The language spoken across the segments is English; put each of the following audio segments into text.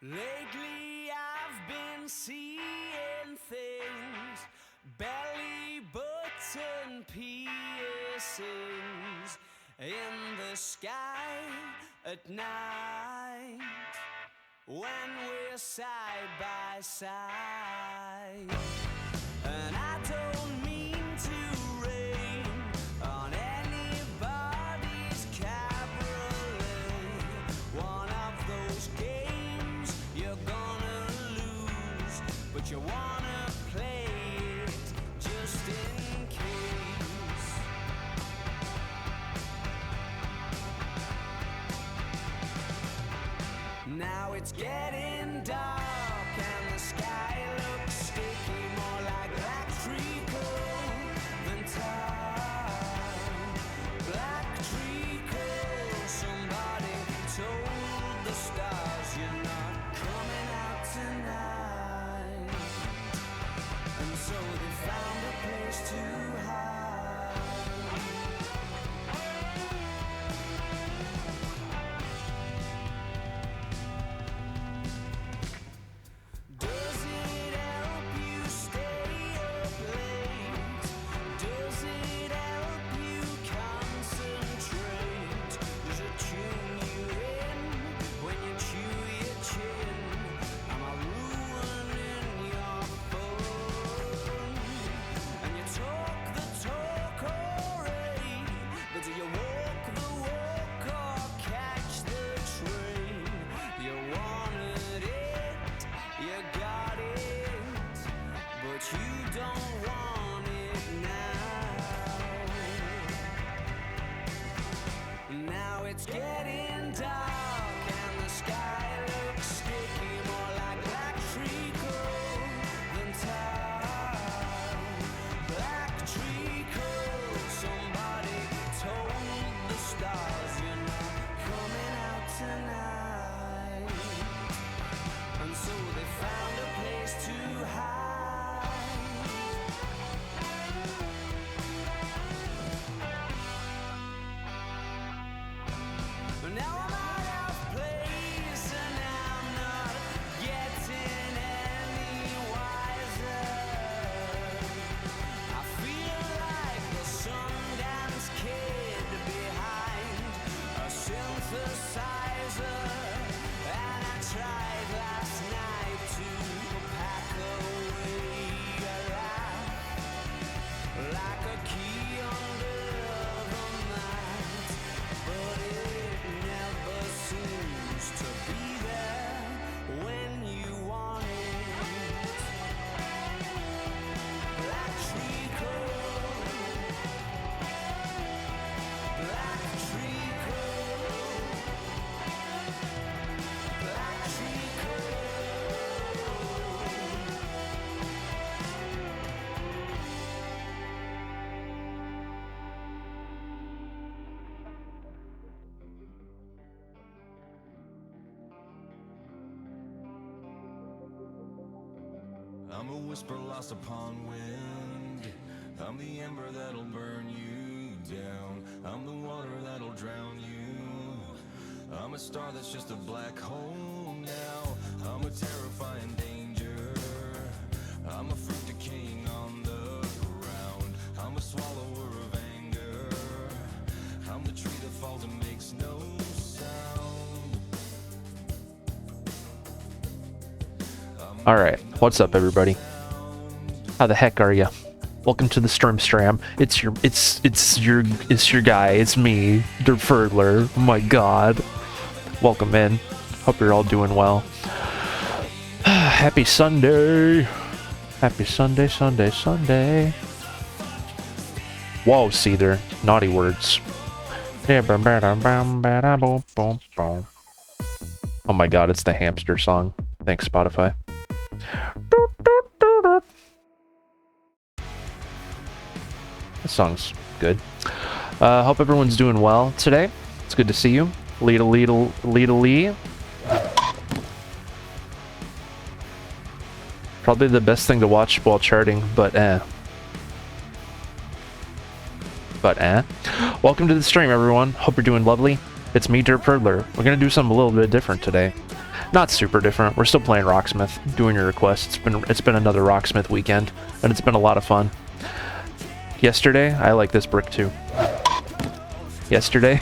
Lately I've been seeing things, belly button piercings in the sky at night when we're side by side. And I don't mean to rain on anybody's cabriolet. One of those games you're gonna lose, but you wanna play it just in case. Now it's getting dark and the sky looks sticky, more like black treacle than tar. Black treacle, somebody told the stars you're not coming out tonight. And so they found a place to hide. Does it help you stay up late? Does it help you concentrate? Does it tune you in when you chew your chin? Am I ruining your fun? And you talk the talk already, but do you walk the walk or catch the train? You wanted it, you got it, but you don't want it now. Now it's getting dark and the sky looks sticky, more like black treacle than tar. Black treacle, somebody told the stars you're not coming out tonight. And so they found a place to hide. Now I'm out of place and I'm not getting any wiser. I feel like the Sundance Kid behind a synthesizer. And I tried last night to pack away a laugh like a key under the mat, but it never seems to be there when you want it. Black treacle, black treacle, black treacle. I'm a whisper lost upon wind. I'm the ember that'll burn you down. I'm the water that'll drown you. I'm a star that's just a black hole now. I'm a terrifying danger. I'm a fruit decaying on the ground. I'm a swallower of anger. I'm the tree that falls and makes no sound. All right, what's up, everybody? How the heck are you? Welcome to the Stram. It's your guy. It's me, Der Ferdler. Oh my God, welcome in. Hope you're all doing well. Happy Sunday. Happy Sunday. Whoa, Seether, naughty words. Oh my God, it's the hamster song. Thanks, Spotify. This song's good. Hope everyone's doing well today. It's good to see you. Lee. Probably the best thing to watch while charting, but Welcome to the stream, everyone. Hope you're doing lovely. It's me, Der Perdler. We're gonna do something a little bit different today. Not super different. We're still playing Rocksmith, doing your requests. It's been another Rocksmith weekend, and it's been a lot of fun. Yesterday, I like this brick too. Yesterday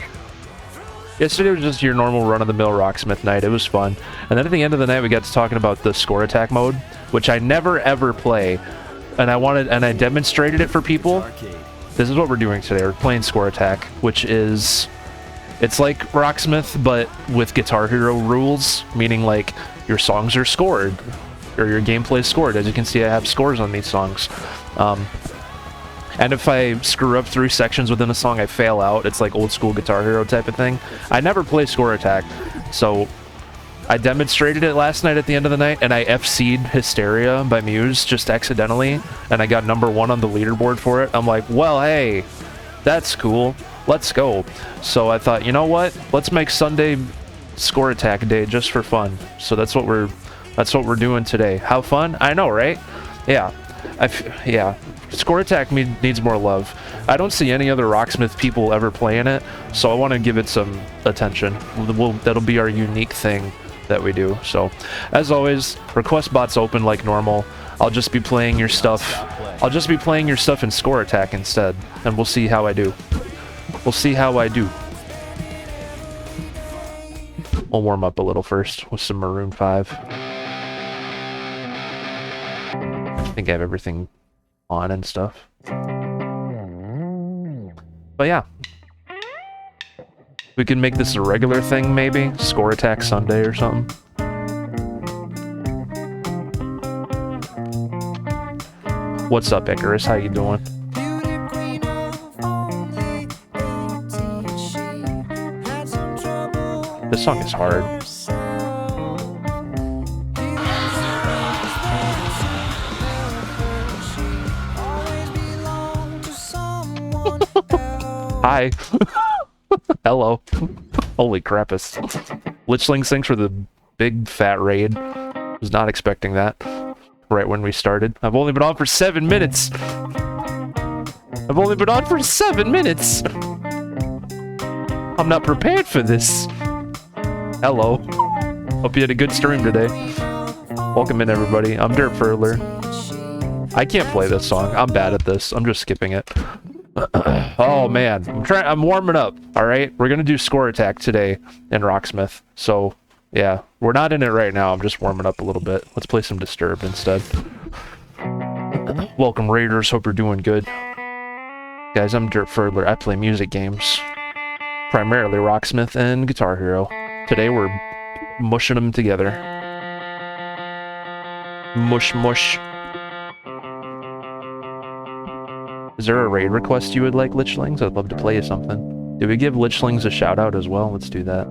was just your normal run-of-the-mill Rocksmith night. It was fun. And then at the end of the night, we got to talking about the score attack mode, which I never ever play. And I demonstrated it for people. This is what we're doing today. We're playing score attack, which is... It's like Rocksmith, but with Guitar Hero rules, meaning like your songs are scored, or your gameplay is scored. As you can see, I have scores on these songs. And if I screw up 3 sections within a song, I fail out. It's like old school Guitar Hero type of thing. I never play score attack, so I demonstrated it last night at the end of the night, and I FC'd Hysteria by Muse just accidentally, and I got #1 on the leaderboard for it. I'm like, well, hey, that's cool. Let's go. So I thought, you know what? Let's make Sunday score attack day just for fun. So that's what we're doing today. How fun? I know, right? Yeah. Yeah. Score attack needs more love. I don't see any other Rocksmith people ever playing it, so I want to give it some attention. That'll be our unique thing that we do. So, as always, request bot's open like normal. I'll just be playing your stuff. I'll just be playing your stuff in score attack instead, and we'll see how I do. We'll see how I do. We'll warm up a little first with some Maroon 5. I think I have everything on and stuff. But yeah. We can make this a regular thing, maybe? Score attack Sunday or something. What's up, Icarus? How you doing? This song is hard. Hi. Hello. Holy crapus. Lichling sings for the big fat raid. Was not expecting that. Right when we started. I've only been on for 7 minutes. I've only been on for 7 minutes. I'm not prepared for this. Hello. Hope you had a good stream today. Welcome in, everybody. I'm Dirt Furler. I can't play this song. I'm bad at this. I'm just skipping it. Oh man, I'm warming up. All right, we're gonna do score attack today in Rocksmith. So yeah, we're not in it right now. I'm just warming up a little bit. Let's play some Disturbed instead. Welcome, Raiders. Hope you're doing good, guys. I'm Dirt Furler. I play music games, primarily Rocksmith and Guitar Hero. Today we're mushing them together. Mush mush. Is there a raid request you would like, Lichlings? I'd love to play you something. Did we give Lichlings a shout out as well? Let's do that.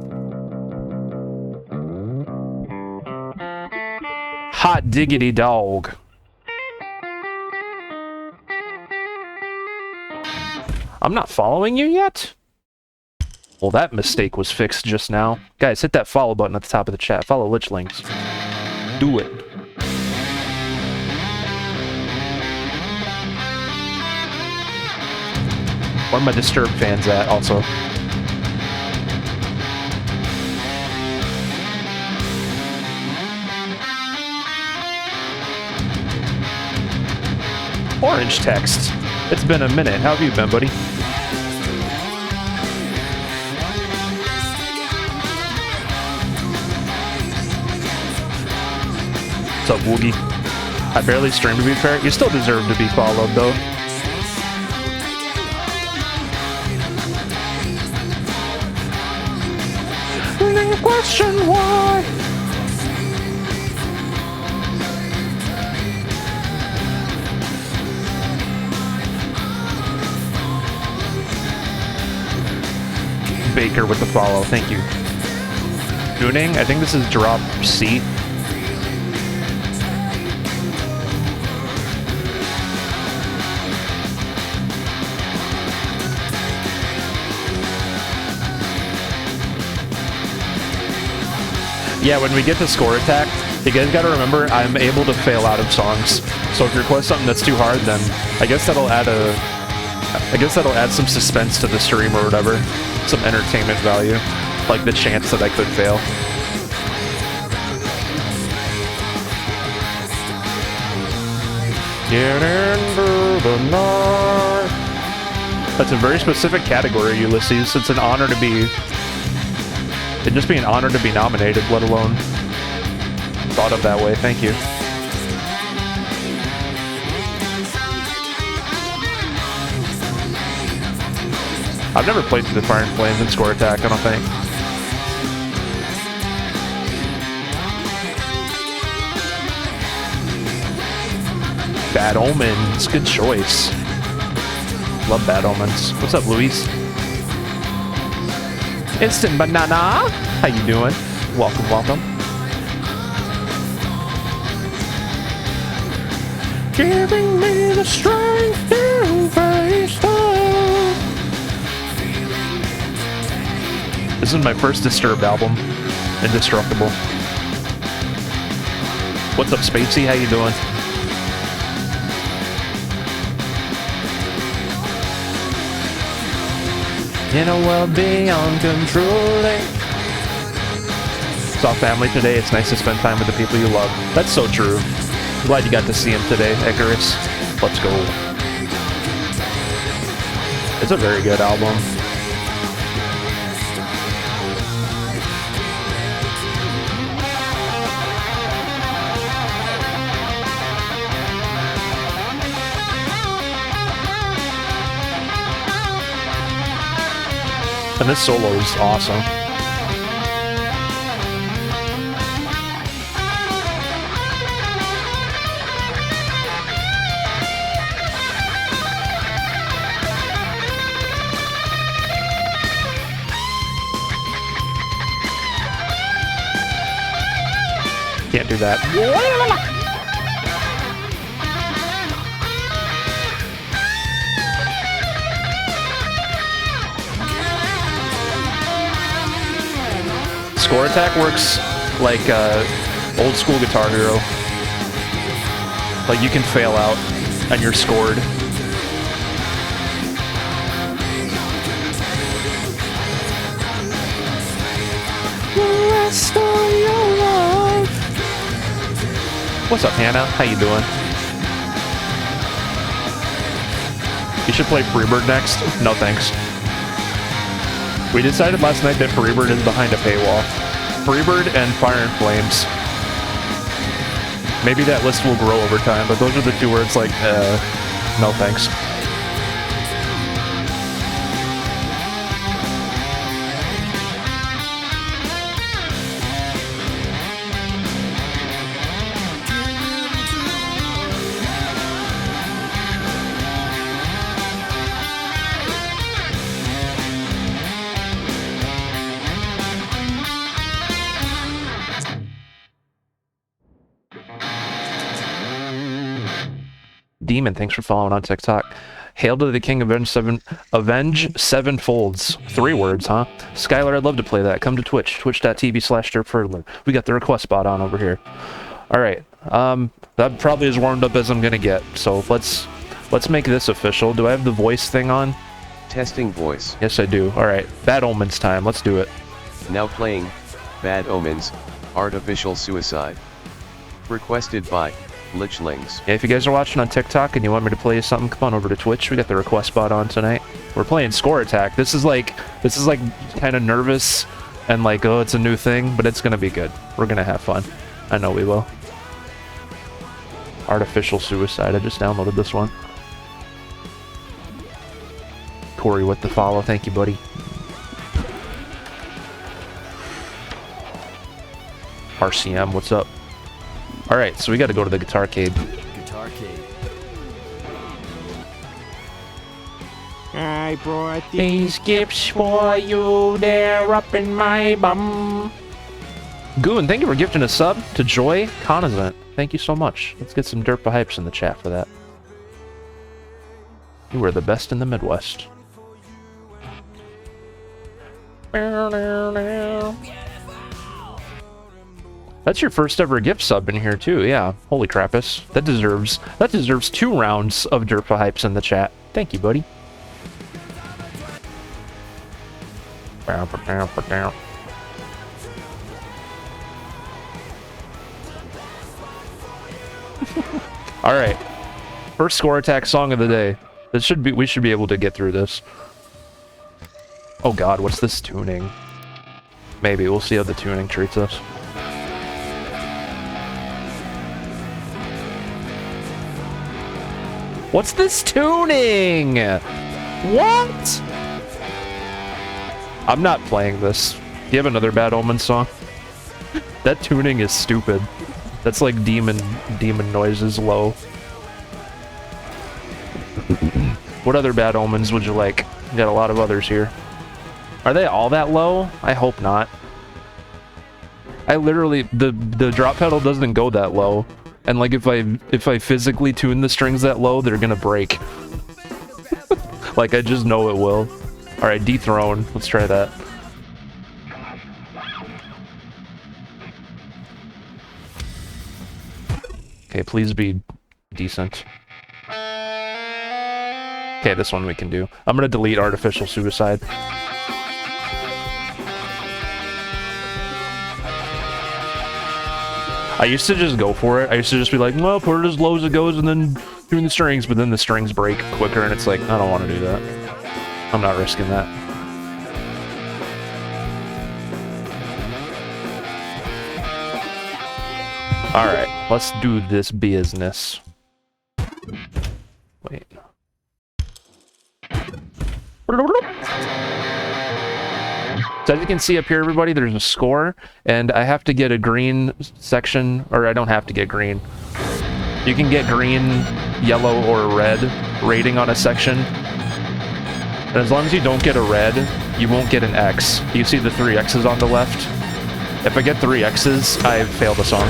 Hot diggity dog. I'm not following you yet? Well, that mistake was fixed just now. Guys, hit that follow button at the top of the chat. Follow Lichlings. Do it. Where are my Disturbed fans at, also? Orange text. It's been a minute. How have you been, buddy? What's up, Woogie? I barely stream to be fair. You still deserve to be followed, though. Question why? Baker with the follow, thank you. Tuning, I think this is drop C. Yeah, when we get to score attack, you guys gotta remember I'm able to fail out of songs. So if you request something that's too hard, then I guess that'll add some suspense to the stream or whatever. Some entertainment value. Like the chance that I could fail. Get into the night. That's a very specific category, Ulysses. It's an honor to be... It'd just be an honor to be nominated, let alone thought of that way. Thank you. I've never played through the Fire and Flames in Score Attack, I don't think. Bad Omens, good choice. Love Bad Omens. What's up, Luis? Instant Banana! How you doing? Welcome, welcome. Giving me the strength to face the... This is my first Disturbed album. Indestructible. What's up, Spacey? How you doing? In a world beyond controlling. Saw family today. It's nice to spend time with the people you love. That's so true. Glad you got to see him today, Icarus. Let's go. It's a very good album. And this solo is awesome. Can't do that. Score Attack works like old school Guitar Hero. Like you can fail out and you're scored. Rest of your life. What's up, Hannah? How you doing? You should play Freebird next. No thanks. We decided last night that Freebird is behind a paywall. Freebird and Fire and Flames. Maybe that list will grow over time, but those are the two where it's like, no thanks. Demon, thanks for following on TikTok. Hail to the King, Avenge Sevenfolds. 3 words, huh? Skylar, I'd love to play that. Come to Twitch, twitch.tv/DirtFurtler. We got the request bot on over here. Alright, that probably as warmed up as I'm gonna get, so let's make this official. Do I have the voice thing on? Testing voice. Yes, I do. Alright, Bad Omens time, let's do it. Now playing, Bad Omens, Artificial Suicide. Requested by Lichlings. Yeah, if you guys are watching on TikTok and you want me to play you something, come on over to Twitch. We got the request bot on tonight. We're playing Score Attack. This is like kind of nervous and like, oh, it's a new thing, but it's gonna be good. We're gonna have fun. I know we will. Artificial Suicide. I just downloaded this one. Corey with the follow. Thank you, buddy. RCM, what's up? Alright, so we gotta go to the Guitarcade. Guitarcade. I brought These gifts for you, they're up in my bum. Goon, thank you for gifting a sub to Joy Cognizant. Thank you so much. Let's get some Derpa Hypes in the chat for that. You are the best in the Midwest. That's your first ever gift sub in here too, yeah. Holy crappus. That deserves 2 rounds of Derpa Hypes in the chat. Thank you, buddy. Alright. First score attack song of the day. This should be. We should be able to get through this. Oh God, what's this tuning? Maybe we'll see how the tuning treats us. What's this tuning? What? I'm not playing this. Do you have another Bad Omen song? That tuning is stupid. That's like demon noises low. What other Bad Omens would you like? We got a lot of others here. Are they all that low? I hope not. I literally the drop pedal doesn't go that low. And like if I physically tune the strings that low, they're gonna break. Like I just know it will. Alright, dethrone. Let's try that. Okay, please be decent. Okay, this one we can do. I'm gonna delete artificial suicide. I used to just go for it. I used to just be like, well, put it as low as it goes and then tune the strings, but then the strings break quicker and it's like, I don't want to do that. I'm not risking that. Alright, let's do this business. Wait. So as you can see up here, everybody, there's a score, and I have to get a green section, or I don't have to get green. You can get green, yellow, or red rating on a section. And as long as you don't get a red, you won't get an X. You see the 3 X's on the left? If I get 3 X's, I've failed a song.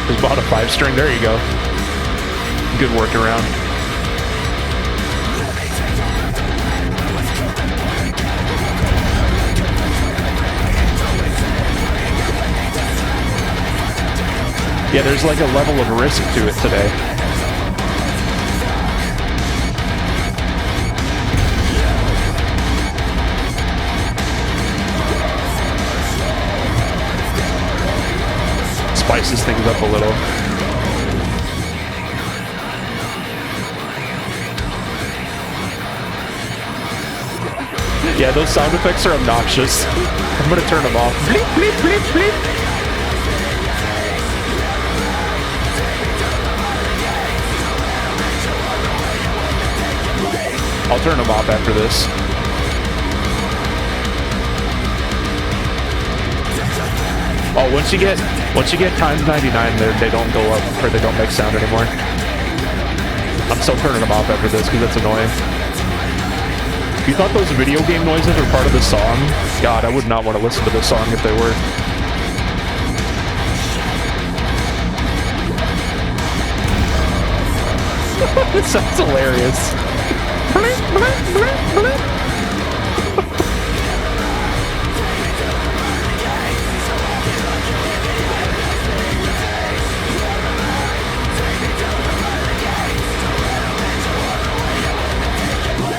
Just bought a 5-string. There you go. Good workaround. Yeah, there's like a level of risk to it today. Spices things up a little. Yeah, those sound effects are obnoxious. I'm gonna turn them off. Bleep, bleep, bleep, bleep. I'll turn them off after this. Oh, once you get times 99, they don't go up, or they don't make sound anymore. I'm still turning them off after this because it's annoying. If you thought those video game noises were part of the song, God, I would not want to listen to this song if they were. This sounds hilarious.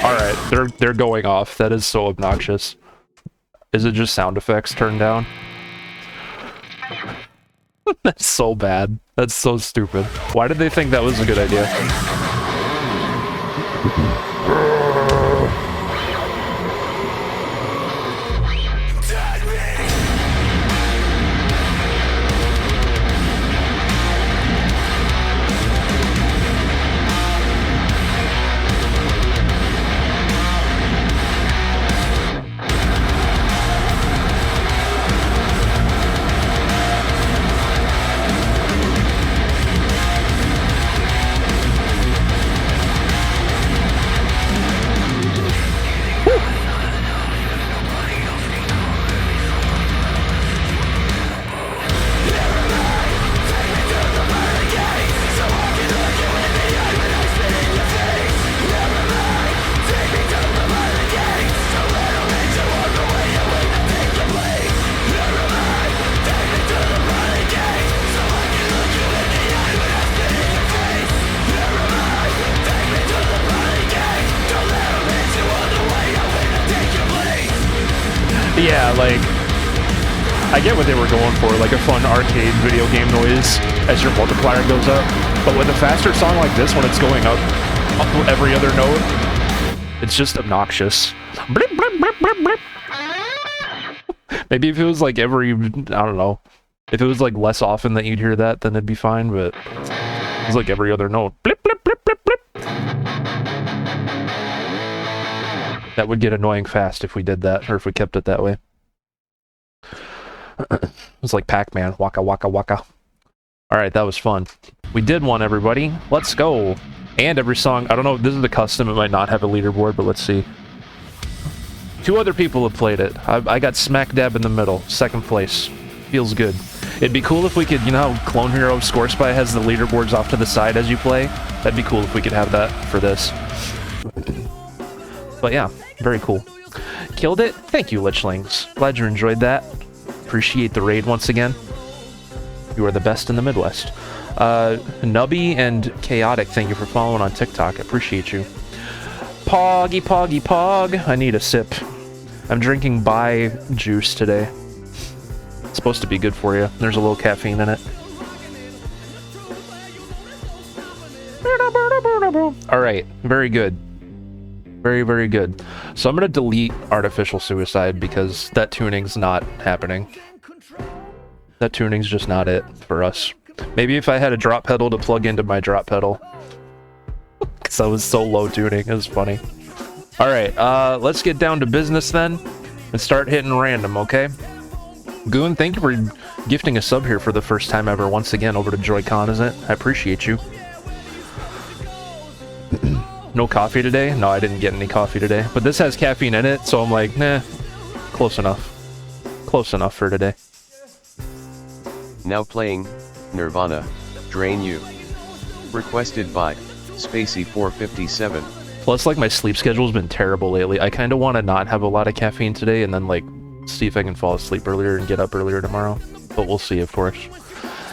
Alright, they're going off. That is so obnoxious. Is it just sound effects turned down? That's so bad. That's so stupid. Why did they think that was a good idea? Yeah, like, I get what they were going for, like a fun arcade video game noise as your multiplier goes up. But with a faster song like this, when it's going up every other note, it's just obnoxious. Blip, blip, blip, blip, blip. Maybe if it was like every, I don't know, if it was like less often that you'd hear that, then it'd be fine, but it's like every other note. Blip, blip, blip, blip, blip. That would get annoying fast if we did that, or if we kept it that way. It was like Pac-Man, waka waka waka. Alright, that was fun. We did one, everybody. Let's go. And every song, I don't know, this is the custom, it might not have a leaderboard, but let's see. 2 other people have played it. I got smack dab in the middle, 2nd place. Feels good. It'd be cool if we could, you know how Clone Hero Score Spy has the leaderboards off to the side as you play? That'd be cool if we could have that for this. But yeah, very cool. Killed it? Thank you, Lichlings. Glad you enjoyed that. Appreciate the raid once again. You are the best in the Midwest. Nubby and Chaotic, thank you for following on TikTok. I appreciate you. Poggy, poggy, pog. I need a sip. I'm drinking Bai juice today. It's supposed to be good for you. There's a little caffeine in it. Alright, very good. Very, very good. So I'm going to delete Artificial Suicide because that tuning's not happening. That tuning's just not it for us. Maybe if I had a drop pedal to plug into my drop pedal. Because I was so low tuning, it was funny. Alright, let's get down to business then and start hitting random, okay? Goon, thank you for gifting a sub here for the first time ever once again over to Joy-Con, isn't it? I appreciate you. No coffee today? No, I didn't get any coffee today. But this has caffeine in it, so I'm like, nah, close enough. Close enough for today. Now playing, Nirvana, Drain You. Requested by, Spacey457. Plus, like, my sleep schedule's been terrible lately. I kind of want to not have a lot of caffeine today and then, like, see if I can fall asleep earlier and get up earlier tomorrow. But we'll see, of course.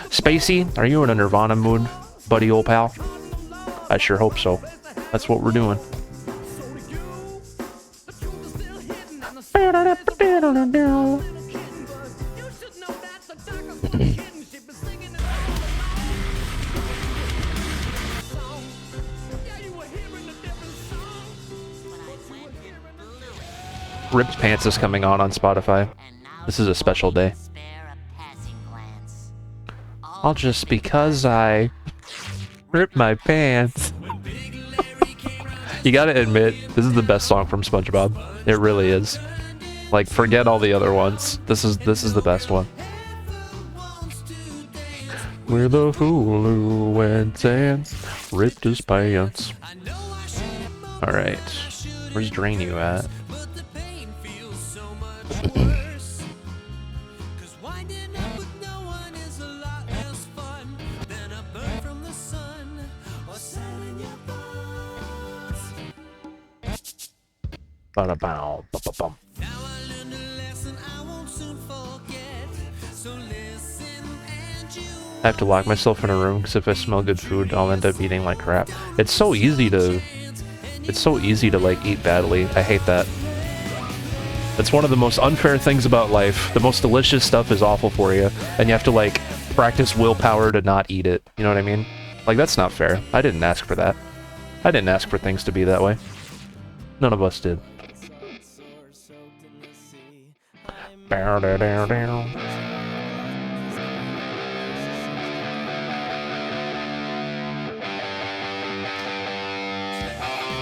Spacey, are you in a Nirvana mood, buddy old pal? I sure hope so. That's what we're doing. Ripped Pants is coming on Spotify. This is a special day. All just because I ripped my pants. You gotta admit, this is the best song from SpongeBob. It really is. Like, forget all the other ones. This is the best one. Where the Hulu went and ripped his pants. Alright. Where's Drain You at? Ba-da-bow, ba-ba-bum. I have to lock myself in a room because if I smell good food, I'll end up eating like crap. It's so easy to like eat badly. I hate that. That's one of the most unfair things about life. The most delicious stuff is awful for you, and you have to like practice willpower to not eat it. You know what I mean? Like, that's not fair. I didn't ask for that. I didn't ask for things to be that way. None of us did. Bow, dow, dow, dow.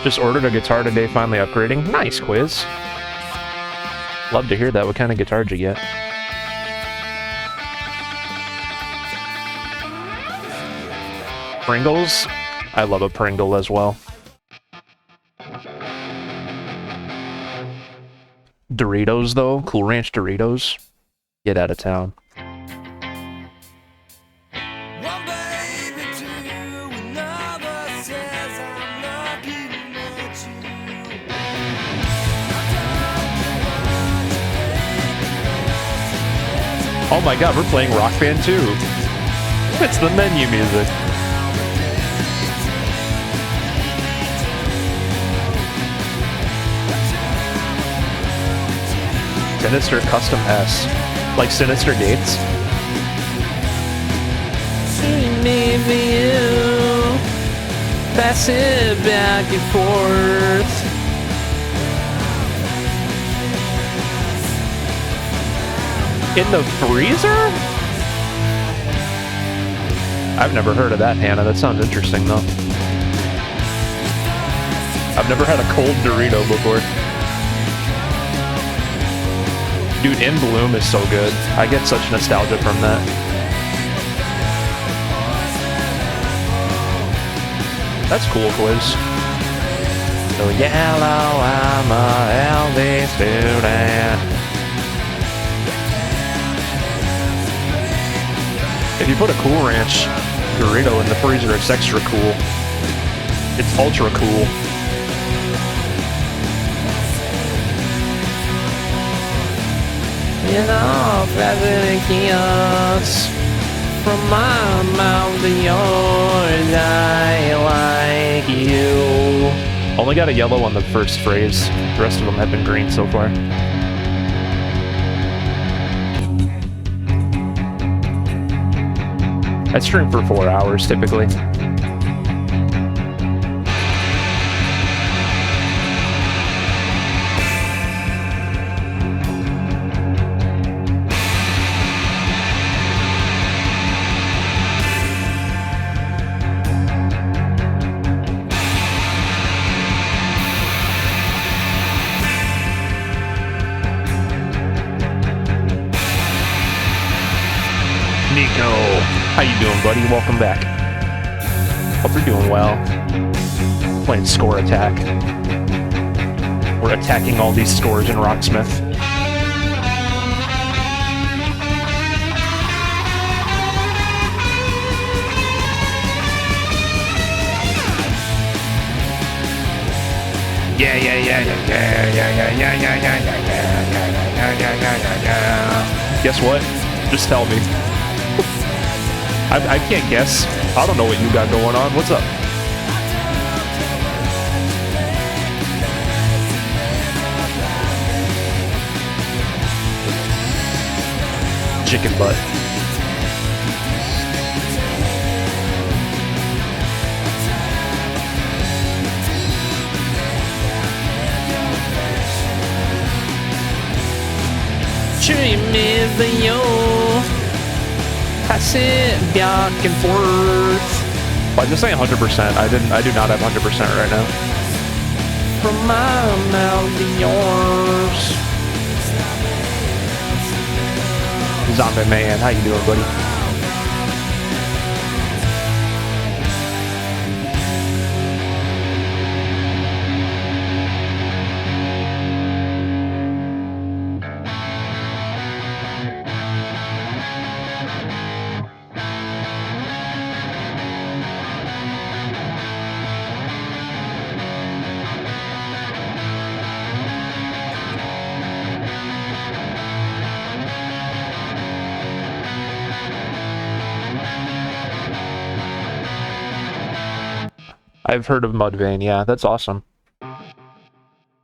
Just ordered a guitar today, finally upgrading. Nice, Quiz. Love to hear that. What kind of guitar did you get? Pringles? I love a Pringle as well. Doritos, though? Cool Ranch Doritos? Get out of town. Oh my god, we're playing Rock Band 2. It's the menu music. Sinister Custom S. Like Sinister Gates. Maybe you pass it back and forth. In the freezer? I've never heard of that, Hannah. That sounds interesting, though. I've never had a cold Dorito before. Dude, In Bloom is so good. I get such nostalgia from that. That's cool, Quiz. So yellow, I'm a LD student. If you put a Cool Ranch Dorito in the freezer, it's extra cool. It's ultra cool. You know, President Kios, from my mouth to yours, I like you. Only got a yellow on the first phrase. The rest of them have been green so far. I stream for 4 hours typically. How you doing, buddy? Welcome back. Hope you're doing well. Playing Score Attack. We're attacking all these scores in Rocksmith. Guess what? Just tell me. I can't guess. I don't know what you got going on. What's up? Chicken butt. Jimmy the yo. Pass it back and forth. Well, just say 100%. I do not have 100% right now. From my mouth to yours. Zombie Man, how you doing, buddy? I've heard of Mudvayne, yeah, that's awesome.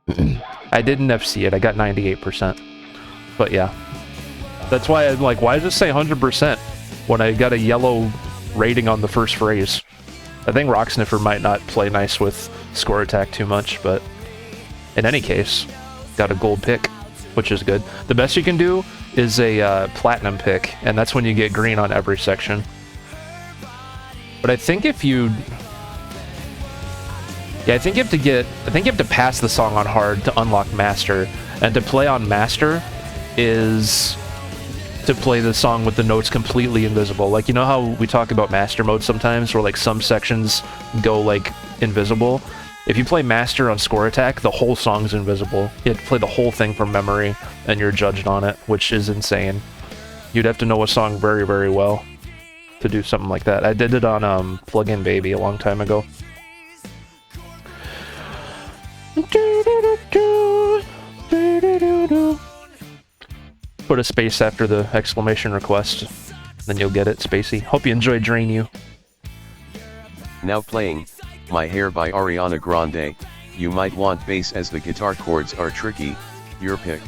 I didn't FC it, I got 98%. But yeah. That's why I'm like, why does it say 100% when I got a yellow rating on the first phrase? I think Rocksniffer might not play nice with Score Attack too much, but in any case, got a gold pick, which is good. The best you can do is a platinum pick, and that's when you get green on every section. But I think if you... Yeah, I think you have to pass the song on hard to unlock Master. And to play on Master is to play the song with the notes completely invisible. Like, you know how we talk about Master mode sometimes, where like some sections go like invisible? If you play Master on Score Attack, the whole song's invisible. You have to play the whole thing from memory, and you're judged on it, which is insane. You'd have to know a song very, very well to do something like that. I did it on Plug-in Baby a long time ago. Put a space after the exclamation request, then you'll get it, Spacey. Hope you enjoyed Drain You. Now playing My Hair by Ariana Grande. You might want bass as the guitar chords are tricky. Your pick.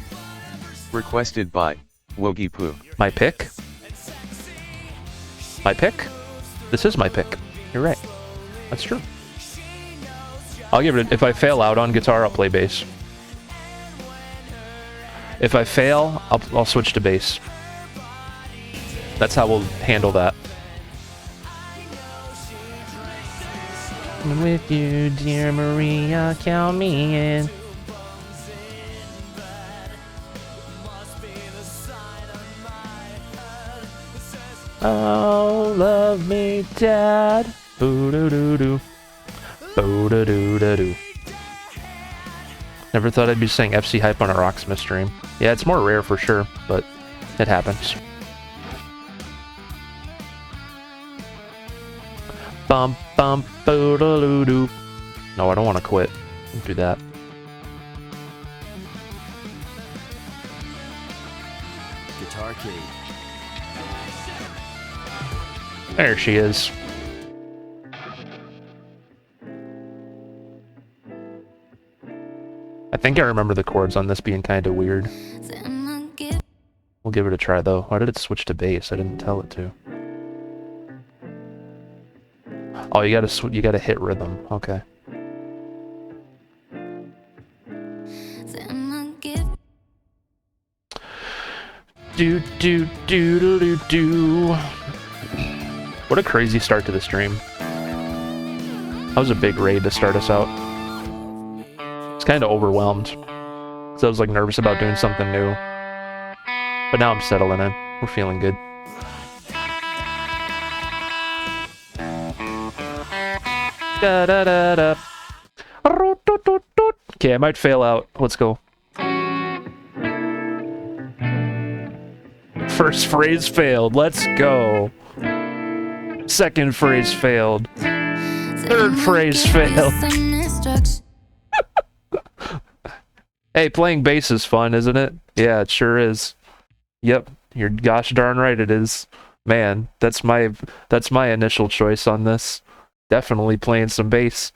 Requested by Woogie Poo. My pick? My pick? This is my pick. You're right. That's true. I'll give it. If I fail out on guitar, I'll play bass. If I fail, I'll switch to bass. That's how we'll handle that. I'm with you, dear Maria. Count me in. Oh, love me, Dad. Boo doo doo doo. Boo doo doo doo doo. Never thought I'd be saying FC hype on a Rocksmith stream. Yeah, it's more rare for sure, but it happens. Bum bum boo doo doo doo. No, I don't want to quit. Don't do that. Guitar key. There she is. I think I remember the chords on this being kind of weird. We'll give it a try though. Why did it switch to bass? I didn't tell it to. Oh, you gotta hit rhythm. Okay. Do do do do do do. What a crazy start to the stream. That was a big raid to start us out. I was kind of overwhelmed. Because I was like nervous about doing something new. But now I'm settling in. We're feeling good. Da da da da. Okay, I might fail out. Let's go. First phrase failed. Let's go. Second phrase failed. Third phrase failed. Hey, playing bass is fun, isn't it? Yeah, it sure is. Yep, you're gosh darn right it is. Man, that's my initial choice on this. Definitely playing some bass.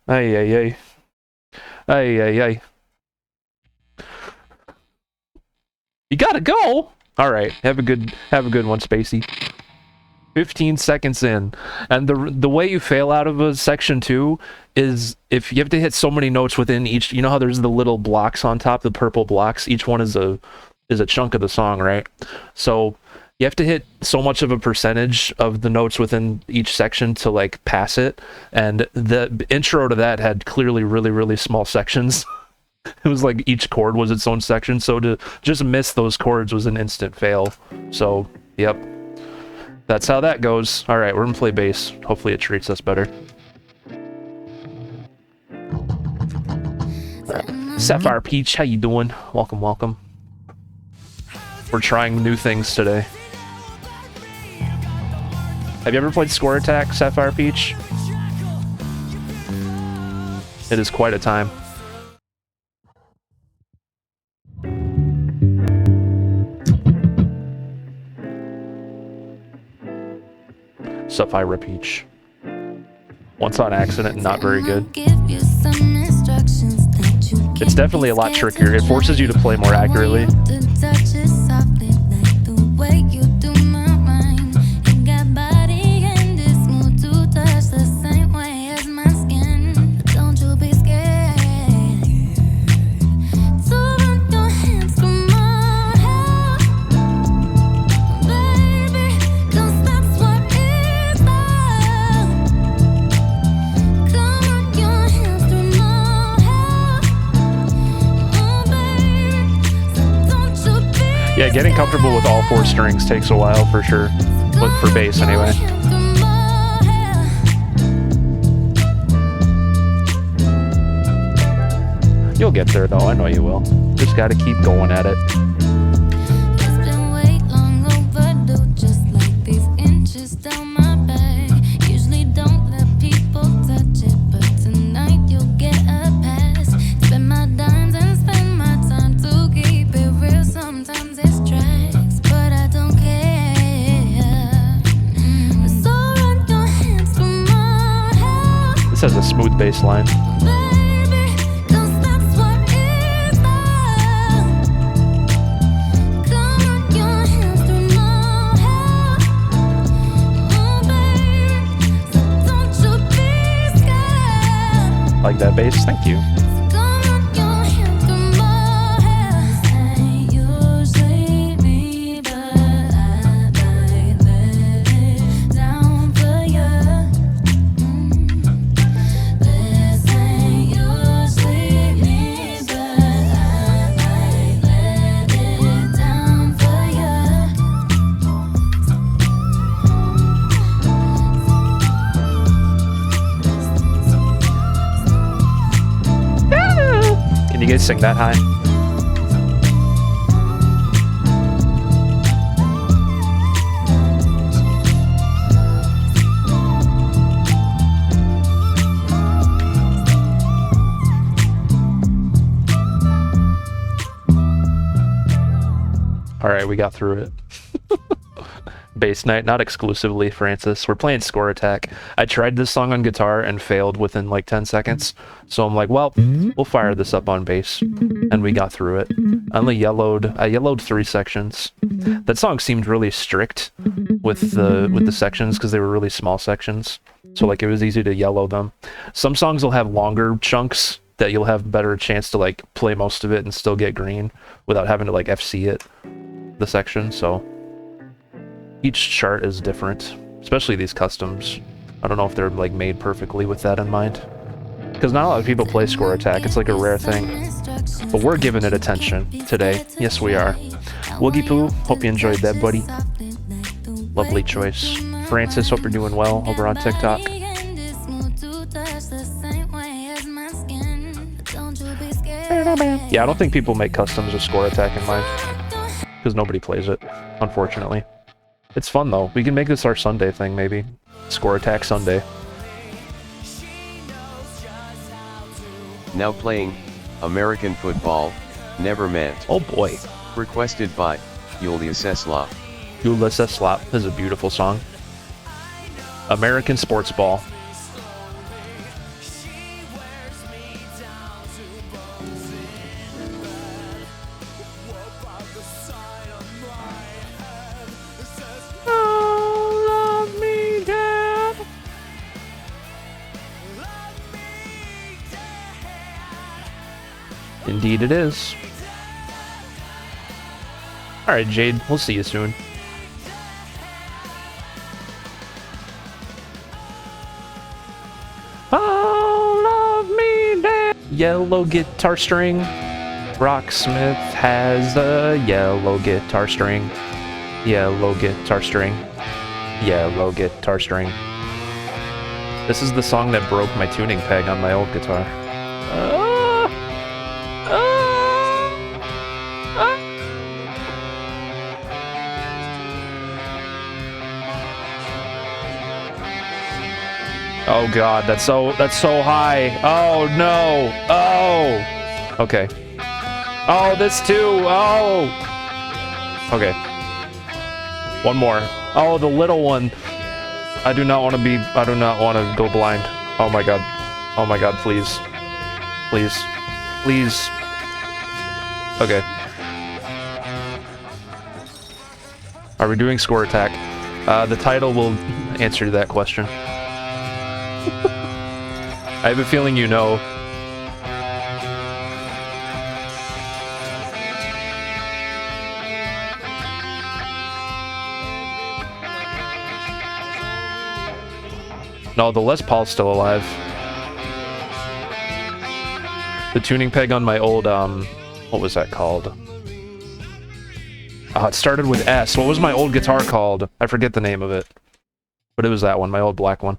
Ay ay ay. Ay ay ay. You gotta go. All right, have a good one, Spacey. 15 seconds in, and the way you fail out of a section 2 is if you have to hit so many notes within each. You know how there's the little blocks on top, the purple blocks. Each one is a chunk of the song, right? So you have to hit so much of a percentage of the notes within each section to like pass it. And the intro to that had clearly really small sections. It was like each chord was its own section, so to just miss those chords was an instant fail. So, yep. That's how that goes. Alright, we're gonna play bass. Hopefully it treats us better. Sapphire Peach, how you doing? Welcome, welcome. We're trying new things today. Have you ever played Score Attack, Sapphire Peach? It is quite a time. Sapphire Peach. Once on accident, not very good. It's definitely a lot trickier. It forces you to play more accurately. Yeah, getting comfortable with all 4 strings takes a while for sure. But for bass anyway. You'll get there though, I know you will. Just gotta keep going at it. Has a smooth bass line. Like that bass. Thank you. Can you guys sing that high? All right, we got through it. Bass night, not exclusively, Francis. We're playing Score Attack. I tried this song on guitar and failed within like 10 seconds. So I'm like, well, we'll fire this up on bass. And we got through it. I yellowed 3 sections. That song seemed really strict with the sections because they were really small sections. So like it was easy to yellow them. Some songs will have longer chunks that you'll have better chance to like play most of it and still get green without having to like FC it, the section. So each chart is different, especially these customs. I don't know if they're like made perfectly with that in mind, because not a lot of people play Score Attack. It's like a rare thing, but we're giving it attention today. Yes, we are. Woogie Poo, hope you enjoyed that, buddy. Lovely choice. Francis, hope you're doing well over on TikTok. Yeah, I don't think people make customs with Score Attack in mind, because nobody plays it, unfortunately. It's fun though. We can make this our Sunday thing, maybe. Score Attack Sunday. Now playing American Football, Never Meant. Oh boy. Requested by Julius Eslop. Julius Eslop is a beautiful song. American Sports Ball. Indeed it is. Alright, Jade, we'll see you soon. Oh, love me, Dad. Yellow guitar string. Rocksmith has a yellow guitar string. Yellow guitar string. Yellow guitar string. This is the song that broke my tuning peg on my old guitar. Oh god, that's so high. Oh no. Oh. Okay. Oh, this too. Oh. Okay. One more. Oh, the little one. I do not want to go blind. Oh my god. Oh my god, please. Please. Please. Okay. Are we doing Score Attack? The title will answer that question. I have a feeling you know. No, the Les Paul's still alive. The tuning peg on my old, what was that called? It started with S. What was my old guitar called? I forget the name of it. But it was that one, my old black one.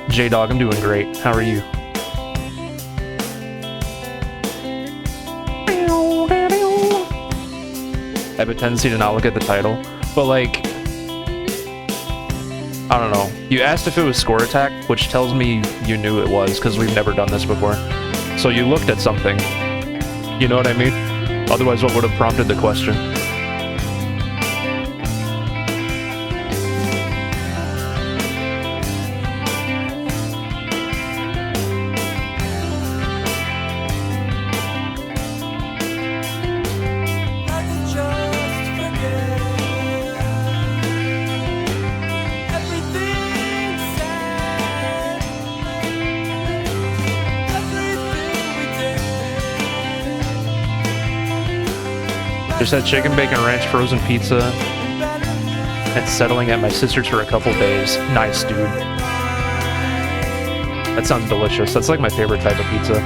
J-Dog, I'm doing great. How are you? I have a tendency to not look at the title, but like, I don't know. You asked if it was Score Attack, which tells me you knew it was, because we've never done this before. So you looked at something. You know what I mean? Otherwise, what would have prompted the question? just had chicken bacon ranch frozen pizza and settling at my sister's for a couple days. Nice, dude. That sounds delicious. That's like my favorite type of pizza.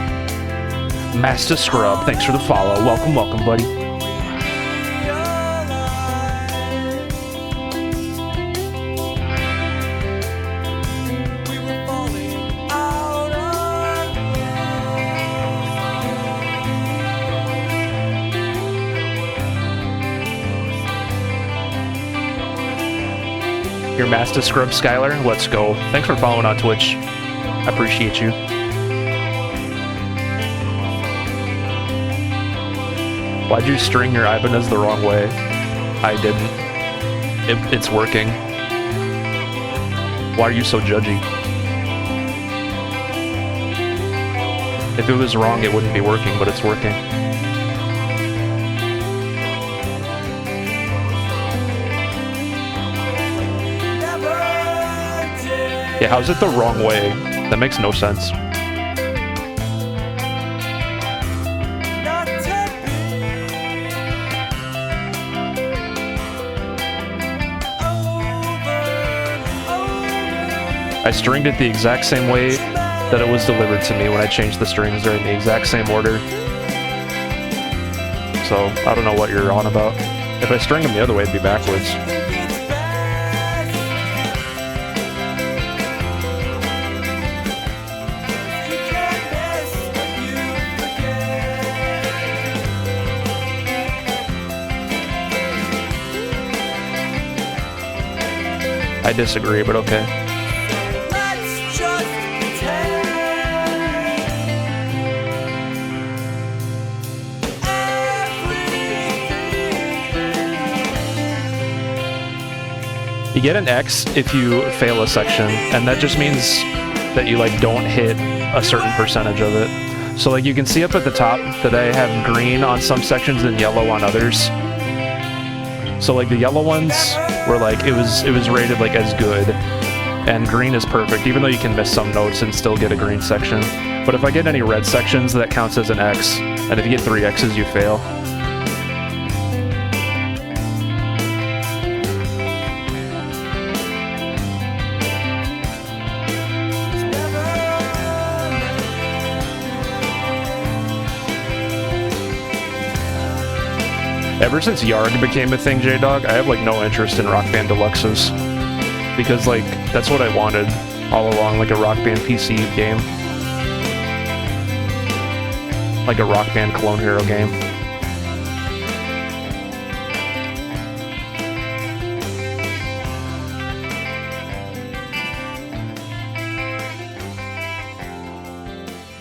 Master Scrub, thanks for the follow. Welcome, welcome, buddy. Your Master Scrub, Skylar. Let's go. Thanks for following on Twitch. I appreciate you. Why'd you string your Ibanez the wrong way? I didn't. It's working. Why are you so judgy? If it was wrong, it wouldn't be working, but it's working. Yeah, how's it the wrong way? That makes no sense. I stringed it the exact same way that it was delivered to me when I changed the strings. They're in the exact same order. So, I don't know what you're on about. If I string them the other way, it'd be backwards. I disagree, but okay. You get an X if you fail a section, and that just means that you like don't hit a certain percentage of it. So like you can see up at the top that I have green on some sections and yellow on others. So like the yellow ones were like it was rated like as good, and green is perfect, even though you can miss some notes and still get a green section. But if I get any red sections, that counts as an X, and if you get 3 X's, you fail. Ever since Yarg became a thing, J-Dog, I have like no interest in Rock Band Deluxes. Because like, that's what I wanted all along, like a Rock Band PC game. Like a Rock Band Clone Hero game.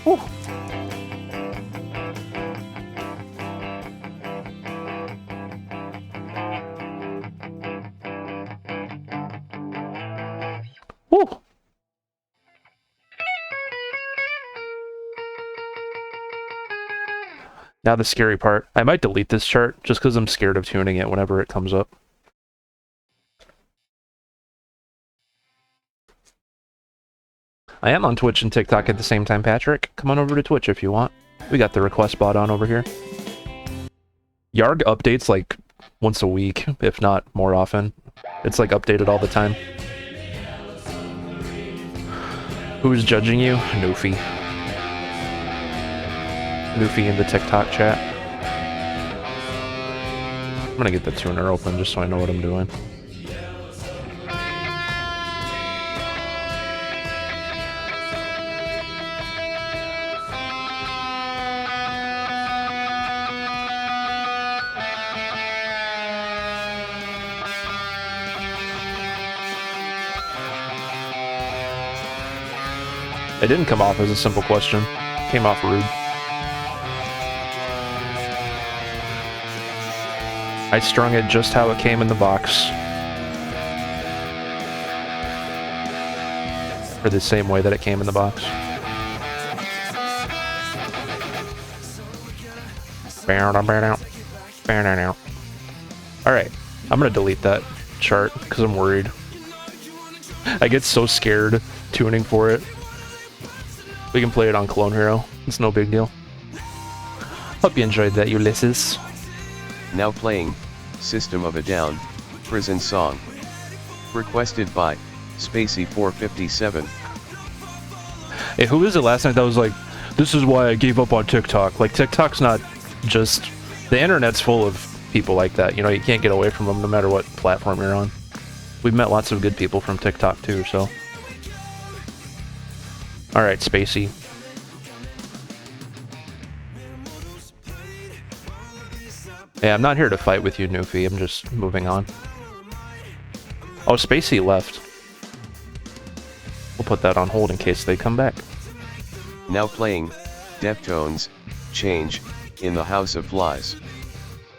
Whew. Woo. Now the scary part. I might delete this chart just because I'm scared of tuning it whenever it comes up. I am on Twitch and TikTok at the same time, Patrick. Come on over to Twitch if you want. We got the request bot on over here. Yarg updates like once a week, if not more often. It's like updated all the time. Who's judging you? Noofy. Noofy in the TikTok chat. I'm gonna get the tuner open just so I know what I'm doing. It didn't come off as a simple question. It came off rude. I strung it just how it came in the box. Or the same way that it came in the box. Alright, I'm gonna delete that chart because I'm worried. I get so scared tuning for it. We can play it on Clone Hero. It's no big deal. Hope you enjoyed that, Ulysses. Now playing, System of a Down, Prison Song. Requested by, Spacey457. Hey, who is it last night that was like, this is why I gave up on TikTok? Like, TikTok's not just... The internet's full of people like that. You know, you can't get away from them no matter what platform you're on. We've met lots of good people from TikTok too, so... Alright, Spacey. Yeah, I'm not here to fight with you, Newfie. I'm just moving on. Oh, Spacey left. We'll put that on hold in case they come back. Now playing, Deftones, Change, in the House of Flies.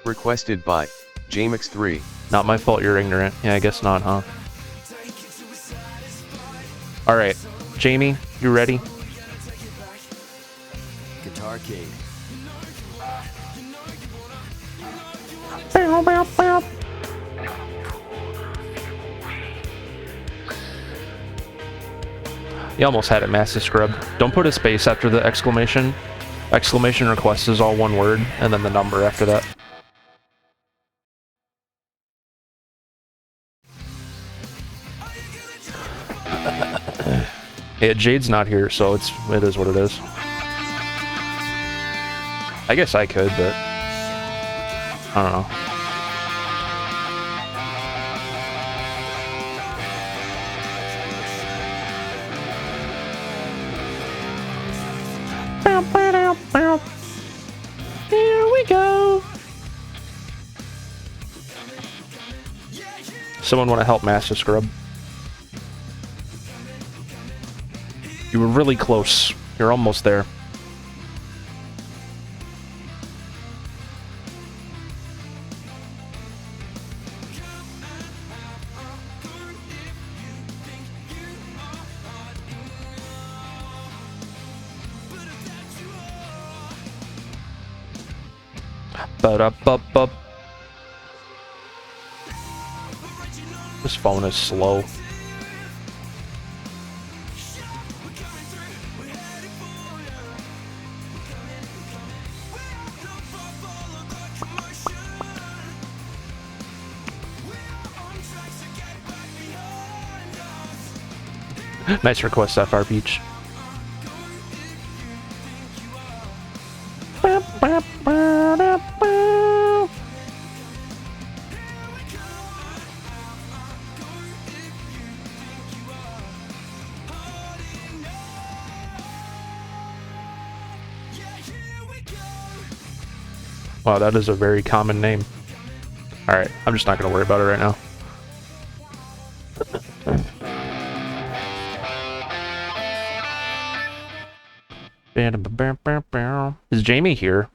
Requested by, Jamix3. Not my fault you're ignorant. Yeah, I guess not, huh? Alright, Jamie, you ready? Guitar Cade. You almost had it, Massive Scrub. Don't put a space after the exclamation. Exclamation request is all one word, and then the number after that. Yeah, Jade's not here, so it is what it is. I guess I could, but I don't know. Here we go. Someone want to help Master Scrub? You were really close. You're almost there. Ba-da-ba-ba. This phone is slow. Nice request, FR Beach. Wow, that is a very common name. Alright, I'm just not going to worry about it right now. Is Jamie here?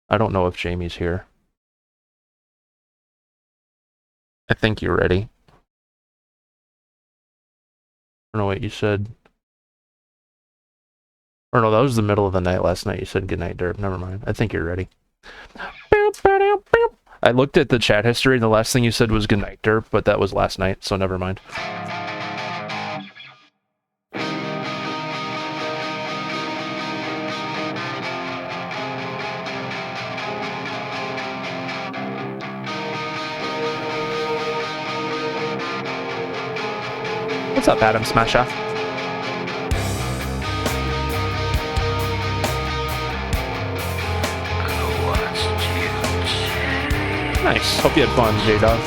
I don't know if Jamie's here. I think you're ready. I don't know what you said. Or no, that was the middle of the night last night. You said goodnight, Derp. Never mind. I think you're ready. I looked at the chat history and the last thing you said was goodnight, Derp, but that was last night, so never mind. What's up, Adam Smasher? Nice. Hope you had fun, J-Dog.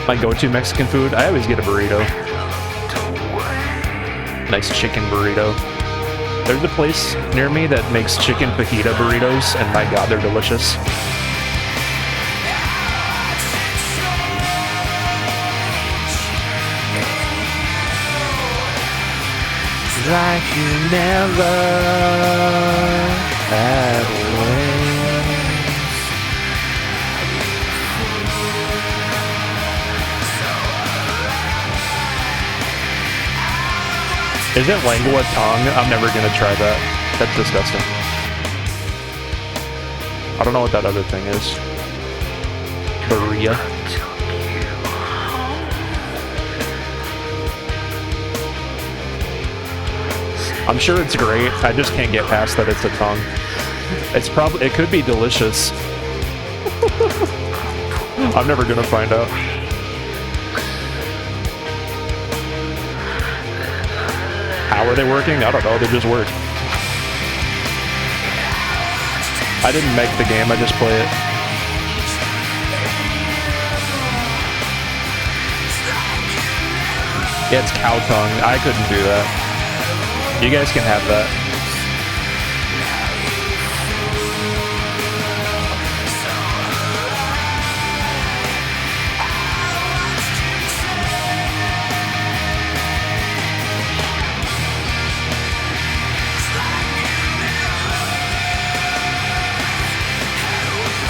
My go-to Mexican food? I always get a burrito. Nice chicken burrito. There's a place near me that makes chicken fajita burritos, and my god, they're delicious. Like you never had wings. Isn't lengua tongue? I'm never gonna try that. That's disgusting. I don't know what that other thing is. Berea. I'm sure it's great. I just can't get past that it's a tongue. It could be delicious. I'm never gonna find out. How are they working? I don't know, they just work. I didn't make the game, I just play it. Yeah, it's cow tongue. I couldn't do that. You guys can have that.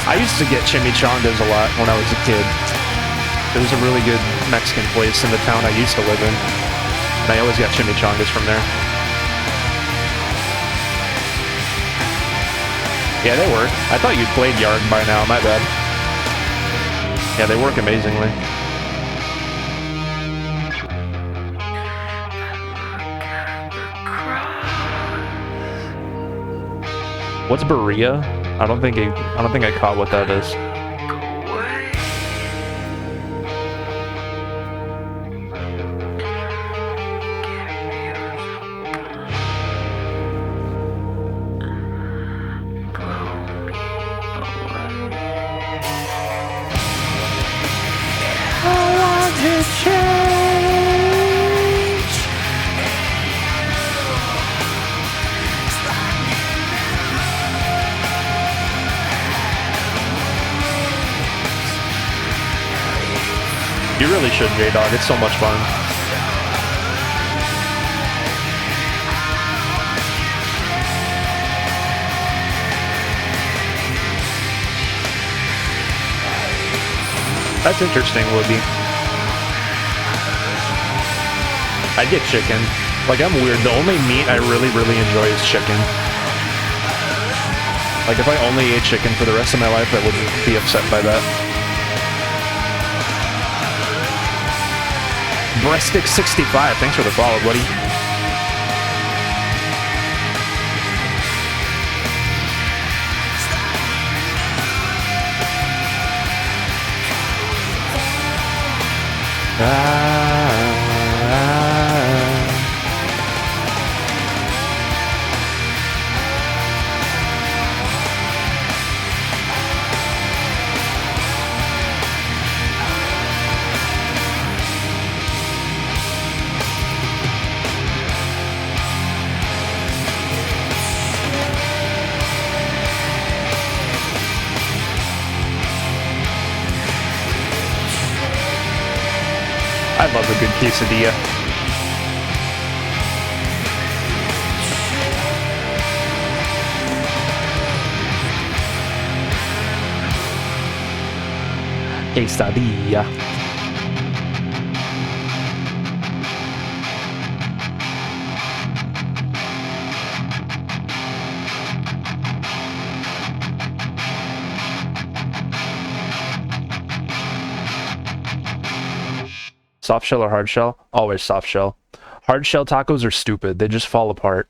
I used to get chimichangas a lot when I was a kid. There was a really good Mexican place in the town I used to live in, and I always got chimichangas from there. Yeah, they work. I thought you'd played Yarg by now, my bad. Yeah, they work amazingly. What's Berea? I don't think I caught what that is. You really should, J-Dog. It's so much fun. That's interesting, Woody. I get chicken. Like, I'm weird. The only meat I really enjoy is chicken. Like, if I only ate chicken for the rest of my life, I wouldn't be upset by that. Breastick65, thanks for the follow, buddy. I love a good quesadilla. Quesadilla. Soft shell or hard shell? Always soft shell. Hard shell tacos are stupid. They just fall apart.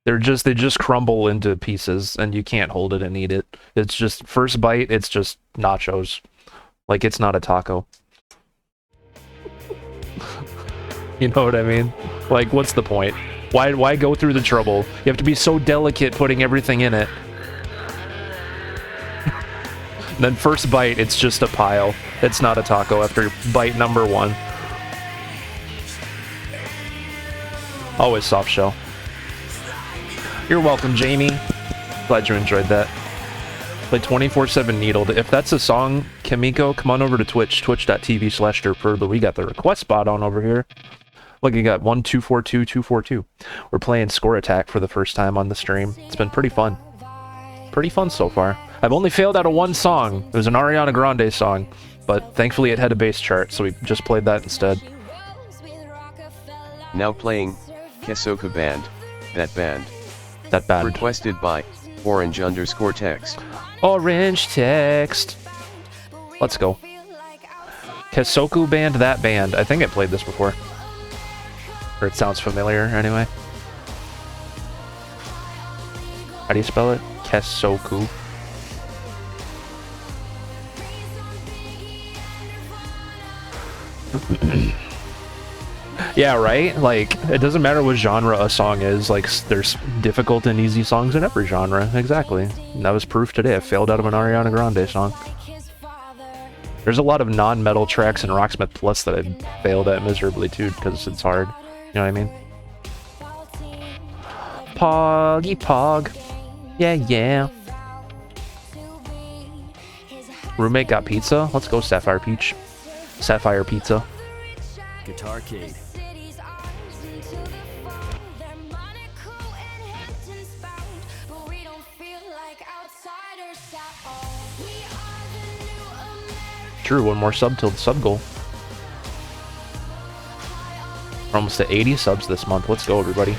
They just crumble into pieces and you can't hold it and eat it. It's just first bite, it's just nachos. Like it's not a taco. You know what I mean? Like what's the point? Why go through the trouble? You have to be so delicate putting everything in it. Then first bite, it's just a pile. It's not a taco after bite number one. Always soft shell. You're welcome, Jamie. Glad you enjoyed that. Play 24/7 Needled. If that's a song, Kimiko, come on over to Twitch, twitch.tv/derper, but we got the request bot on over here. Look, you got 1242242. We're playing Score Attack for the first time on the stream. It's been pretty fun. Pretty fun so far. I've only failed out of one song. It was an Ariana Grande song, but thankfully it had a bass chart, so we just played that instead. Now playing Kesoku Band, That Band. That band. Requested by Orange_Text. Orange Text. Let's go. Kesoku Band, That Band. I think I played this before. Or it sounds familiar, anyway. How do you spell it? Kesoku. Yeah, right? Like, it doesn't matter what genre a song is. Like, there's difficult and easy songs in every genre. Exactly. And that was proof today. I failed out of an Ariana Grande song. There's a lot of non-metal tracks in Rocksmith Plus that I failed at miserably, too, because it's hard. You know what I mean? Poggy Pog. Yeah, yeah. Roommate got pizza? Let's go, Sapphire Peach. Sapphire Pizza. Guitarcade. True, one more sub till the sub goal. We're almost at 80 subs this month. Let's go, everybody.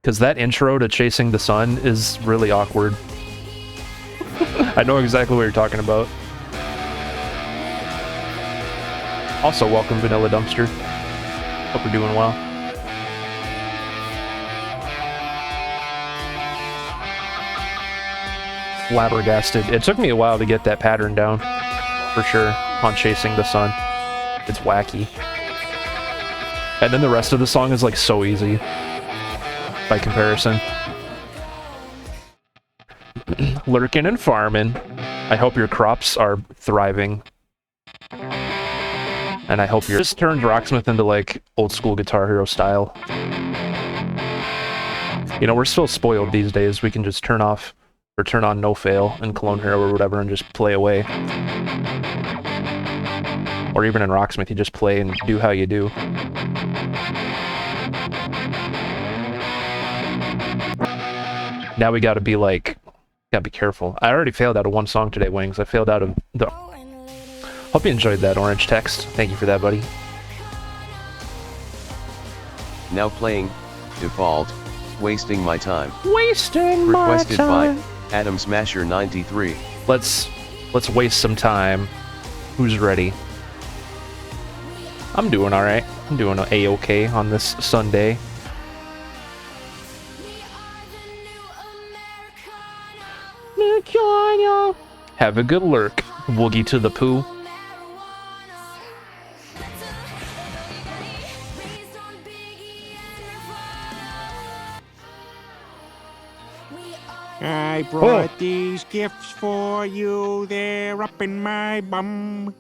Because that intro to Chasing the Sun is really awkward. I know exactly what you're talking about. Also, welcome Vanilla Dumpster. Hope you're doing well. Flabbergasted. It took me a while to get that pattern down, for sure, on Chasing the Sun. It's wacky. And then the rest of the song is like so easy, by comparison. Lurking and farming. I hope your crops are thriving. And I hope you're just turned Rocksmith into like old school Guitar Hero style. You know, we're still spoiled these days. We can just turn off or turn on No Fail in Clone Hero or whatever and just play away. Or even in Rocksmith, you just play and do how you do. Now we gotta be like, gotta be careful. I already failed out of one song today, Wings. I failed out of the... Hope you enjoyed that orange text. Thank you for that, buddy. Now playing, Default, Wasting My Time. Wasting Requested my time. by Adam Smasher 93. Let's waste some time. Who's ready? I'm doing alright. I'm doing A-okay on this Sunday. Have a good lurk. Woogie to the poo. I brought these gifts for you, they're up in my bum.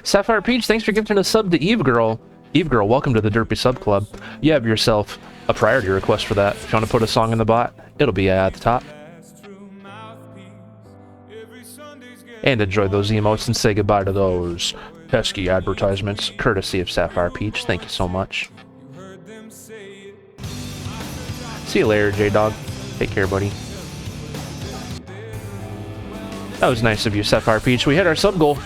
Sapphire Peach, thanks for gifting a sub to Eve Girl. Eve Girl, welcome to the Derpy Sub Club. You have yourself a priority request for that. If you want to put a song in the bot, it'll be at the top. And enjoy those emotes and say goodbye to those pesky advertisements, courtesy of Sapphire Peach. Thank you so much. See you later, J-Dog. Take care, buddy. That was nice of you, Sapphire Peach. We hit our sub goal.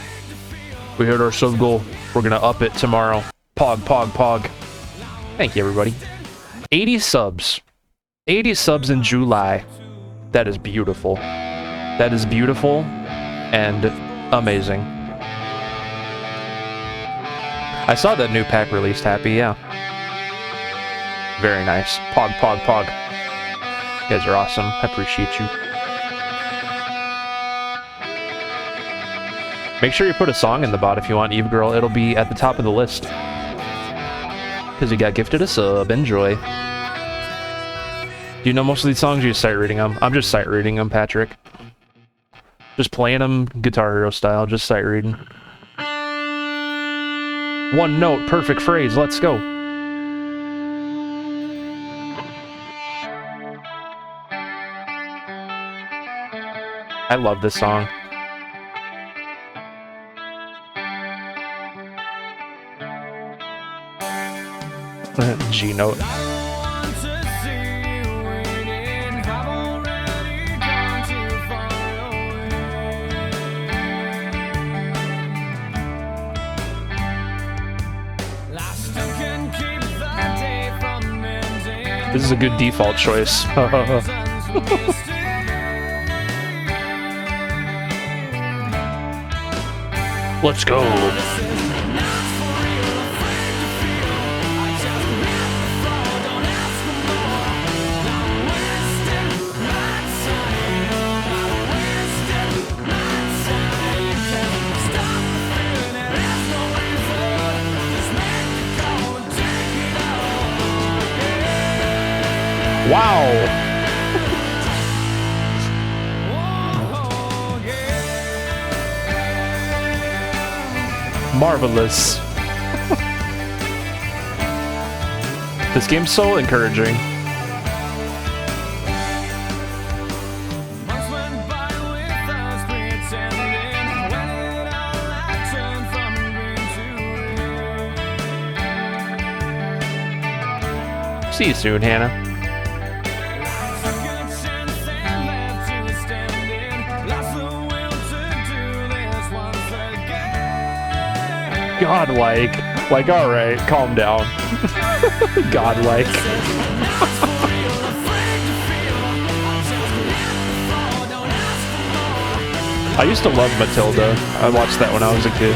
We hit our sub goal. We're gonna up it tomorrow. Pog, pog, pog. Thank you, everybody. 80 subs. 80 subs in July. That is beautiful. That is beautiful and amazing. I saw that new pack released, Happy, yeah. Very nice. Pog, pog, pog. You guys are awesome. I appreciate you. Make sure you put a song in the bot if you want, Eve Girl. It'll be at the top of the list. Because you got gifted a sub. Enjoy. Do you know most of these songs? Or you sight reading them? I'm just sight reading them, Patrick. Just playing them Guitar Hero style. Just sight reading. One note, perfect phrase. Let's go. I love this song. G note. This is a good default choice. Let's go. Wow. Marvelous. This game's so encouraging. Months went by with us pretending when it all had turned from green to red. See you soon, Hannah. Took a chance and left you standing. Lost the will to do this once again. Godlike. Like, alright, calm down. Godlike. I used to love Matilda. I watched that when I was a kid.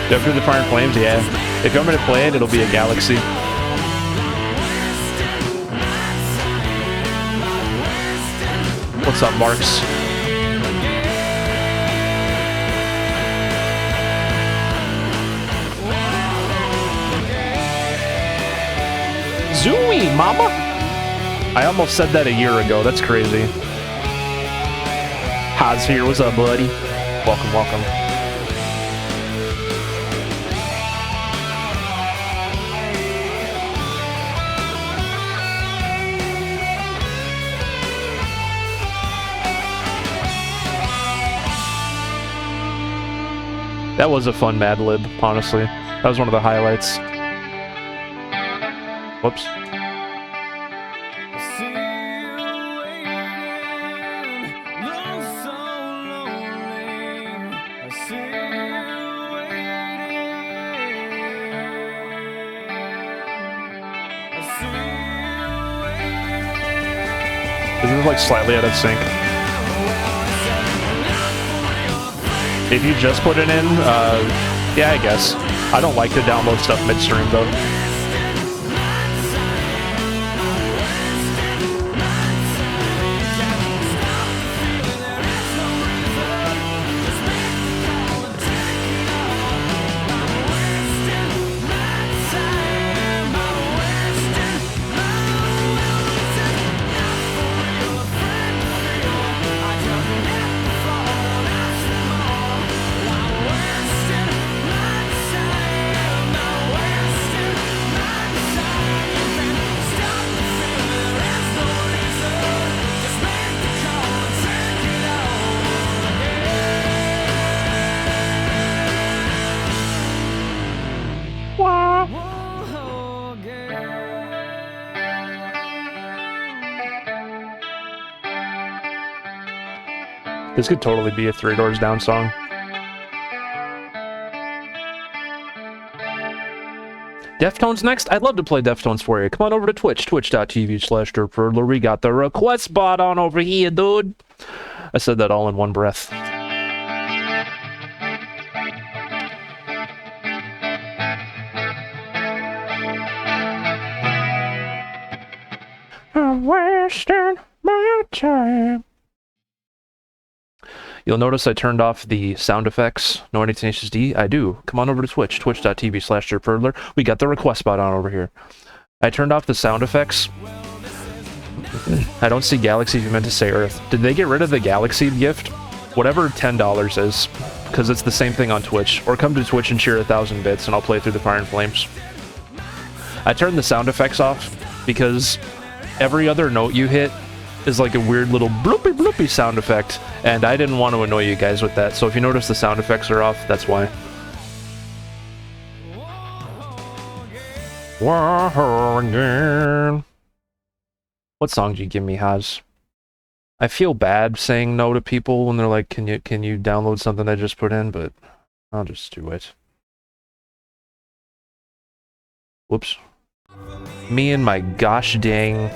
Jump through the fire and flames, yeah. If you want me to play it, it'll be a galaxy. What's up, Marks? Zooey, mama! I almost said that a year ago. That's crazy. Haas here. What's up, buddy? Welcome, welcome. That was a fun Mad Lib, honestly. That was one of the highlights. Whoops. This is like slightly out of sync. If you just put it in, yeah, I guess. I don't like to download stuff midstream though. This could totally be a Three Doors Down song. Deftones next? I'd love to play Deftones for you. Come on over to Twitch, twitch.tv/DirtFurler. We got the request bot on over here, dude. I said that all in one breath. I'm wasting my time. You'll notice I turned off the sound effects. No any Tenacious D? I do. Come on over to Twitch, twitch.tv/DirtFurler. We got the request bot on over here. I turned off the sound effects. I don't see Galaxy if you meant to say Earth. Did they get rid of the Galaxy gift? Whatever $10 is, because it's the same thing on Twitch. Or come to Twitch and cheer 1,000 bits and I'll play through the Fire and Flames. I turned the sound effects off because every other note you hit is like a weird little bloopy bloopy sound effect, and I didn't want to annoy you guys with that, so if you notice the sound effects are off, that's why. What song did you give me, Haz? I feel bad saying no to people when they're like, can you download something I just put in, but I'll just do it. Whoops. Me and my gosh dang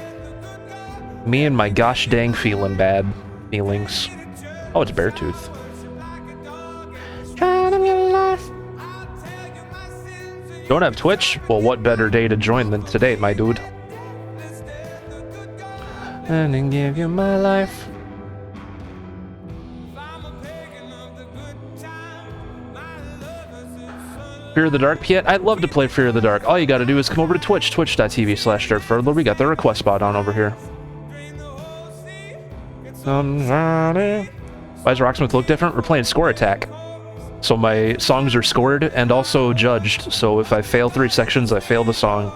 feeling bad feelings. Oh, it's Beartooth. Don't have Twitch? Well, what better day to join than today, my dude? And then give you my life. Fear of the Dark, Piet? I'd love to play Fear of the Dark. All you gotta do is come over to Twitch, twitch.tv/dirtfurtler. We got the request bot on over here. Why does Rocksmith look different? We're playing Score Attack. So my songs are scored and also judged. So if I fail 3 sections, I fail the song.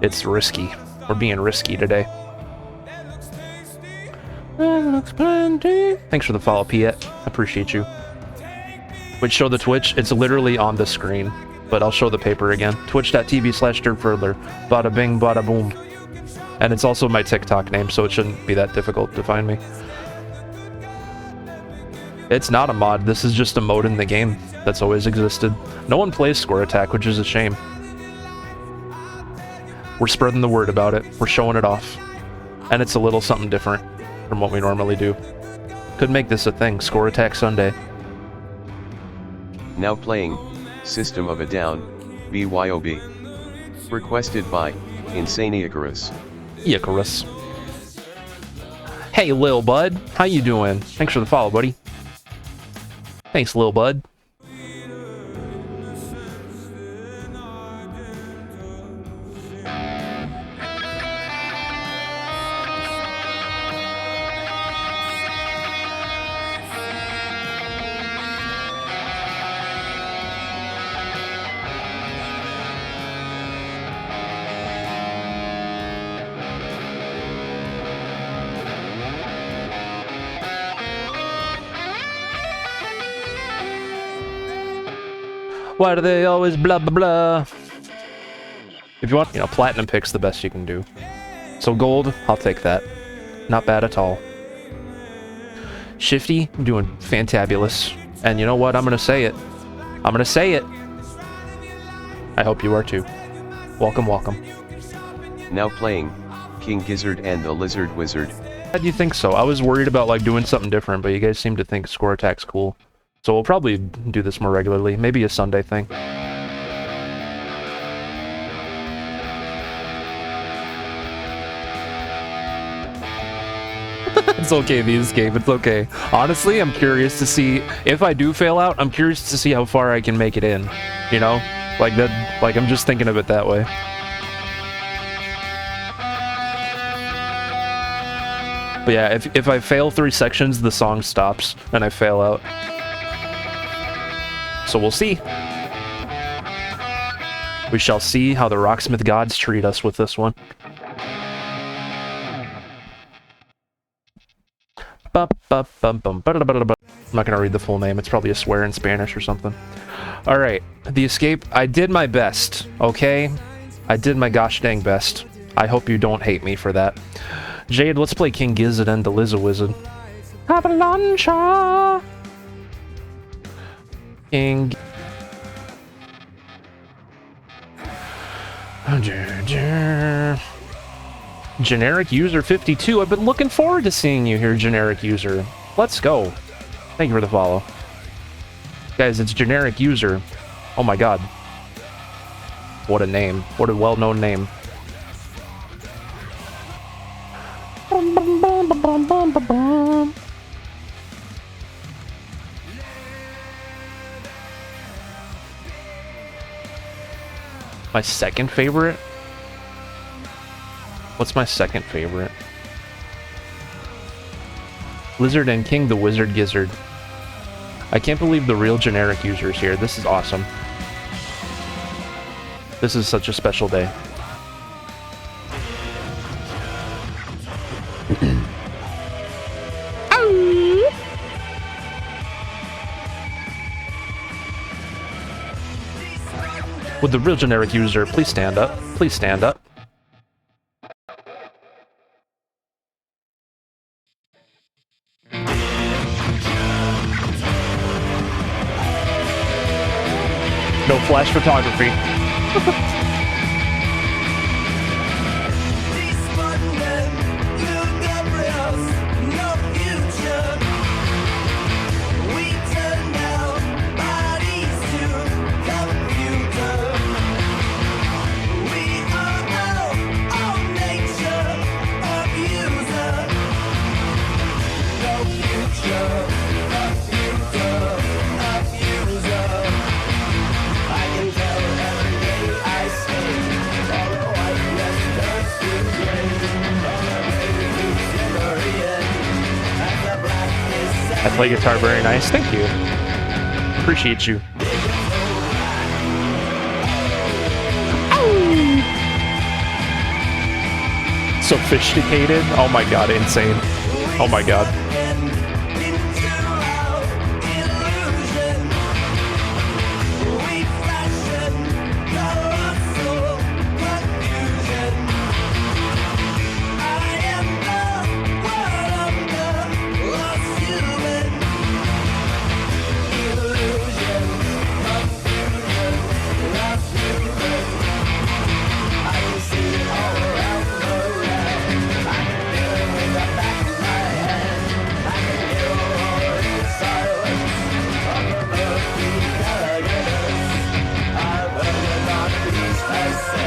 It's risky. We're being risky today. Thanks for the follow, Piet. I appreciate you. Which show the Twitch? It's literally on the screen. But I'll show the paper again. Twitch.tv/dirtfurler. Bada bing, bada boom. And it's also my TikTok name, so it shouldn't be that difficult to find me. It's not a mod, this is just a mode in the game that's always existed. No one plays Score Attack, which is a shame. We're spreading the word about it, we're showing it off. And it's a little something different from what we normally do. Could make this a thing, Score Attack Sunday. Now playing, System of a Down, BYOB. Requested by, Insane Icarus. Icarus. Hey, Lil Bud, how you doing? Thanks for the follow, buddy. Thanks, Lil Bud. Why do they always blah blah blah? If you want, you know, platinum pick's the best you can do. So gold, I'll take that. Not bad at all. Shifty, I'm doing fantabulous. And you know what? I'm gonna say it. I'm gonna say it. I hope you are too. Welcome, welcome. Now playing, King Gizzard and the Lizard Wizard. How do you think so? I was worried about like doing something different, but you guys seem to think Score Attack's cool. So we'll probably do this more regularly. Maybe a Sunday thing. It's okay, the escape. It's okay. Honestly, I'm curious to see if I do fail out. I'm curious to see how far I can make it in. You know, like that. Like I'm just thinking of it that way. But yeah, if I fail 3 sections, the song stops and I fail out. So we'll see. We shall see how the Rocksmith gods treat us with this one. I'm not gonna read the full name. It's probably a swear in Spanish or something. Alright, the escape. I did my best, okay? I did my gosh dang best. I hope you don't hate me for that. Jade, let's play King Gizzard and the Lizard Wizard. Avalancha! King. Generic user 52. I've been looking forward to seeing you here, generic user. Let's go. Thank you for the follow. Guys, it's generic user. Oh my god. What a name. What a well-known name. My second favorite? What's my second favorite? Lizard and King the Wizard Gizzard. I can't believe the real generic user is here. This is awesome. This is such a special day. Would the real generic user please stand up? Please stand up. No flash photography. I can I play guitar very nice. Thank you. Appreciate you. Sophisticated. Oh my god, insane. Oh my god.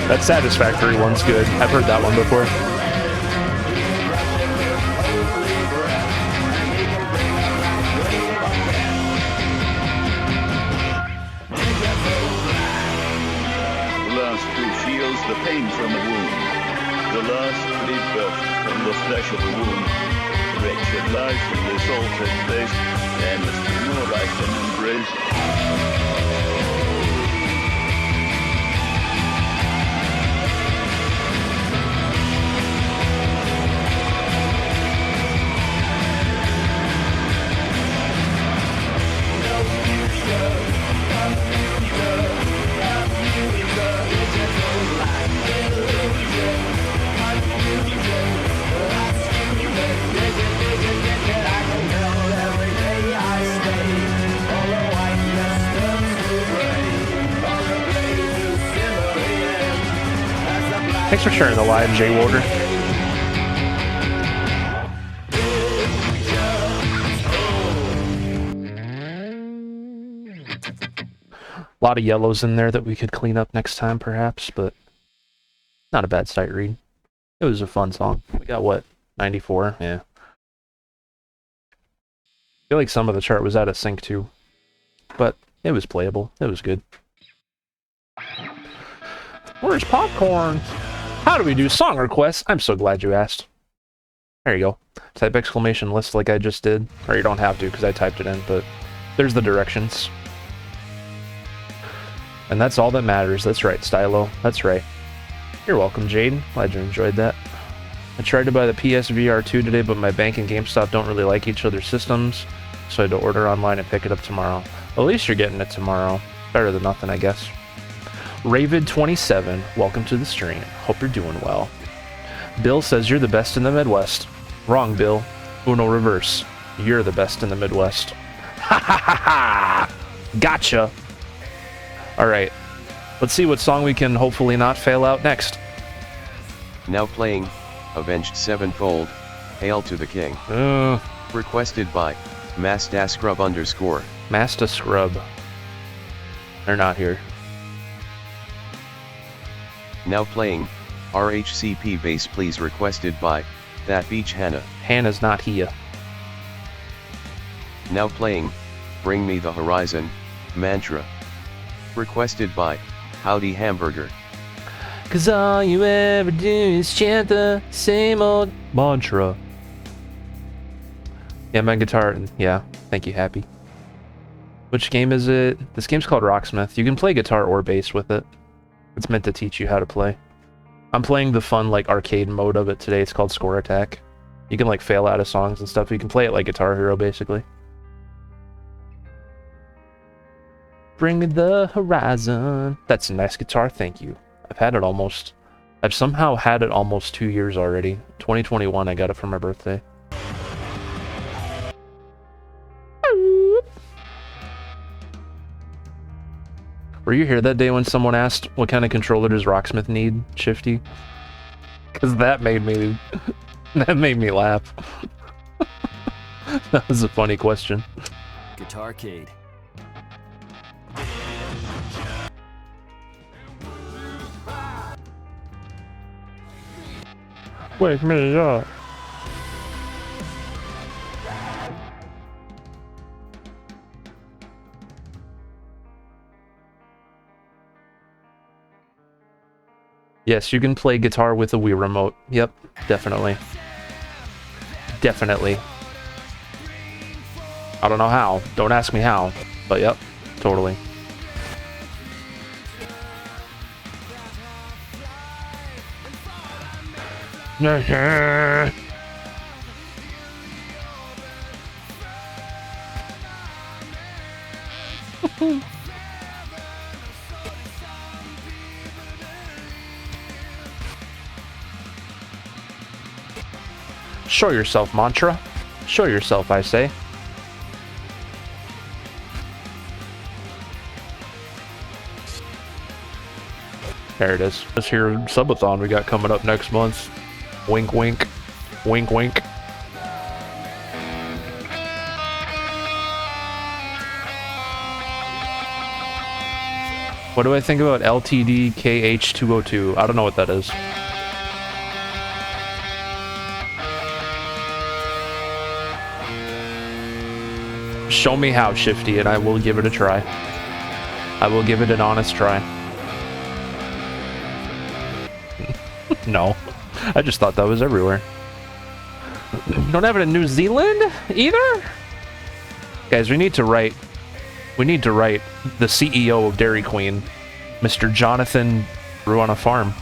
That Satisfactory one's good. I've heard that one before. The last tree shields the pain from the wound. The last tree burst from the flesh of the wound. Wretched life in this altered place. There must be more I can embrace. Thanks for sharing the live, Jay Warder. A lot of yellows in there that we could clean up next time, perhaps, but not a bad sight read. It was a fun song. We got, what, 94? Yeah. I feel like some of the chart was out of sync, too. But it was playable. It was good. Where's popcorn? How do we do song requests? I'm so glad you asked. There you go. Type exclamation list like I just did. Or you don't have to, because I typed it in, but there's the directions. And that's all that matters. That's right, Stylo. That's right. You're welcome, Jaden. Glad you enjoyed that. I tried to buy the PSVR 2 today, but my bank and GameStop don't really like each other's systems, so I had to order online and pick it up tomorrow. Well, at least you're getting it tomorrow. Better than nothing, I guess. Ravid27, welcome to the stream. Hope you're doing well. Bill says you're the best in the Midwest. Wrong, Bill. Uno reverse. You're the best in the Midwest. Ha ha ha ha! Gotcha! Alright. Let's see what song we can hopefully not fail out next. Now playing, Avenged Sevenfold, Hail to the King. Requested by, Mastascrub _ Masta Scrub. They're not here. Now playing, RHCP Bass Please requested by, That Beach Hannah. Hannah's not here. Now playing, Bring Me the Horizon, Mantra. Requested by, Howdy Hamburger. Cause all you ever do is chant the same old mantra. Yeah, my guitar, yeah, thank you, Happy. Which game is it? This game's called Rocksmith. You can play guitar or bass with it. It's meant to teach you how to play. I'm playing the fun, like, arcade mode of it today. It's called Score Attack. You can, like, fail out of songs and stuff. You can play it like Guitar Hero, basically. Bring me the horizon. That's a nice guitar, thank you. I've somehow had it almost 2 years already. 2021, I got it for my birthday. Were you here that day when someone asked, what kind of controller does Rocksmith need, Shifty? Because that made me laugh. That was a funny question. Guitarcade. Wake me up. Yes, you can play guitar with a Wii remote. Yep, definitely. Definitely. I don't know how. Don't ask me how. But yep, totally. Show yourself, Mantra. Show yourself, I say. There it is. This here subathon we got coming up next month. Wink, wink. Wink, wink. What do I think about LTD KH202? I don't know what that is. Show me how, Shifty, and I will give it a try. I will give it an honest try. No. I just thought that was everywhere. You don't have it in New Zealand either? Guys, we need to write the CEO of Dairy Queen, Mr. Jonathan Ruana Farm.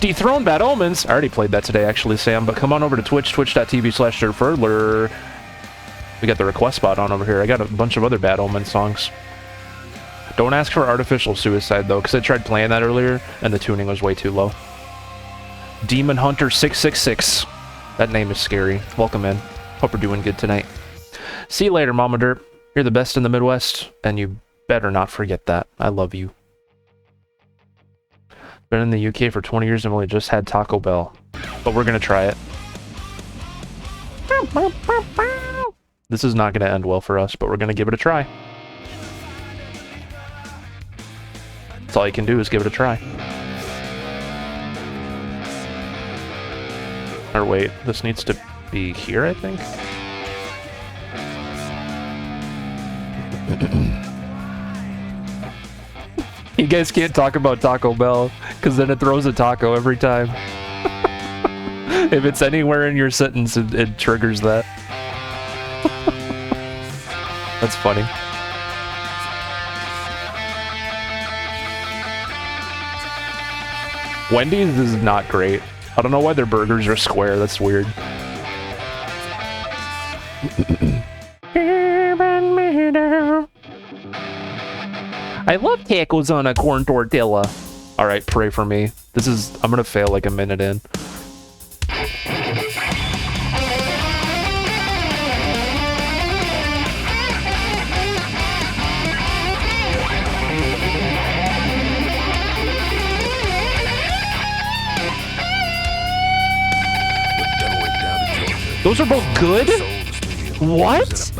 Dethrone Bad Omens. I already played that today, actually, Sam, but come on over to Twitch, twitch.tv/DirtFurler. We got the request spot on over here. I got a bunch of other Bad Omen songs. Don't ask for Artificial Suicide, though, because I tried playing that earlier, and the tuning was way too low. Demon Hunter 666. That name is scary. Welcome in. Hope we're doing good tonight. See you later, Mama Derp. You're the best in the Midwest, and you better not forget that. I love you. Been in the UK for 20 years and only just had Taco Bell. But we're going to try it. This is not going to end well for us, but we're going to give it a try. That's all you can do is give it a try. Or wait, this needs to be here, I think? You guys can't talk about Taco Bell, because then it throws a taco every time. If it's anywhere in your sentence, it triggers that. That's funny. Wendy's is not great. I don't know why their burgers are square. That's weird. I love tacos on a corn tortilla. All right, pray for me. I'm gonna fail like a minute in. Those are both good? What?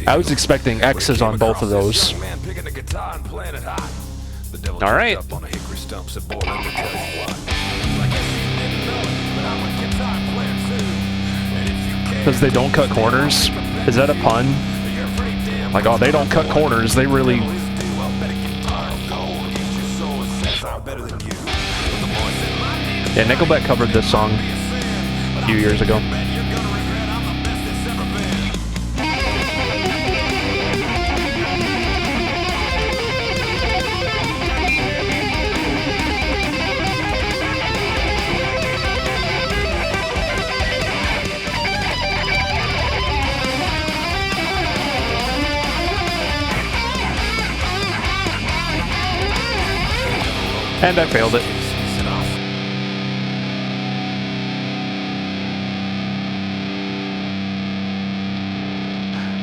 I was expecting X's on both of those. Alright. Because they don't cut corners? Is that a pun? Like, oh, they don't cut corners. They really... Yeah, Nickelback covered this song a few years ago. And I failed it.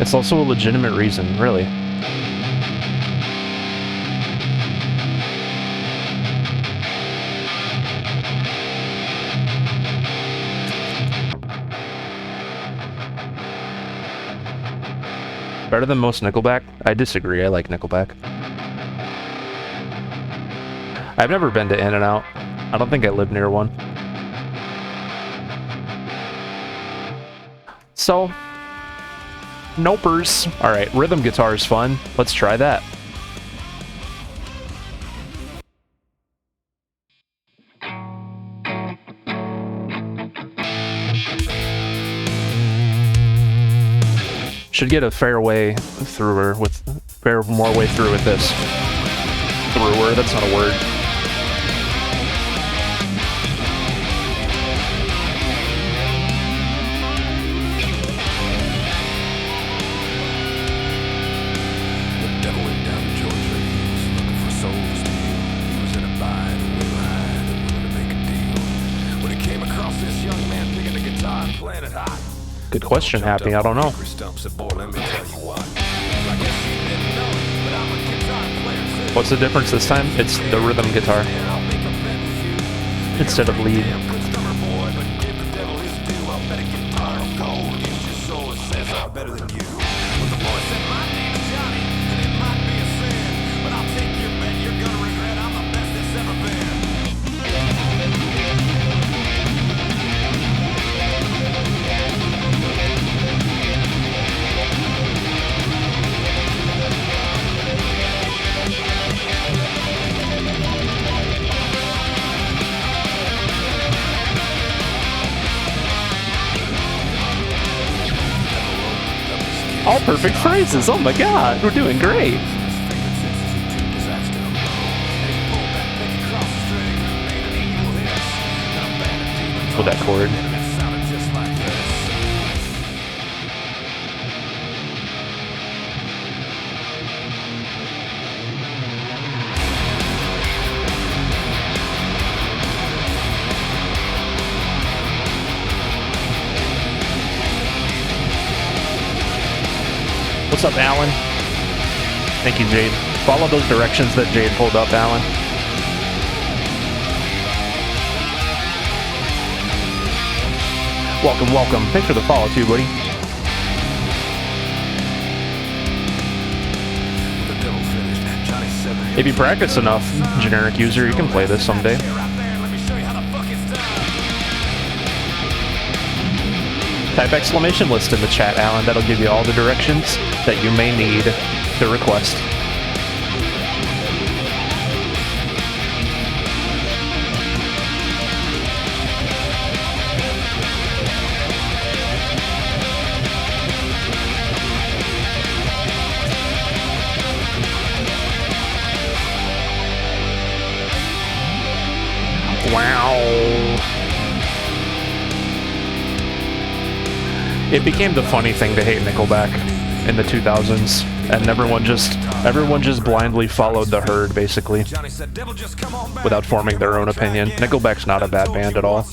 It's also a legitimate reason, really. Better than most Nickelback? I disagree. I like Nickelback. I've never been to In-N-Out. I don't think I live near one. So, nopers. Alright, rhythm guitar is fun. Let's try that. Should get a fair way through her with more way through with this. Through her, that's not a word. The devil went down to Georgia. He was looking for souls to heal. He was in a bind, a way behind, and willing to make a deal. When he came across this young man picking a guitar and playing it hot. Good question, Happy. I don't know. What's the difference this time? It's the rhythm guitar instead of lead. All perfect phrases. Oh my god, we're doing great. With that chord. What's up, Alan? Thank you, Jade. Follow those directions that Jade pulled up, Alan. Welcome, welcome. Thanks for the follow, too, buddy. If you practice enough, generic user, you can play this someday. Type exclamation list in the chat, Alan. That'll give you all the directions that you may need to request. It became the funny thing to hate Nickelback in the 2000s, and everyone just blindly followed the herd, basically, without forming their own opinion. Nickelback's not a bad band at all.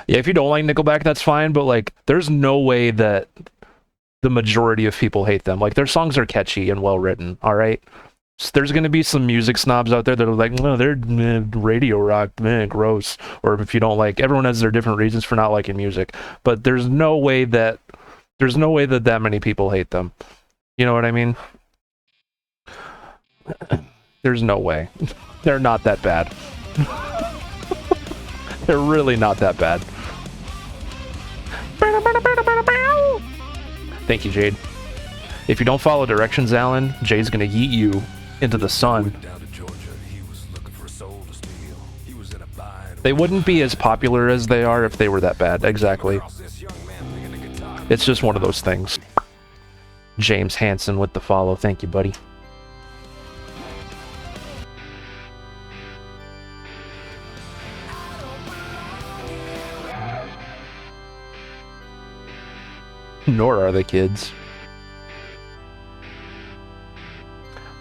Yeah, if you don't like Nickelback, that's fine, but, like, there's no way that the majority of people hate them. Like, their songs are catchy and well-written, alright? So there's gonna be some music snobs out there that are like, no, they're radio rock, gross. Or if you don't like, everyone has their different reasons for not liking music. But there's no way that that many people hate them. You know what I mean? There's no way. They're not that bad. They're really not that bad. Thank you, Jade. If you don't follow directions, Alan, Jade's gonna yeet you into the sun. They wouldn't be as popular as they are if they were that bad. Exactly. It's just one of those things. James Hansen with the follow. Thank you, buddy. Nor are the kids.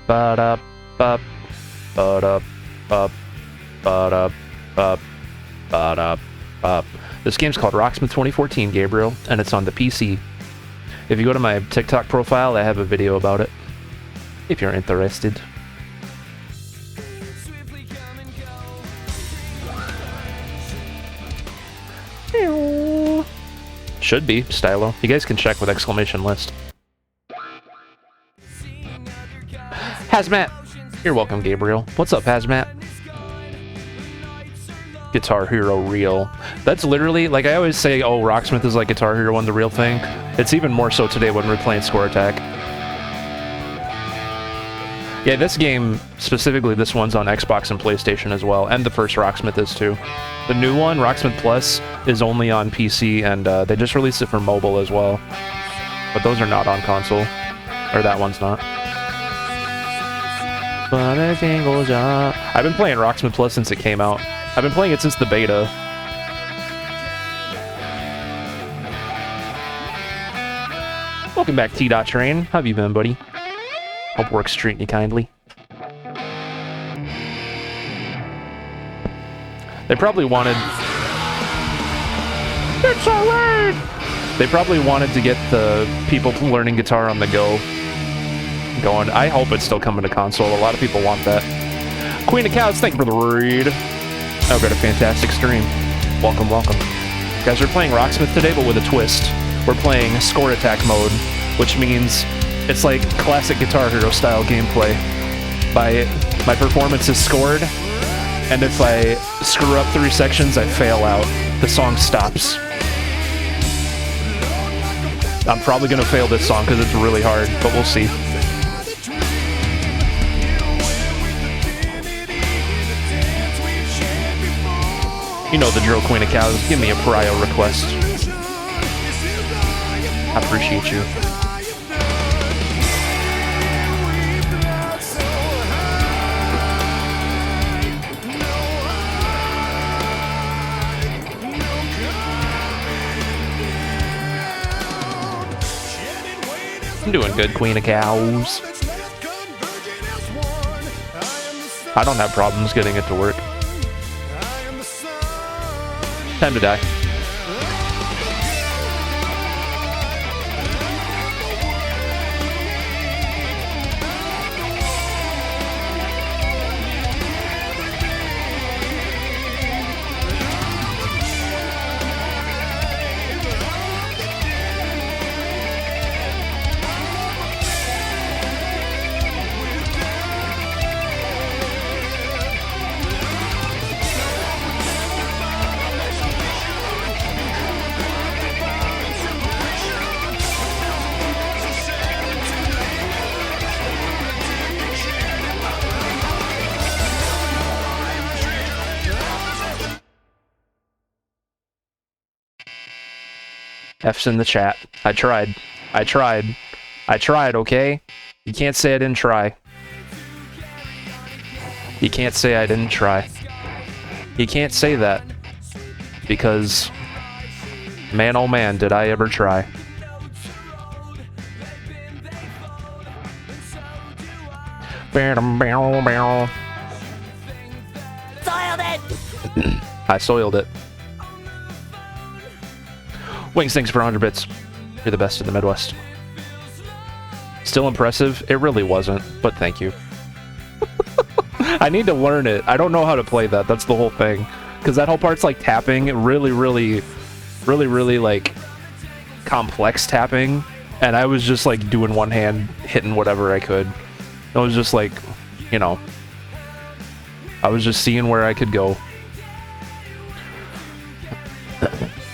Ba-da, ba, ba-da, ba, ba-da, ba, ba-da, ba. This game's called Rocksmith 2014, Gabriel, and it's on the PC. If you go to my TikTok profile, I have a video about it, if you're interested. Should be Stylo. You guys can check with exclamation list. Hazmat. You're welcome, Gabriel. What's up, Hazmat? Guitar Hero real. That's literally, like I always say, oh, Rocksmith is like Guitar Hero 1, the real thing. It's even more so today when we're playing Score Attack. Yeah, this game, specifically this one's on Xbox and PlayStation as well, and the first Rocksmith is too. The new one, Rocksmith Plus, is only on PC, and they just released it for mobile as well. But those are not on console. Or that one's not. But a single job. I've been playing Rocksmith Plus since it came out. I've been playing it since the beta. Welcome back, T-Dot Train. How have you been, buddy? Hope work's treating you kindly. They probably wanted... It's alright! They probably wanted to get the people learning guitar on the go going. I hope it's still coming to console. A lot of people want that. Queen of Cows, thank you for the read. I've got a fantastic stream. Welcome, welcome. Guys, we're playing Rocksmith today, but with a twist. We're playing Score Attack mode, which means it's like classic Guitar Hero style gameplay. My performance is scored, and if I screw up 3 sections, I fail out. The song stops. I'm probably gonna fail this song because it's really hard, but we'll see. You know the drill, Queen of Cows. Give me a prio request. I appreciate you. I'm doing good, Queen of Cows. I don't have problems getting it to work. Time to die. F's in the chat. I tried. I tried. I tried, okay? You can't say I didn't try. You can't say I didn't try. You can't say that. Because, man oh man, did I ever try. Soiled it! I soiled it. Wings, thanks for 100 bits. You're the best in the Midwest. Still impressive? It really wasn't, but thank you. I need to learn it. I don't know how to play that. That's the whole thing. Because that whole part's like tapping. Really, like, complex tapping. And I was just, like, doing one hand, hitting whatever I could. It was just, like, you know. I was just seeing where I could go.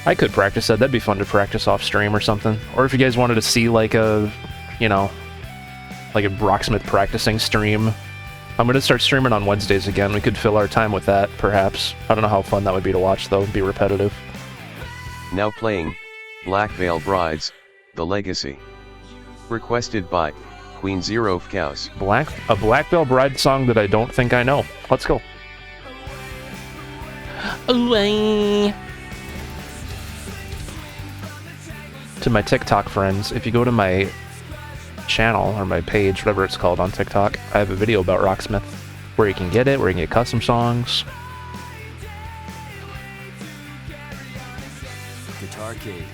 I could practice that. That'd be fun to practice off stream or something. Or if you guys wanted to see like a, you know, like a Rocksmith practicing stream. I'm going to start streaming on Wednesdays again. We could fill our time with that, perhaps. I don't know how fun that would be to watch, though. It'd be repetitive. Now playing Black Veil Brides, The Legacy. Requested by Queen Zero of Cows. A Black Veil Bride song that I don't think I know. Let's go. Away. To my TikTok friends, if you go to my channel or my page, whatever it's called on TikTok, I have a video about Rocksmith where you can get it, where you can get custom songs. Guitarcade.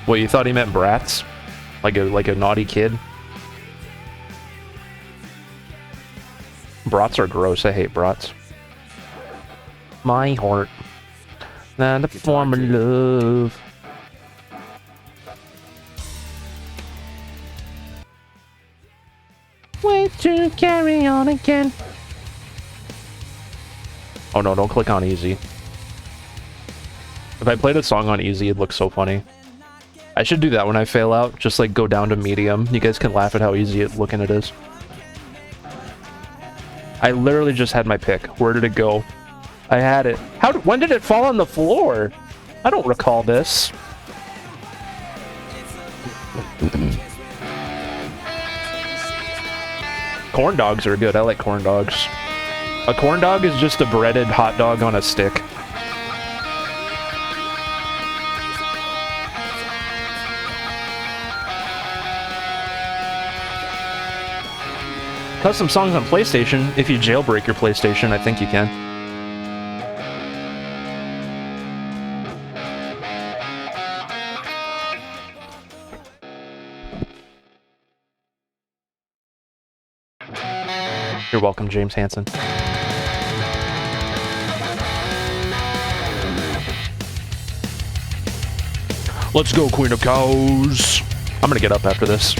What, you thought he meant brats? Like a naughty kid? Brats are gross. I hate brats. My heart. Not a form of love. Way to carry on again. Oh no, don't click on easy. If I played a song on easy, it'd look so funny. I should do that when I fail out. Just like go down to medium. You guys can laugh at how easy looking it is. I literally just had my pick. Where did it go? I had it. When did it fall on the floor? I don't recall this. Corn dogs are good. I like corn dogs. A corn dog is just a breaded hot dog on a stick. Custom songs on PlayStation. If you jailbreak your PlayStation, I think you can. You're welcome, James Hansen. Let's go, Queen of Cows. I'm gonna get up after this.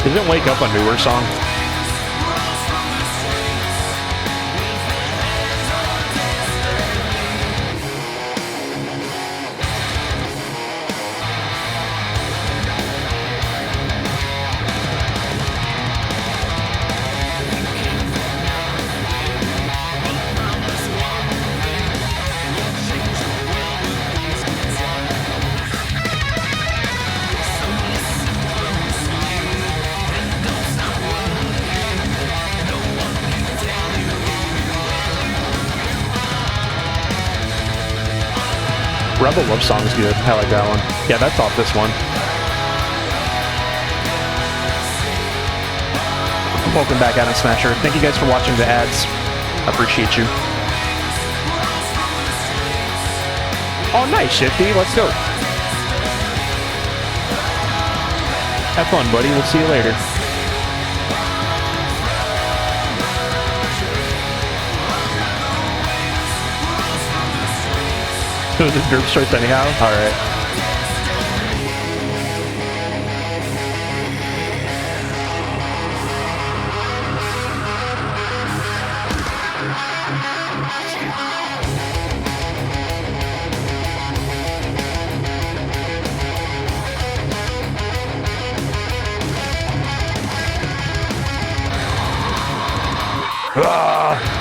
Doesn't Wake Up a newer song? Rebel Love Song is good. I like that one. Yeah, that's off this one. Welcome back, Adam Smasher. Thank you guys for watching the ads. I appreciate you. Oh, nice, Shifty. Let's go. Have fun, buddy. We'll see you later. The derp starts anyhow? Alright. Ah!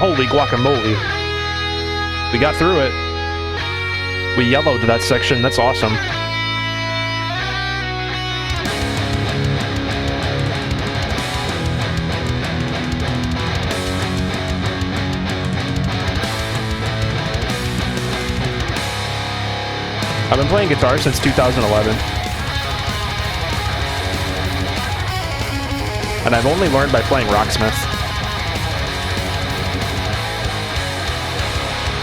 Holy guacamole. We got through it. We yellowed that section. That's awesome. I've been playing guitar since 2011. And I've only learned by playing Rocksmith.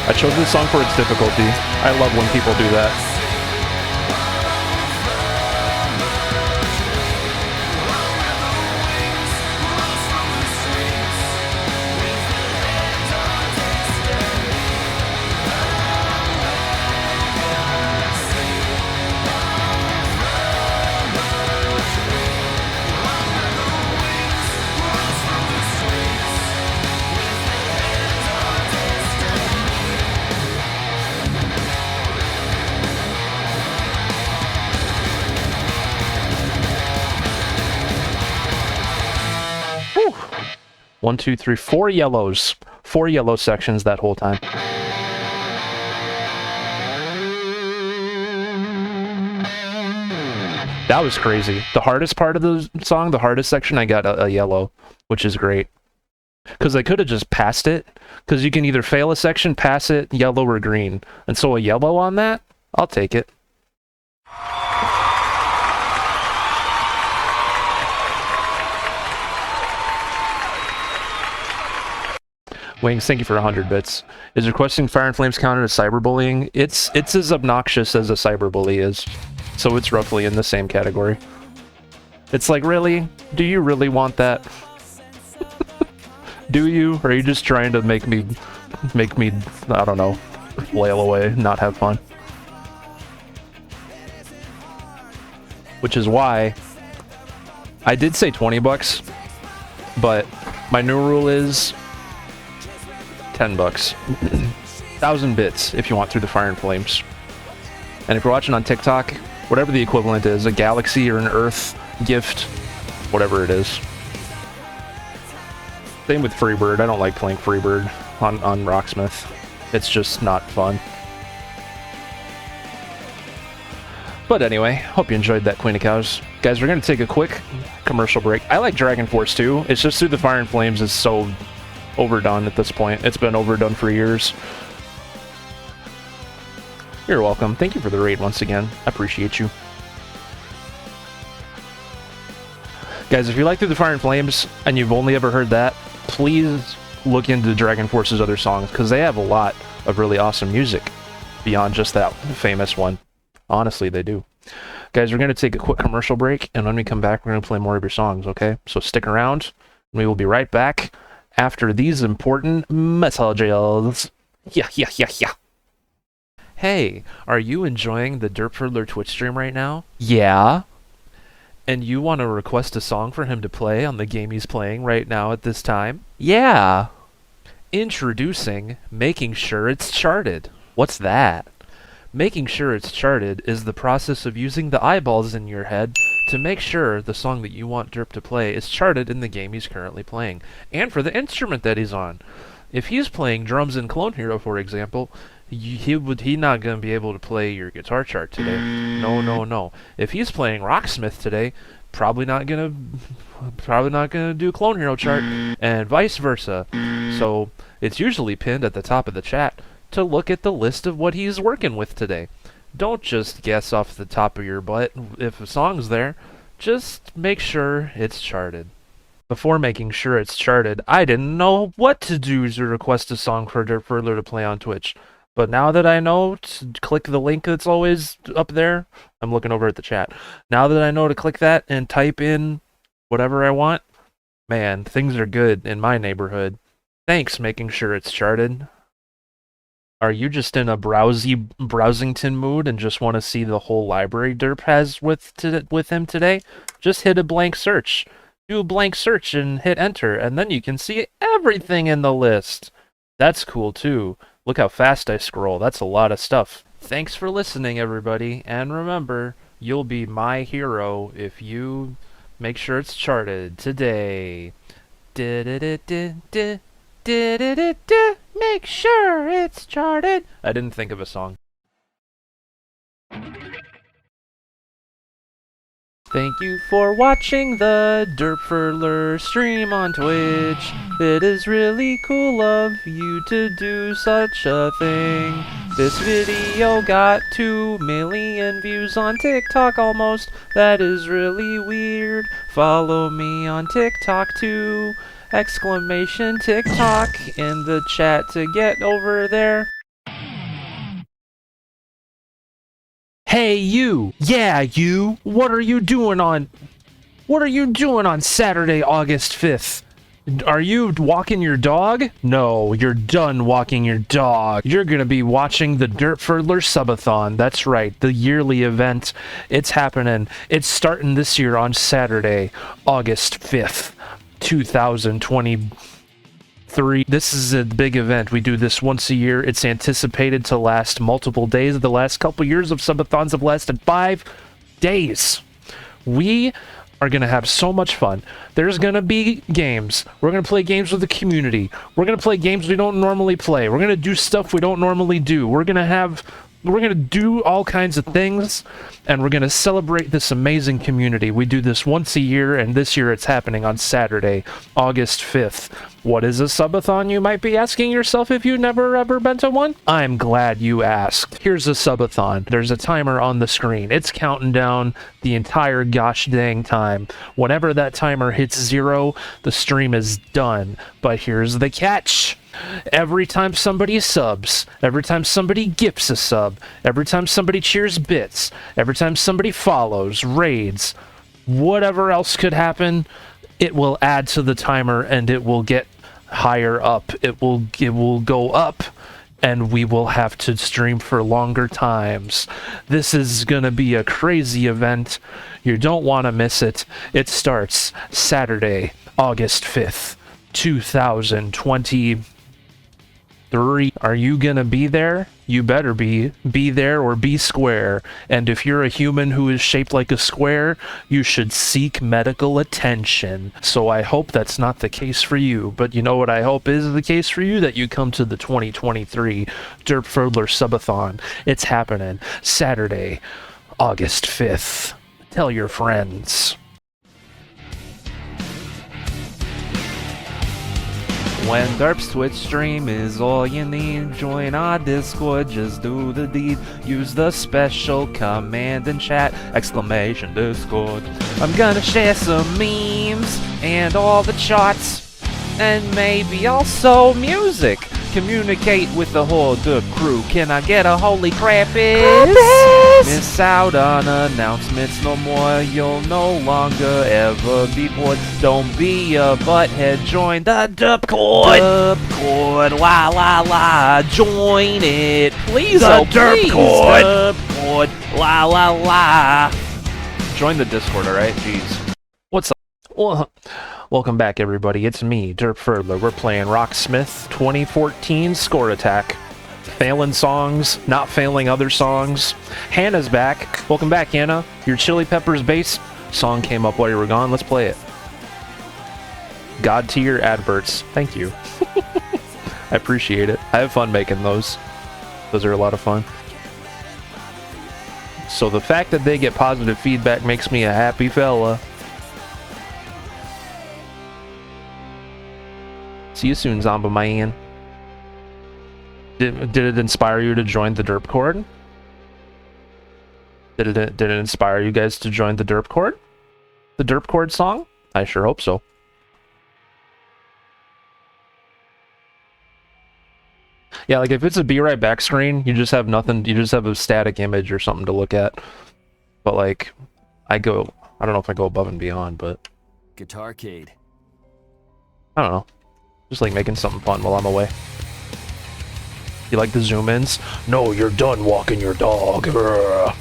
I chose this song for its difficulty. I love when people do that. Whew. 1, 2, 3, 4 yellows. 4 yellow sections that whole time. That was crazy. The hardest part of the song, the hardest section, I got a yellow, which is great. Because I could have just passed it, because you can either fail a section, pass it, yellow, or green. And so a yellow on that, I'll take it. Wings, thank you for 100 bits. Is requesting Fire and Flames counted as cyberbullying? It's as obnoxious as a cyberbully is. So it's roughly in the same category. It's like, really? Do you really want that? Do you? Or are you just trying to make me, I don't know, flail away, not have fun? Which is why I did say 20 bucks, but my new rule is 10 bucks. 1,000 bits if you want through the Fire and Flames. And if you're watching on TikTok, whatever the equivalent is, a galaxy or an Earth gift, whatever it is. Same with Freebird. I don't like playing Freebird on Rocksmith. It's just not fun. But anyway, hope you enjoyed that Queen of Cows. Guys, we're going to take a quick commercial break. I like Dragon Force too. It's just through the Fire and Flames is so overdone at this point. It's been overdone for years. You're welcome. Thank you for the raid once again. I appreciate you. Guys, if you like Through the Fire and Flames and you've only ever heard that, please look into Dragon Force's other songs, because they have a lot of really awesome music beyond just that famous one. Honestly, they do. Guys, we're going to take a quick commercial break, and when we come back, we're going to play more of your songs, okay? So stick around, and we will be right back after these important messages. Yeah. Hey, are you enjoying the Derpfurler Twitch stream right now? Yeah. And you want to request a song for him to play on the game he's playing right now at this time? Yeah. Introducing Making Sure It's Charted. What's that? Making sure it's charted is the process of using the eyeballs in your head to make sure the song that you want Derp to play is charted in the game he's currently playing, and for the instrument that he's on. If he's playing drums in Clone Hero, for example, he not gonna be able to play your guitar chart today. No. If he's playing Rocksmith today, probably not gonna do Clone Hero chart, and vice versa. So it's usually pinned at the top of the chat to look at the list of what he's working with today. Don't just guess off the top of your butt if a song's there. Just make sure it's charted. Before making sure it's charted, I didn't know what to do to request a song for Derpfurler to play on Twitch. But now that I know to click the link that's always up there, I'm looking over at the chat. Now that I know to click that and type in whatever I want, man, things are good in my neighborhood. Thanks, making sure it's charted. Are you just in a browsington mood and just want to see the whole library Derp has with him today? Just hit a blank search. Do a blank search and hit enter, and then you can see everything in the list. That's cool too. Look how fast I scroll. That's a lot of stuff. Thanks for listening, everybody, and remember, you'll be my hero if you make sure it's charted today. Make sure it's charted. I didn't think of a song. Thank you for watching the Derpfurler stream on Twitch. It is really cool of you to do such a thing. This video got 2 million views on TikTok almost. That is really weird. Follow me on TikTok too. Exclamation TikTok in the chat to get over there. Hey you! Yeah, you! What are you doing on Saturday, August 5th? Are you walking your dog? No, you're done walking your dog. You're gonna be watching the Derpfurler Subathon. That's right, the yearly event. It's happening. It's starting this year on Saturday, August 5th, 2023. This is a big event. We do this once a year. It's anticipated to last multiple days. The last couple years of subathons have lasted 5 days. We are going to have so much fun. There's going to be games. We're going to play games with the community. We're going to play games we don't normally play. We're going to do stuff we don't normally do. We're going to do all kinds of things, and we're going to celebrate this amazing community. We do this once a year, and this year it's happening on Saturday, August 5th. What is a subathon, you might be asking yourself if you've never ever been to one? I'm glad you asked. Here's a subathon. There's a timer on the screen. It's counting down the entire gosh dang time. Whenever that timer hits 0, the stream is done. But here's the catch. Every time somebody subs, every time somebody gifts a sub, every time somebody cheers bits, every time somebody follows, raids, whatever else could happen, it will add to the timer and it will get higher up. It will go up, and we will have to stream for longer times. This is gonna be a crazy event. You don't want to miss it. It starts Saturday, August 5th, 2023. Are you gonna be there? You better be there or be square. And if you're a human who is shaped like a square, you should seek medical attention. So I hope that's not the case for you. But you know what I hope is the case for you? That you come to the 2023 Derpfurler Subathon. It's happening Saturday, August 5th. Tell your friends. When Derp's Twitch stream is all you need, join our Discord, just do the deed. Use the special command in chat, exclamation Discord. I'm gonna share some memes and all the charts, and maybe also music. Communicate with the whole Derp crew. Can I get a holy Krampus? Miss out on announcements no more. You'll no longer ever be bored. Don't be a butthead. Join the Derpcord. Derpcord, la la la. Join it, please. The Derpcord. Derpcord, la la la. Join the Discord, alright? Jeez. What's up? Welcome back, everybody. It's me, Derpfurler. We're playing Rocksmith 2014 Score Attack. Failing songs, not failing other songs. Hannah's back. Welcome back, Hannah. Your Chili Peppers bass song came up while you were gone. Let's play it. God tier adverts. Thank you. I appreciate it. I have fun making those. Those are a lot of fun. So the fact that they get positive feedback makes me a happy fella. See you soon, Zomba Man. Did it inspire you to join the Derpcord? Did it inspire you guys to join the Derpcord? The Derpcord song? I sure hope so. Yeah, like if it's a be right back screen, you just have nothing, you just have a static image or something to look at. But like, I don't know if I go above and beyond, but... Guitarcade. I don't know. Just like making something fun while I'm away. You like the zoom ins? No, you're done walking your dog. Urgh.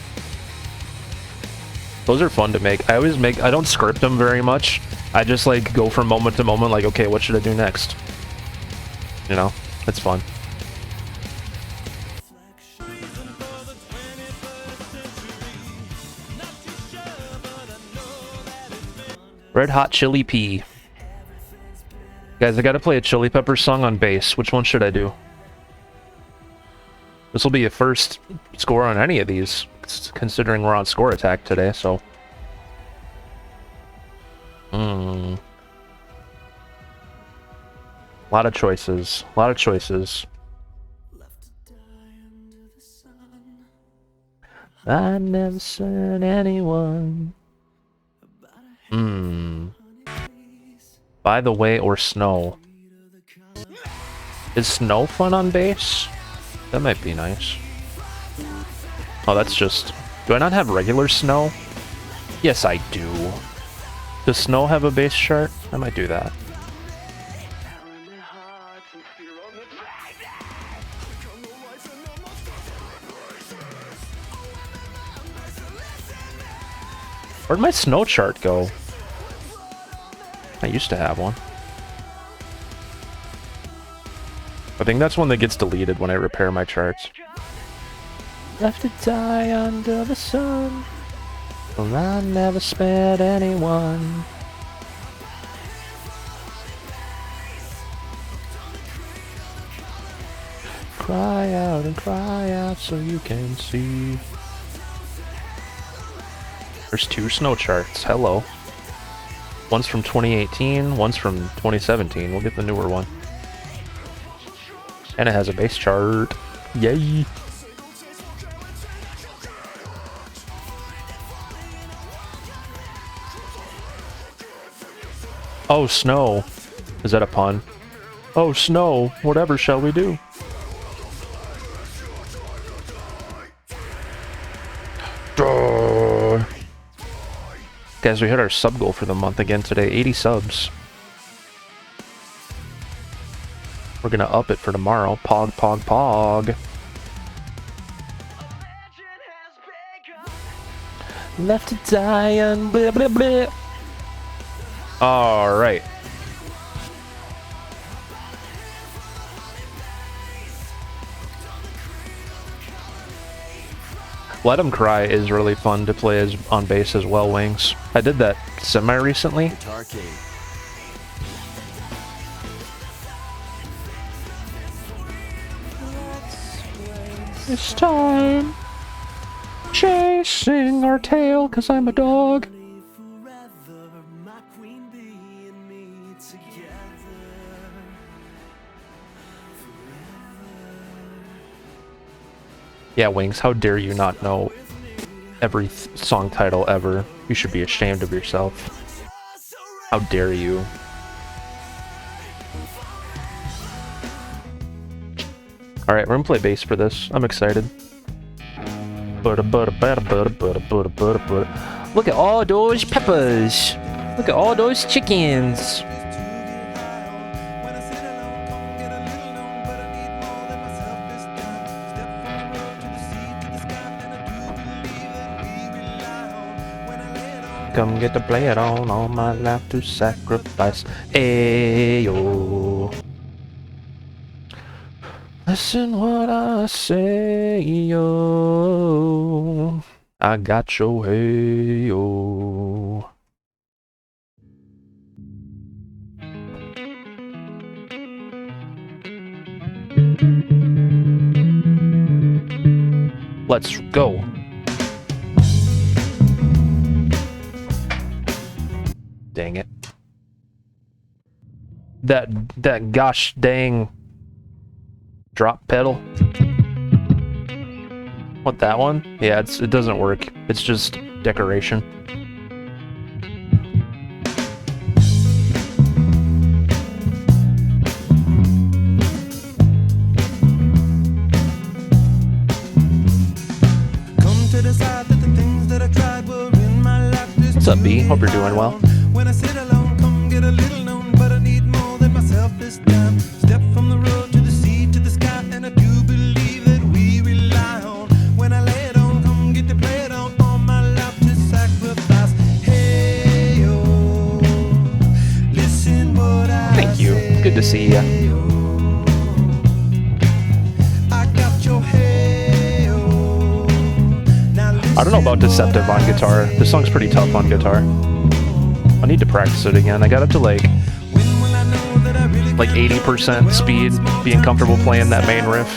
Those are fun to make. I don't script them very much. I just like go from moment to moment like, okay, what should I do next? You know, it's fun. Red Hot Chili Pea. Guys, I gotta play a Chili Peppers song on bass. Which one should I do? This will be a first score on any of these, considering we're on Score Attack today, so... A lot of choices. A lot of choices. I never said anyone. By the way, or snow. Is snow fun on bass? That might be nice. Oh, that's just... Do I not have regular snow? Yes, I do. Does snow have a bass chart? I might do that. Where'd my snow chart go? I used to have one. I think that's one that gets deleted when I repair my charts. Left to die under the sun. Well, I never spared anyone. Cry out and cry out so you can see. There's 2 snow charts. Hello. One's from 2018, one's from 2017. We'll get the newer one. And it has a bass chart. Yay! Oh, snow. Is that a pun? Oh, snow. Whatever shall we do? Guys, we hit our sub goal for the month again today. 80 subs. We're gonna up it for tomorrow. Pog, pog, pog. Left to die and blah, blah, blah. Alright. Let 'Em Cry is really fun to play as on bass as well, Wings. I did that semi-recently. It's time. Chasing our tail, 'cause I'm a dog. Yeah, Wings, how dare you not know every song title ever? You should be ashamed of yourself. How dare you? Alright, we're gonna play bass for this. I'm excited. Look at all those peppers! Look at all those chickens! Come get to play it on all my life to sacrifice. Ayo. Listen what I say, yo. I got your hey, yo. Let's go. Dang it. That gosh dang drop pedal. What, that one? Yeah, it doesn't work. It's just decoration. What's up, B? Hope you're doing well. When I sit alone, come get a little known, but I need more than myself this time. Step from the road to the sea to the sky, and I do believe that we rely on. When I lay it on, come get to play it on, all my life to sacrifice. Hey yo, listen what I Thank you. Good to see ya. I got your hey yo. I don't know about Deceptive on guitar. This song's pretty tough on guitar. I need to practice it again. I got up to like 80% speed, being comfortable playing that main riff.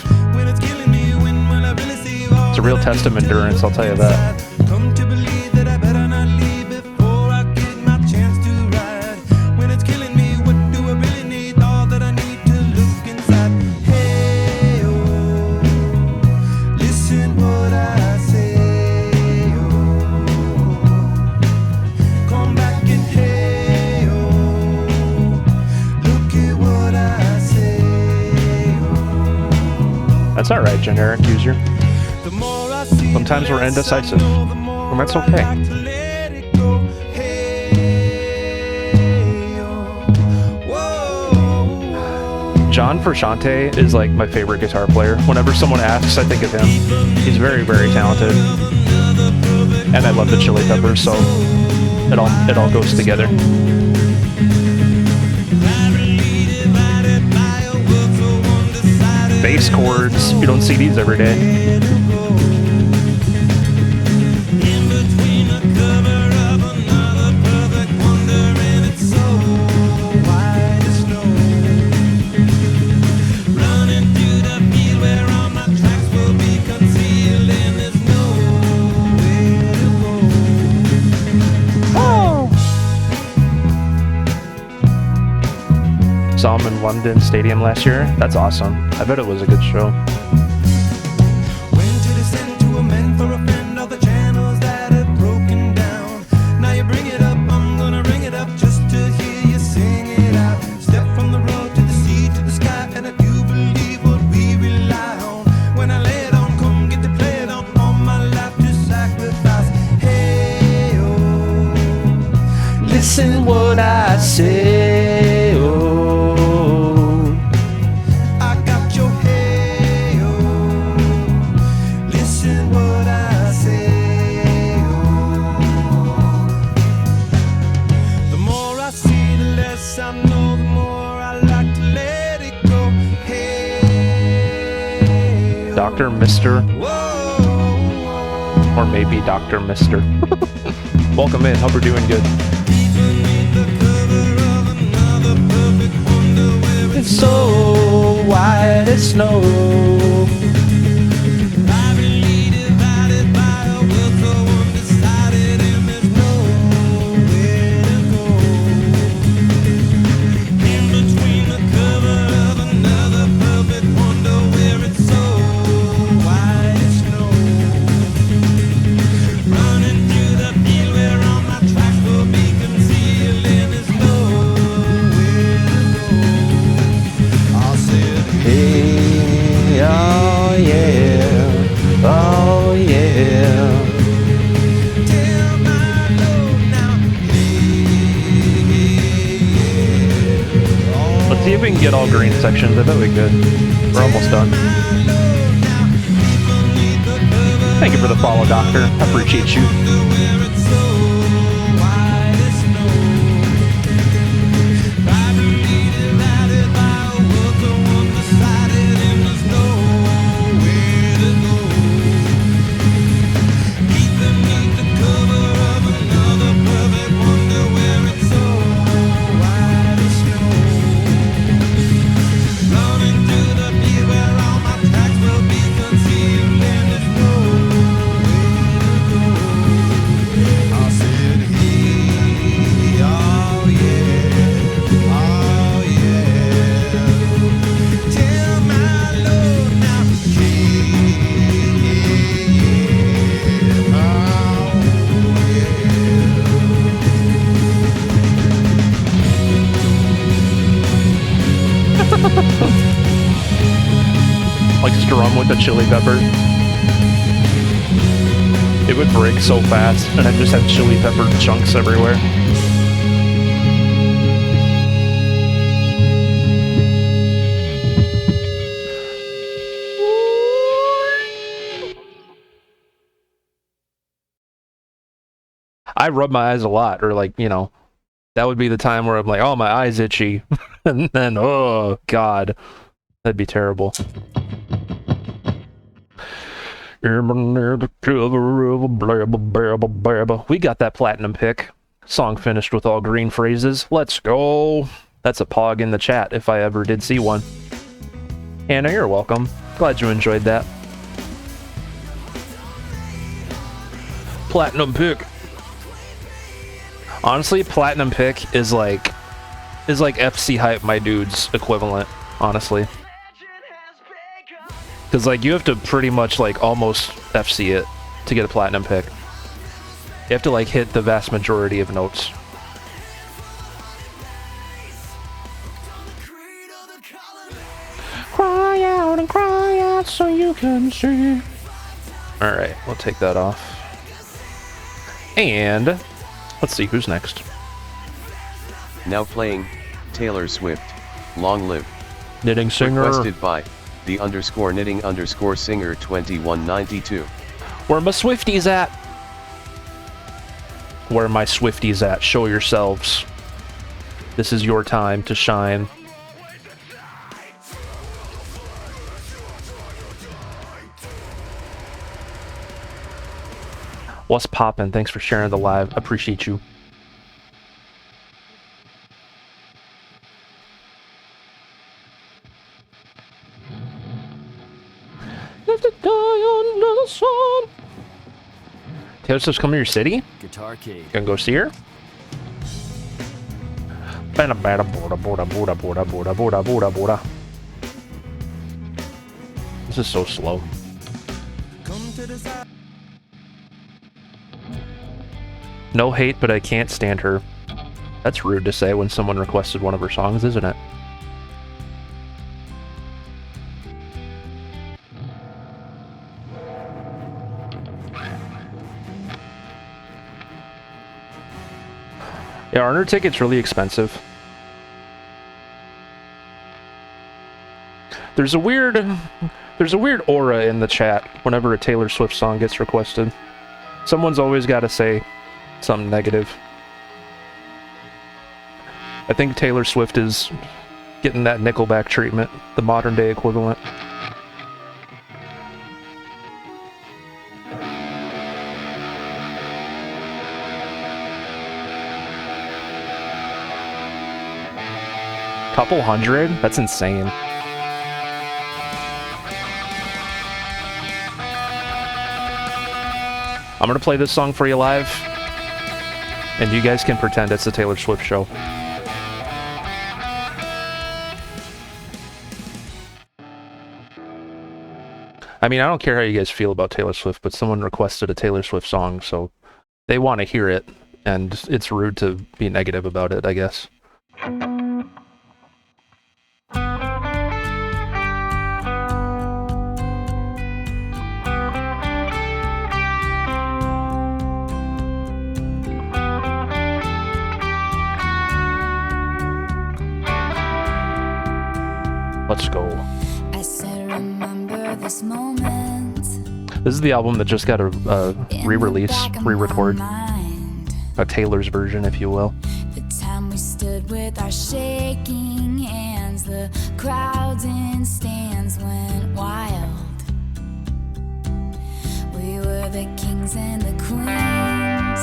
It's a real test of endurance, I'll tell you that. Come to believe that I better not leave before I get my chance to ride. It's alright, generic user. The more I see, Sometimes the we're less indecisive, I know, the more and that's I okay. like to let it go. Hey, oh, whoa. John Frusciante is like my favorite guitar player. Whenever someone asks, I think of him. He's very, very talented. And I love the Chili Peppers, so it all goes together. Bass chords, you don't see these every day. Saw him in London Stadium last year. That's awesome. I bet it was a good show. When to descend to amend for a friend all the channels that have broken down. Now you bring it up, I'm gonna ring it up just to hear you sing it out. Step from the road to the sea to the sky, and I do believe what we rely on. When I lay it on, come get to play it on. All my life to sacrifice. Hey, oh, Listen what I say, oh. I got your hey, oh. Listen what I say, oh. The more I see, the less I know, the more I like to let it go. Hey, oh. Dr. Mister, Whoa, or maybe Dr. Mister. Welcome in, hope we're doing good. beneath the cover of another perfect wonder where It's so white as snow. privately divided by a will so undecided, and there's nowhere to go. In between the cover of another perfect wonder where it's so white as snow. Running through the field where all my tracks will be concealed, and there's nowhere to go. I'll say it Hey, oh yeah, oh yeah. Tell my Lord now. Let's see if we can get all green sections. I bet we could. We're almost done. Thank you for the follow, Doctor. I appreciate you. Like strum with the chili pepper. It would break so fast, and I just have chili pepper chunks everywhere. I rub my eyes a lot, or like, you know, that would be the time where I'm like, oh, my eye's itchy. And then, oh, God. That'd be terrible. Near the cover of a blabba. We got that platinum pick. Song finished with all green phrases. Let's go. That's a pog in the chat if I ever did see one. Anna, you're welcome. Glad you enjoyed that. Platinum pick. Honestly, platinum pick is like FC Hype My Dude's equivalent, honestly. Because, like, you have to pretty much, like, almost FC it to get a platinum pick. You have to, like, hit the vast majority of notes. Cry out and cry out so you can see. All right, we'll take that off. And let's see who's next. Now playing, Taylor Swift, Long Live. Knitting Singer. Requested by, _knitting_singer 2192. Where my Swifties at? Where my Swifties at? Show yourselves. This is your time to shine. What's poppin'? Thanks for sharing the live. Appreciate you. Have to die under the sun. Taylor Swift's coming to your city? Guitar Cave. Gonna go see her? Bada bada boda boda boda boda boda boda boda boda. This is so slow. No hate, but I can't stand her. That's rude to say when someone requested one of her songs, isn't it? Yeah, aren't her tickets really expensive? There's a weird aura in the chat whenever a Taylor Swift song gets requested. Someone's always got to say something negative. I think Taylor Swift is getting that Nickelback treatment, the modern day equivalent. Couple hundred? That's insane. I'm gonna play this song for you live, and you guys can pretend it's the Taylor Swift show. I mean, I don't care how you guys feel about Taylor Swift, but someone requested a Taylor Swift song, so they want to hear it, and it's rude to be negative about it, I guess. Let's go. I said, remember this moment. This is the album that just got a re-release, re-record. A Taylor's version, if you will. The time we stood with our shaking hands, the crowds in stands went wild. We were the kings and the queens,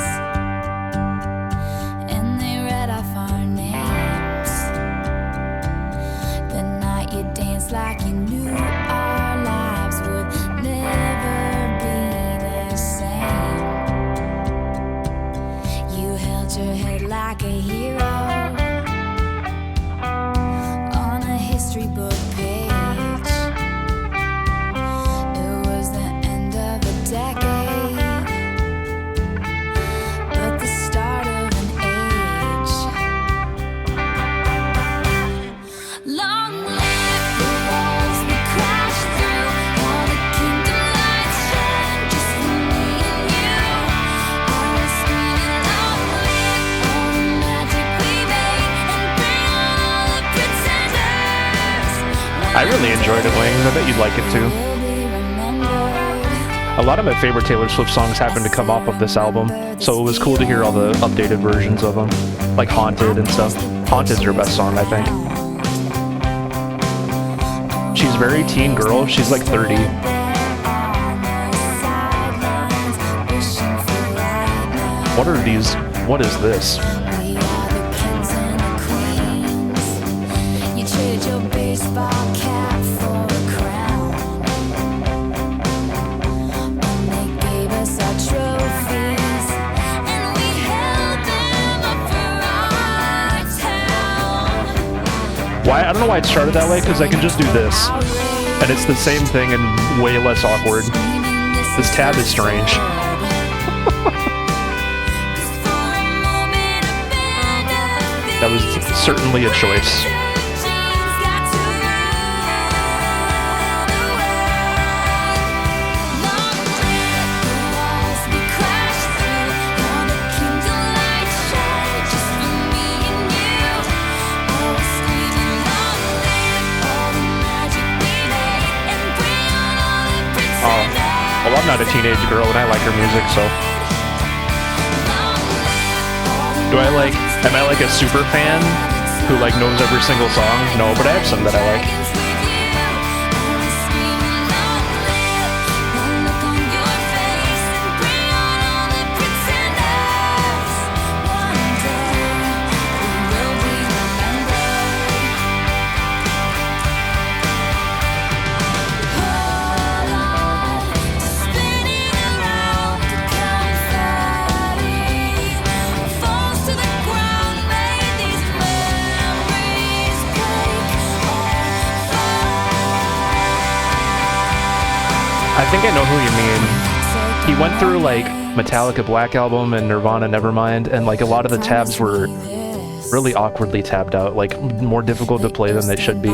and they read off our names. The night you danced like you knew our lives would never be the same. You held your head like a hero on a history book page. It was the end of a decade, but the start of an age. Long live the walls we crashed through, all the kingdom lights shine just for me and you. I was screaming, long live all the magic we made, and bring on all the pretenders. I really enjoyed it, Wings. I bet you'd like it too. Will be remembered. A lot of my favorite Taylor Swift songs happen to come off of this album, so it was cool to hear all the updated versions of them, like Haunted and stuff. Haunted's her best song, I think. She's very teen girl. She's like 30. What are these? What is this? We are the kings and the queens. You traded your baseball cap for a crown. When they gave us our trophies, and we held them up for our town. Why? I don't know why it started that way, because I can just do this. And it's the same thing and way less awkward. This tab is strange. That was certainly a choice. Well, I'm not a teenage girl and I like her music, so. Am I like a super fan who like knows every single song? No, but I have some that I like. I think I know who you mean. He went through like Metallica Black Album and Nirvana Nevermind, and like a lot of the tabs were really awkwardly tabbed out, like more difficult to play than they should be.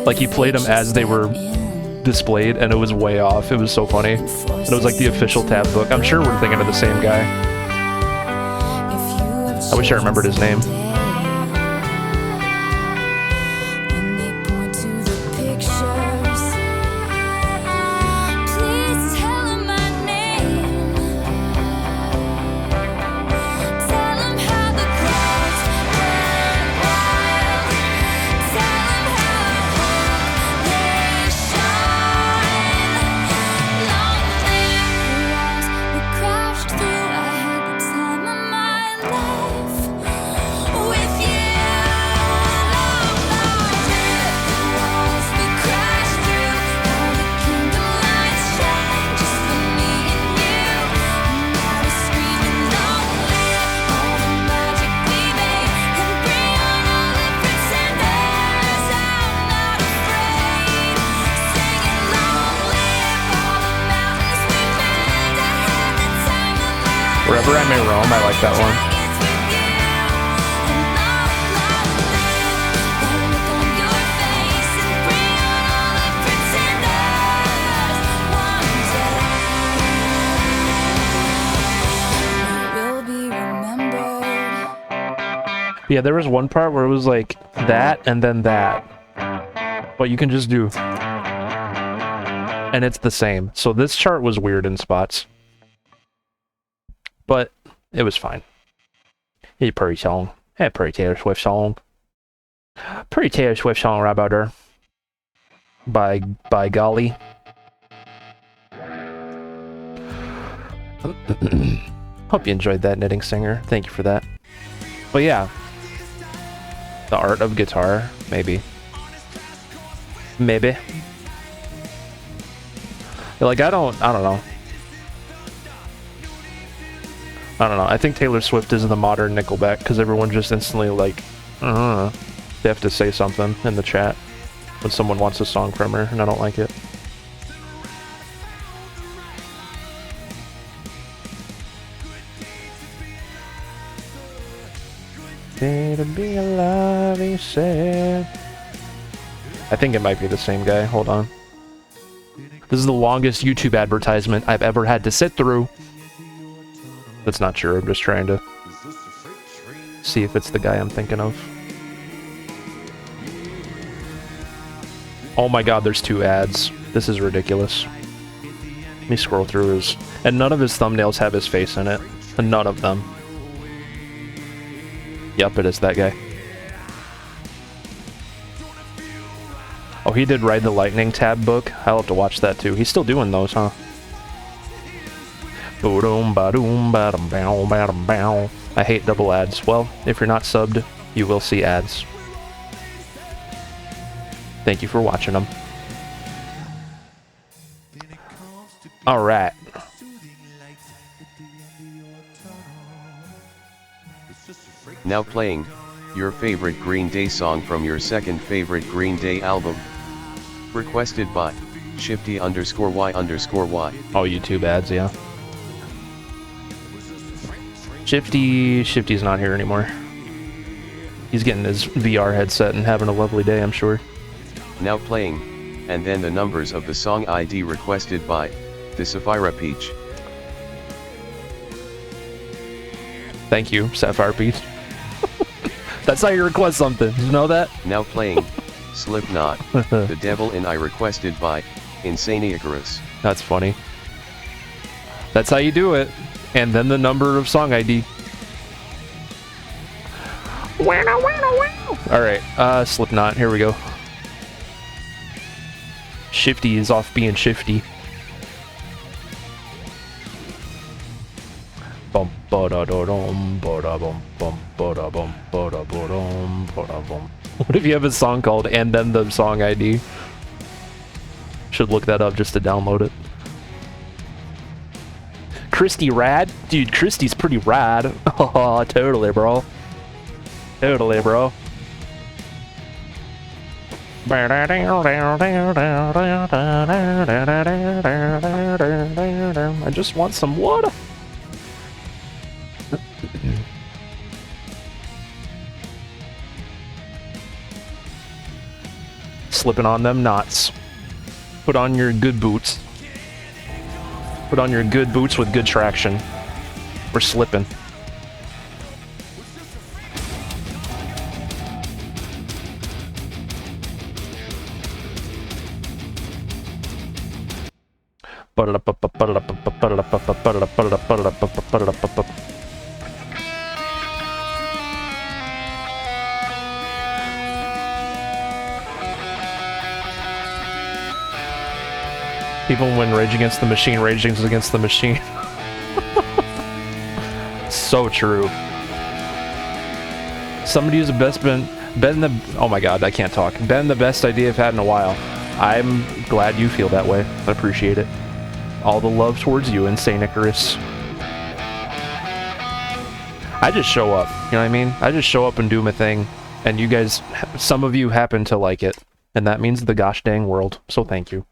Like he played them as they were displayed, and it was way off. It was so funny. And it was like the official tab book. I'm sure we're thinking of the same guy. I wish I remembered his name. Wherever I May Roam, I like that one. Yeah, there was one part where it was like that and then that. But you can just do. And it's the same. So this chart was weird in spots. But it was fine. It's a pretty song. A pretty Taylor Swift song. Pretty Taylor Swift song right about there. By golly. Hope you enjoyed that, Knitting Singer. Thank you for that. But yeah. The art of guitar, maybe. Maybe. Like I don't know. I don't know. I think Taylor Swift is the modern Nickelback because everyone just instantly like, they have to say something in the chat when someone wants a song from her, and I don't like it. Day to be alive, he said. I think it might be the same guy. Hold on. This is the longest YouTube advertisement I've ever had to sit through. That's not true. I'm just trying to see if it's the guy I'm thinking of. Oh my god, there's 2 ads. This is ridiculous. Let me scroll through his... And none of his thumbnails have his face in it. None of them. Yep, it is that guy. Oh, he did Ride the Lightning tab book. I'll have to watch that too. He's still doing those, huh? I hate double ads. Well, if you're not subbed, you will see ads. Thank you for watching them. Alright. Now playing your favorite Green Day song from your second favorite Green Day album. Requested by Shifty_Y_Y. Oh, YouTube ads, yeah. Shifty's not here anymore. He's getting his VR headset and having a lovely day, I'm sure. Now playing, and then the numbers of the song ID requested by the Sapphire Peach. Thank you, Sapphire Peach. That's how you request something. You know that? Now playing Slipknot, The Devil and I requested by Insane Icarus. That's funny. That's how you do it. And then the number of song ID. Alright, Slipknot, here we go. Shifty is off being shifty. Bum ba da da dum ba da bum bum ba da bum ba da ba dum ba da bum. What if you have a song called And Then the Song ID? Should look that up just to download it. Christy rad? Dude, Christy's pretty rad. Oh, totally, bro. Totally, bro. I just want some water. Slipping on them knots. Put on your good boots. Put on your good boots with good traction. We're slipping. People when Rage Against the Machine, Rage Against the Machine. So true. Somebody who's the best been the oh my god, I can't talk. Been the best idea I've had in a while. I'm glad you feel that way. I appreciate it. All the love towards you, Insane Icarus. I just show up, you know what I mean? I just show up and do my thing, and you guys, some of you happen to like it, and that means the gosh dang world, so thank you.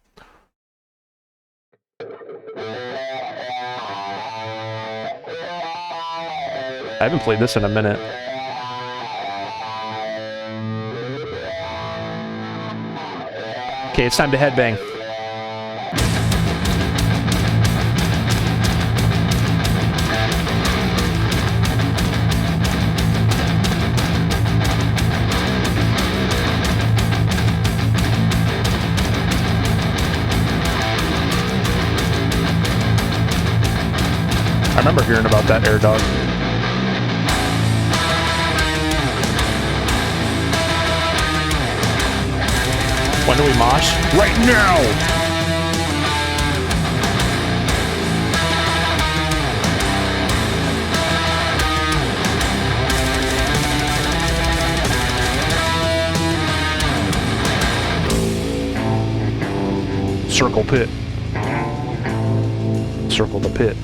I haven't played this in a minute. Okay, it's time to headbang. I remember hearing about that Air Dog. When do we mosh? Right now! Circle pit. Circle the pit.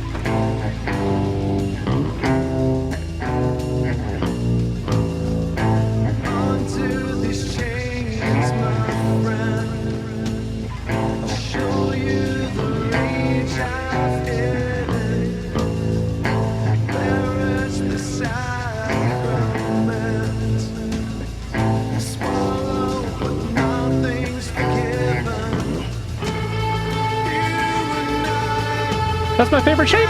That's my favorite shape.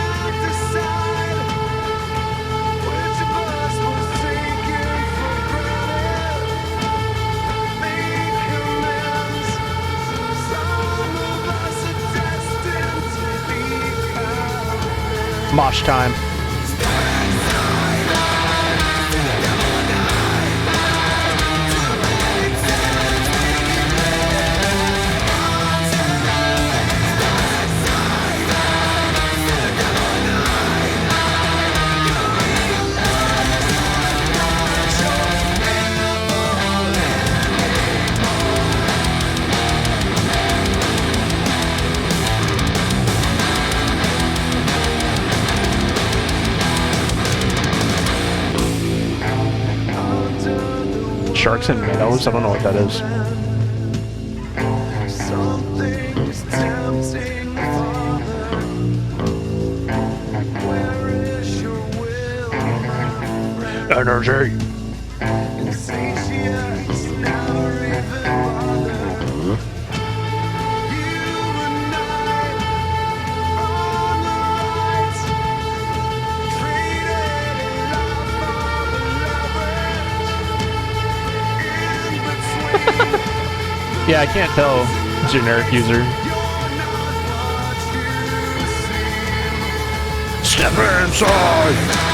Mosh time. Sharks and minnows? I don't know what that is. Energy. Yeah, I can't tell. Generic user. Step inside!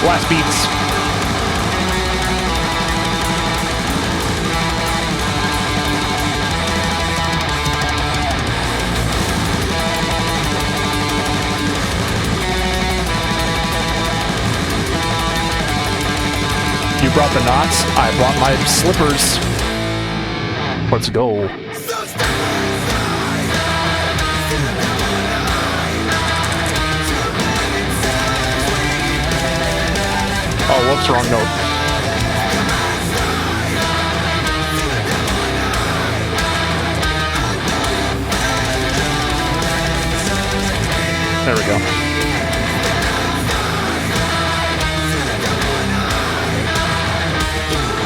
Blast beats. You brought the knots, I brought my slippers. Let's go. Oh, whoops, wrong note. There we go.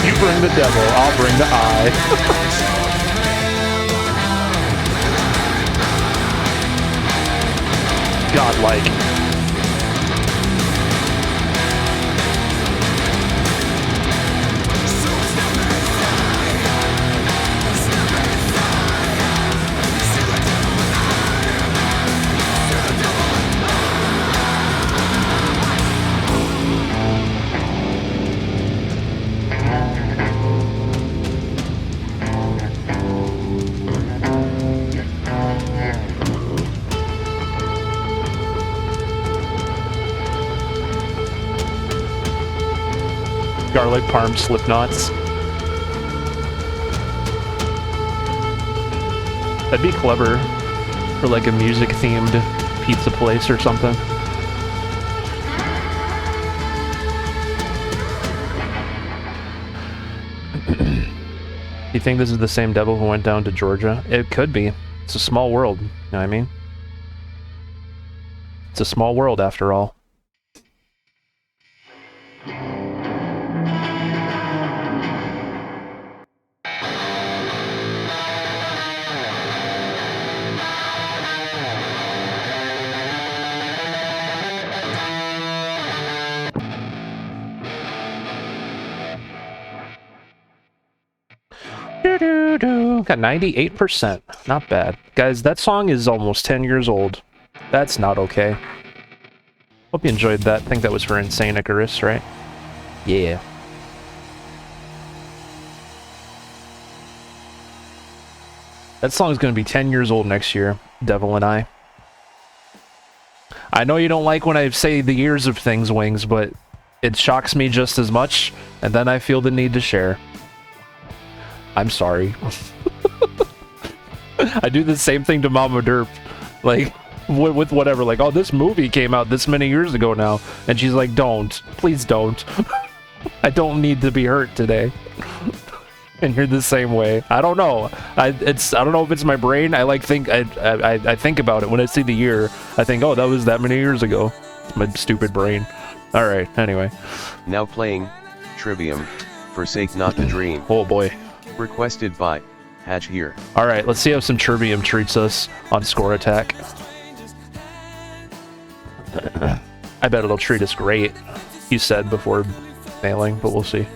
You bring the devil, I'll bring the eye. Godlike. Garlic parm slip knots. That'd be clever for like a music themed pizza place or something. You think this is the same devil who went down to Georgia? It could be. It's a small world, you know what I mean? It's a small world after all. Got 98%. Not bad. Guys, that song is almost 10 years old. That's not okay. Hope you enjoyed that. I think that was for Insane Icarus, right? Yeah. That song's gonna be 10 years old next year, Devil and I. I know you don't like when I say the years of things, Wings, but it shocks me just as much, and then I feel the need to share. I'm sorry. I do the same thing to Mama Derp. Like, with whatever. Like, oh, this movie came out this many years ago now. And she's like, don't. Please don't. I don't need to be hurt today. And you're the same way. I don't know. I don't know if it's my brain. I think about it when I see the year. I think, oh, that was that many years ago. My stupid brain. Alright, anyway. Now playing Trivium, Forsake Not the Dream. Oh boy. Requested by Hatch here. Alright, let's see how some Trivium treats us on Score Attack. I bet it'll treat us great, he said before failing, but we'll see.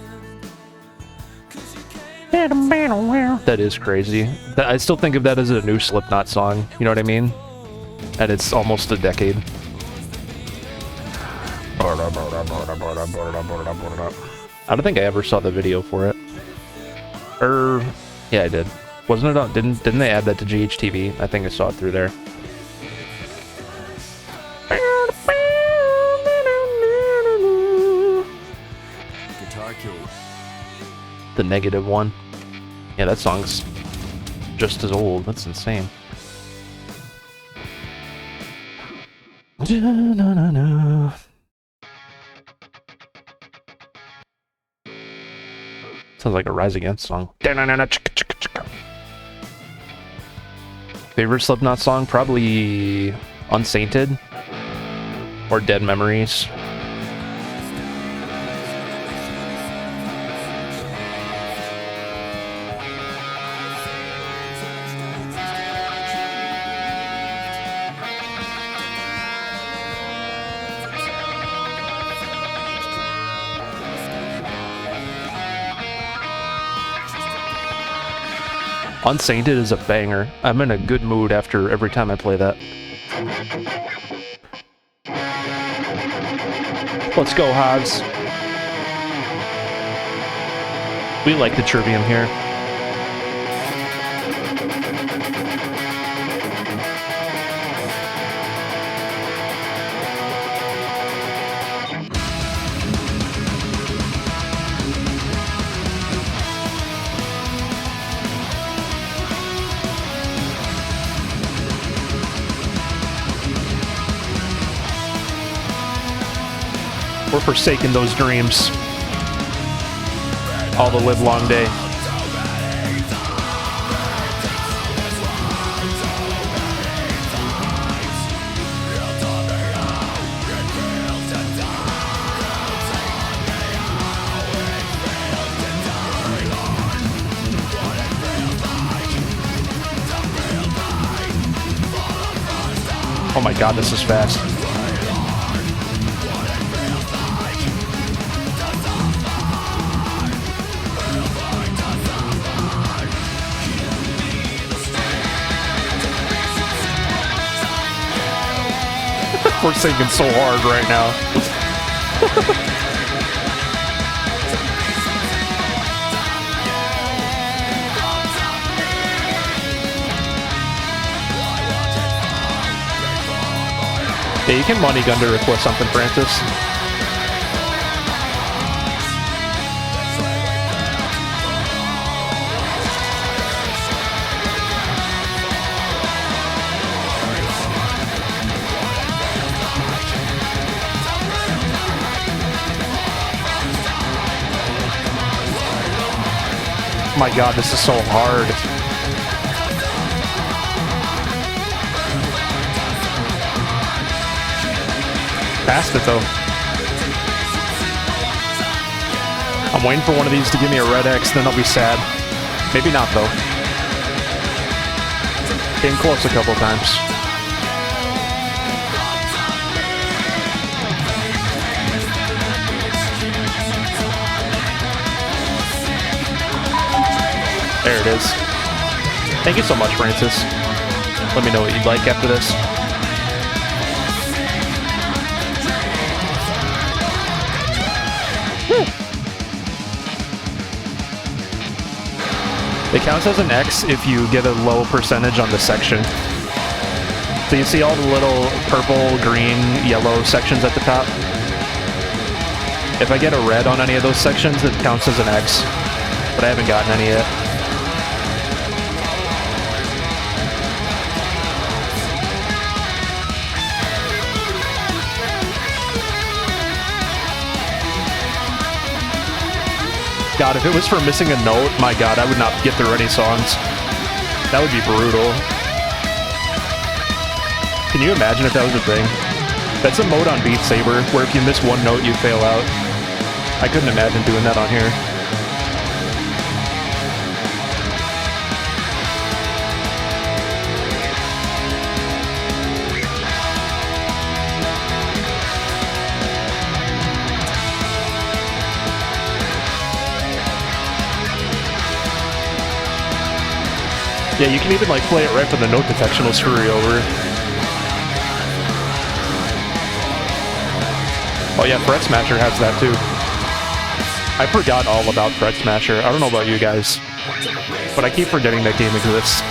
That is crazy. I still think of that as a new Slipknot song, you know what I mean? And it's almost a decade. I don't think I ever saw the video for it. Yeah, I did. Wasn't it on? Didn't they add that to GHTV? I think I saw it through there. Guitar Key. The negative one. Yeah, that song's just as old. That's insane. Da-na-na-na. Sounds like a Rise Against song. Da-na-na-na, chicka, chicka, chicka. Favorite Slipknot song? Probably Unsainted or Dead Memories. Unsainted is a banger. I'm in a good mood after every time I play that. Let's go, Hobbs. We like the Trivium here. We're forsaking those dreams all the live long day. Oh my god, this is fast. We're singing so hard right now. Yeah, you can money gun to request something, Francis. My god, this is so hard. Passed it though. I'm waiting for one of these to give me a red X, then I'll be sad. Maybe not though. Came close a couple times. There it is. Thank you so much, Francis. Let me know what you'd like after this. It counts as an X if you get a low percentage on the section. So you see all the little purple, green, yellow sections at the top? If I get a red on any of those sections, it counts as an X. But I haven't gotten any yet. God, if it was for missing a note, my god, I would not get through any songs. That would be brutal. Can you imagine if that was a thing? That's a mode on Beat Saber, where if you miss one note, you fail out. I couldn't imagine doing that on here. Yeah, you can even like play it right from the note detection will screw you over. Oh yeah, Fret Smasher has that too. I forgot all about Fret Smasher. I don't know about you guys, but I keep forgetting that game exists.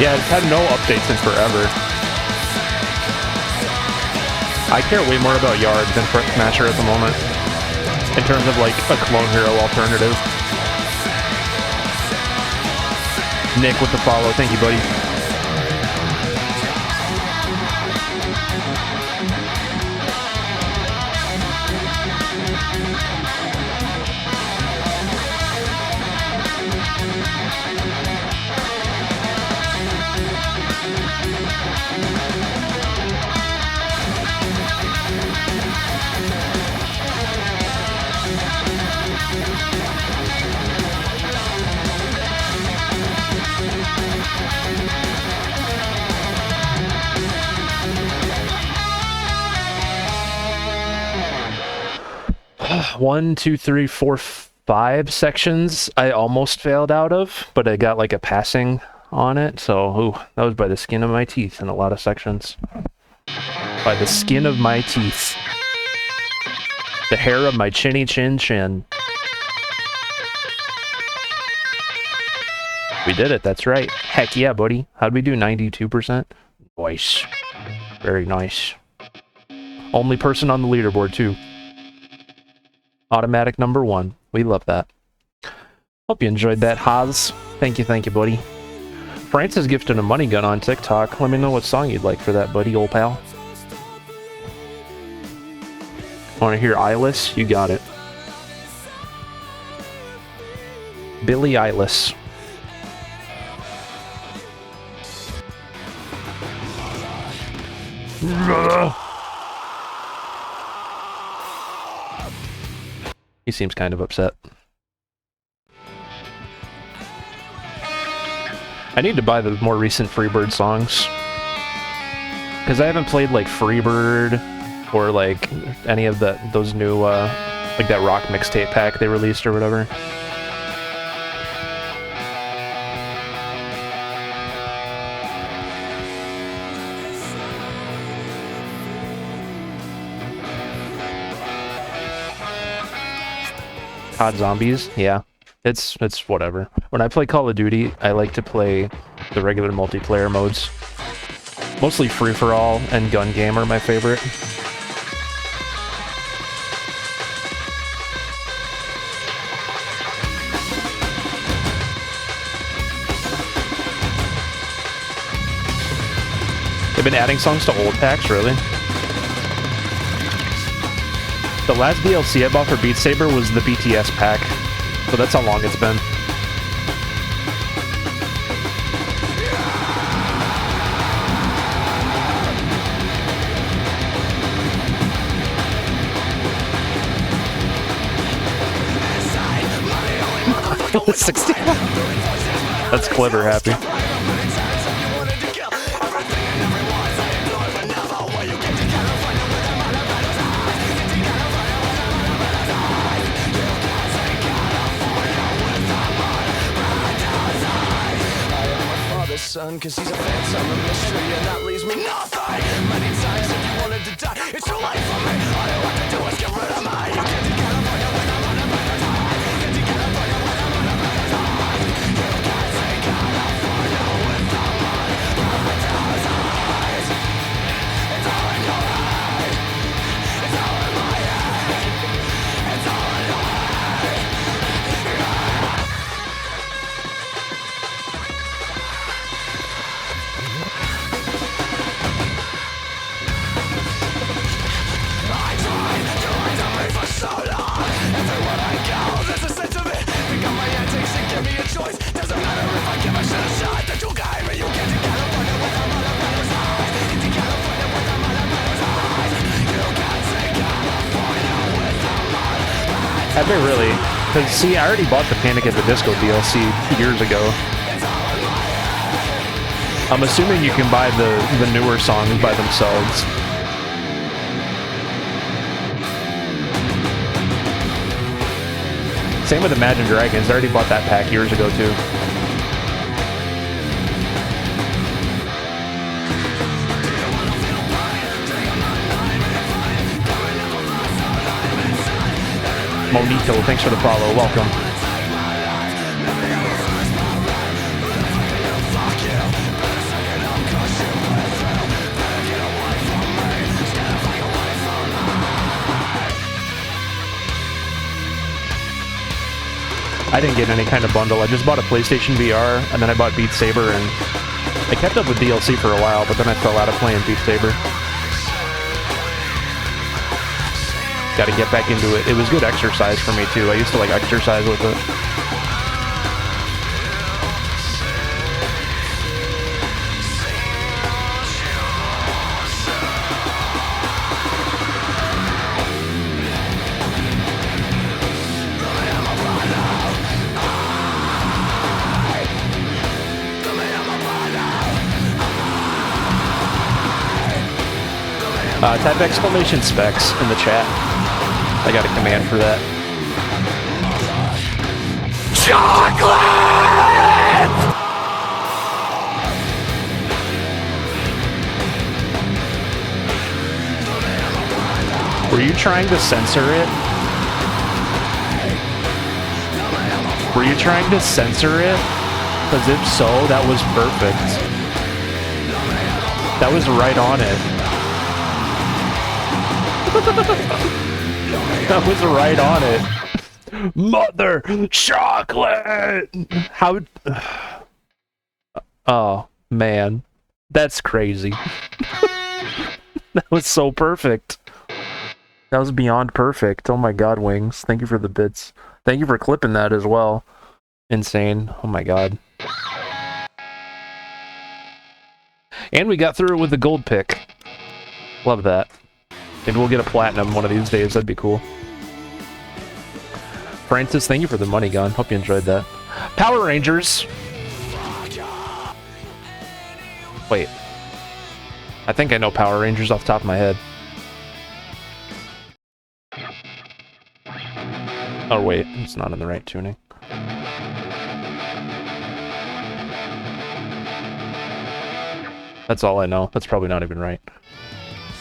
Yeah, it's had no updates in forever. I care way more about Yard than Front Smasher at the moment, in terms of like a clone hero alternative. Nick with the follow, thank you, buddy. One, two, three, four, 5 sections I almost failed out of, but I got like a passing on it, so ooh, that was by the skin of my teeth in a lot of sections. By the skin of my teeth. The hair of my chinny chin chin. We did it, that's right. Heck yeah, buddy. How'd we do? 92%? Nice. Very nice. Only person on the leaderboard, too. Automatic number 1. We love that. Hope you enjoyed that, Haas. Thank you, buddy. Francis gifted a money gun on TikTok. Let me know what song you'd like for that, buddy, old pal. Want to hear Eyeless? You got it. Billie Eilish. He seems kind of upset. I need to buy the more recent Freebird songs. Because I haven't played like Freebird or like any of those new like that rock mixtape pack they released or whatever. COD Zombies, yeah. It's whatever. When I play Call of Duty, I like to play the regular multiplayer modes. Mostly free-for-all and gun game are my favorite. They've been adding songs to old packs, really? The last DLC I bought for Beat Saber was the BTS pack, so that's how long it's been. That's clever, Happy. Son, cause he's a phantom, a mystery, and that leaves me nothing. Many times if you wanted to die, it's too late for me. All you have to do is get rid of me. You get to California when I'm on a better time. Get to California when I'm on a better time. You can't take California without my paradise eyes. It's all in your head. It's all in my head. It's all in your head. Yeah. So long, everywhere I go, there's a sense of it. Pick up my antics and give me a choice. Doesn't matter if I give a shit a shot. That you gave me, you get to California with I'm on a better side. Get to California with I'm on a better side. You can't take California with I'm on a better side. Have they really? Because, see, I already bought the Panic at the Disco DLC years ago. I'm assuming you can buy the newer songs by themselves. Same with Imagine Dragons. I already bought that pack years ago, too. Monito, thanks for the follow. Welcome. I didn't get any kind of bundle. I just bought a PlayStation VR, and then I bought Beat Saber, and I kept up with DLC for a while, but then I fell out of playing Beat Saber. Gotta get back into it. It was good exercise for me, too. I used to, like, exercise with it. Type exclamation specs in the chat. I got a command for that. Chocolate! Were you trying to censor it? Were you trying to censor it? Because if so, that was perfect. That was right on it. That was right on it. Mother chocolate! How... Oh, man. That's crazy. That was so perfect. That was beyond perfect. Oh my god, Wings. Thank you for the bits. Thank you for clipping that as well. Insane. Oh my god. And we got through it with the gold pick. Love that. Maybe we'll get a platinum one of these days. That'd be cool. Francis, thank you for the money gun. Hope you enjoyed that. Power Rangers. Wait. I think I know Power Rangers off the top of my head. Oh wait, it's not in the right tuning. That's all I know. That's probably not even right.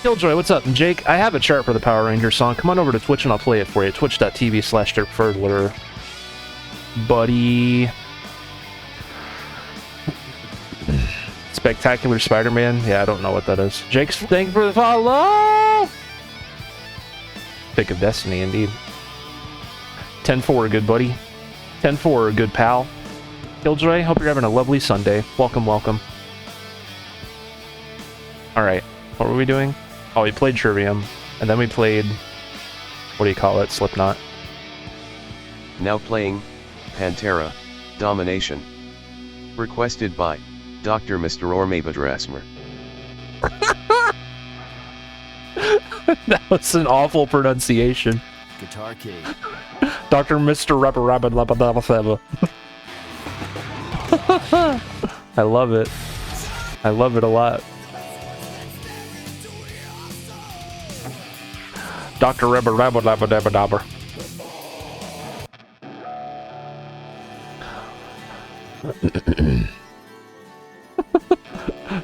Killjoy, what's up? And Jake, I have a chart for the Power Rangers song. Come on over to Twitch and I'll play it for you. Twitch.tv/DirkFerdler. Buddy. Spectacular Spider-Man? Yeah, I don't know what that is. Jake's, thank you for the follow! Pick of Destiny, indeed. 10-4, good buddy. 10-4, good pal. Killjoy, hope you're having a lovely Sunday. Welcome, welcome. Alright, what were we doing? Oh, we played Trivium, and then we played... What do you call it? Slipknot. Now playing Pantera, Domination. Requested by Dr. Mr. Ormabadresmer. That was an awful pronunciation. Guitar Key. Dr. Mr. Rabbit Rabbit Labba. I love it. I love it a lot. Dr. Rabbit Rabbit Labba.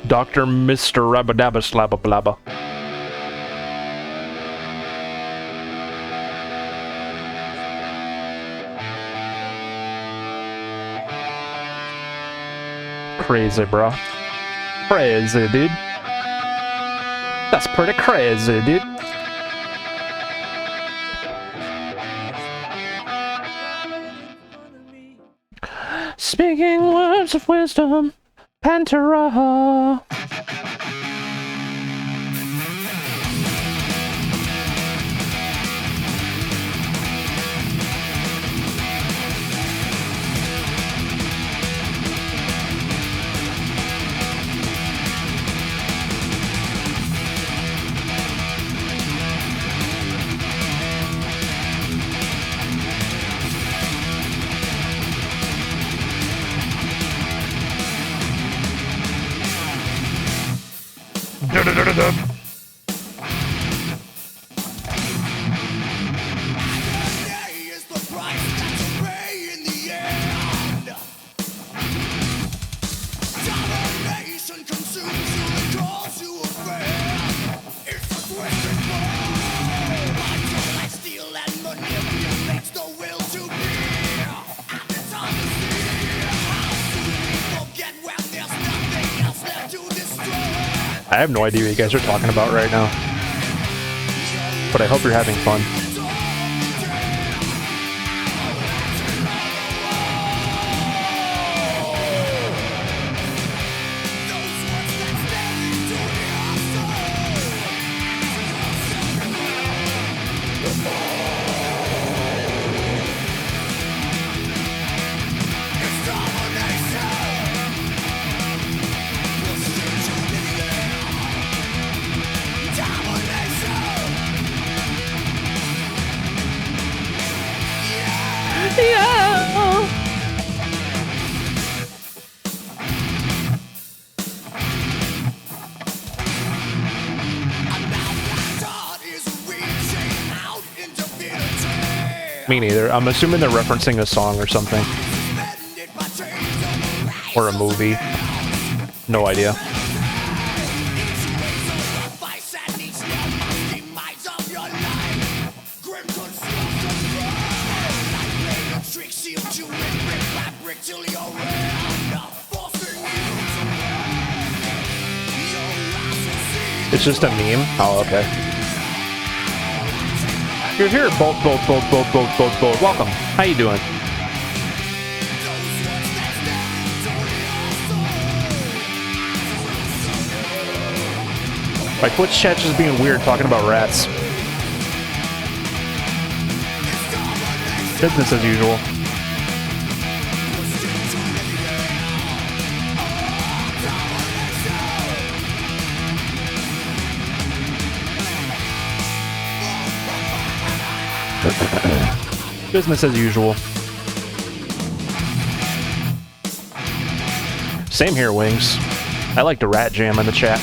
Dr. Mr. Rabbit Dabba Slabba Blabba. Crazy, bro. Crazy, dude. That's pretty crazy, dude. Speaking words of wisdom, Pantera. I have no idea what you guys are talking about right now, but I hope you're having fun. Me neither. I'm assuming they're referencing a song or something. Or a movie. No idea. It's just a meme? Oh, okay. You're here. Bolt. Welcome. How you doing? My Twitch chat's just being weird talking about rats. Business as usual. Business as usual. Same here, Wings. I like to rat jam in the chat.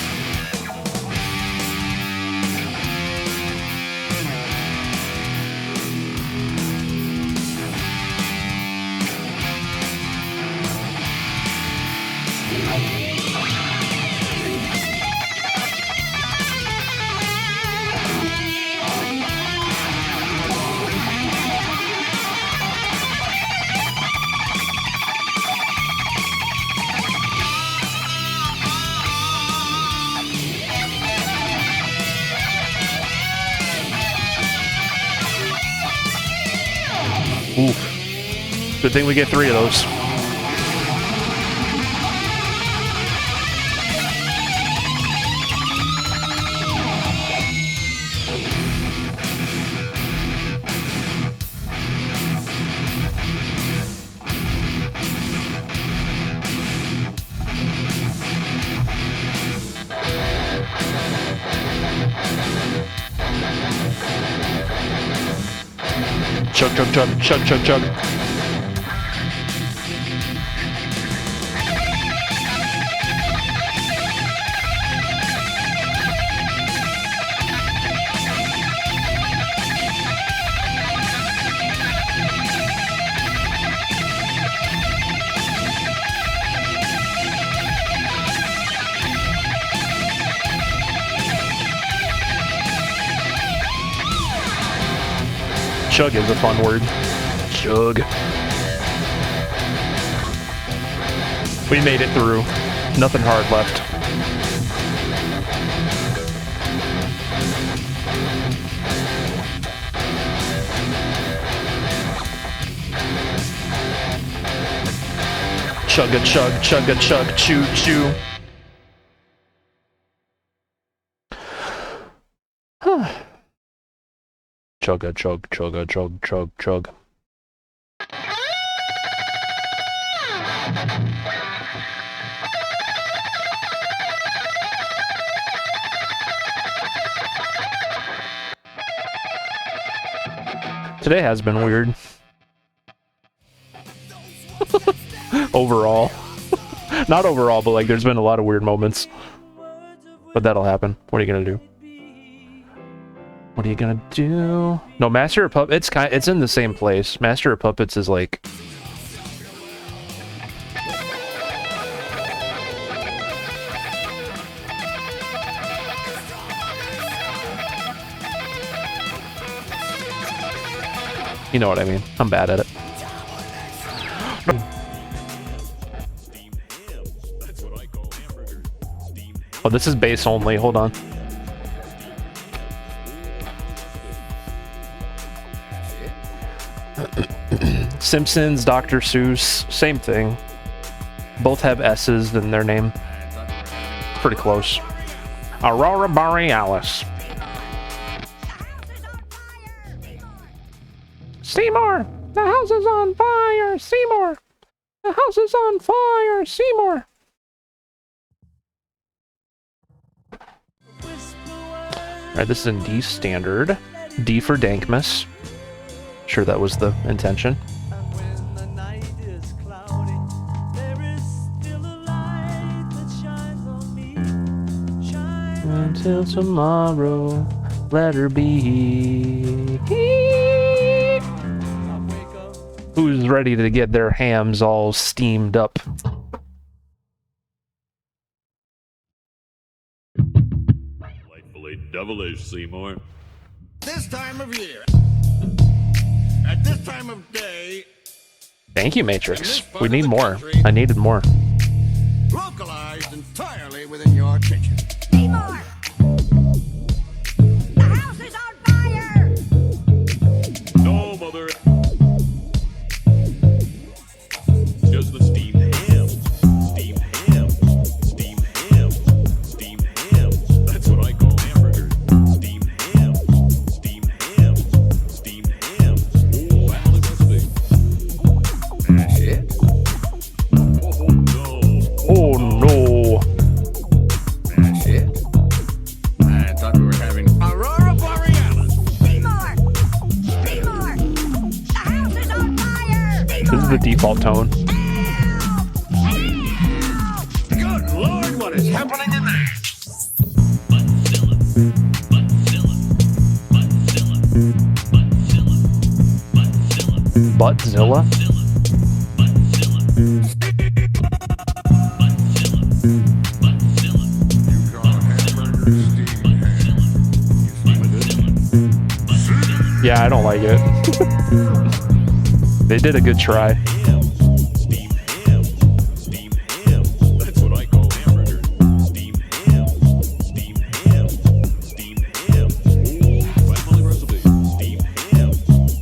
Good thing we get 3 of those. Chug, chug, chug, chug, chug, chug. Chug is a fun word. Chug. We made it through. Nothing hard left. Chug a chug, chug a chug, chew chew. Chug a chug, chug a chug, chug chug. Today has been weird. Overall. Not overall, but like there's been a lot of weird moments. But that'll happen. What are you gonna do? What are you gonna do? No, Master of Puppets, it's in the same place. Master of Puppets is like... You know what I mean. I'm bad at it. Oh, this is base only. Hold on. Simpsons, Dr. Seuss, same thing. Both have S's in their name. Pretty close. Aurora Borealis. Seymour! The house is on fire! Seymour! The house is on fire! Seymour! Alright, this is in D standard. D for Dankmas. Sure that was the intention. Until tomorrow, let her be. Who's ready to get their hams all steamed up? Delightfully devilish, Seymour. This time of year, at this time of day, Thank you, Matrix. We need more. I needed more. localized entirely within your kitchen. Seymour! The house is on fire! No, mother. Just the steamed ham. Steamed ham. Steamed ham. Steamed ham. That's what I call hamburgers. Steamed ham. Steamed ham. Steamed ham. Oh, family recipe. That's it? Oh, no. Oh no. That's it? I thought we were having Aurora Borealis. Seymour! Seymour! The house is on fire! This is the default tone. Good Lord, what is happening in there? Buttzilla? You call hamburgers steamed ham? Yeah, I don't like it. They did a good try. Steamed ham. Steamed ham. That's what I call hamburgers. Steamed ham. Steamed ham. Steamed ham. Oh, family recipe. Steamed ham.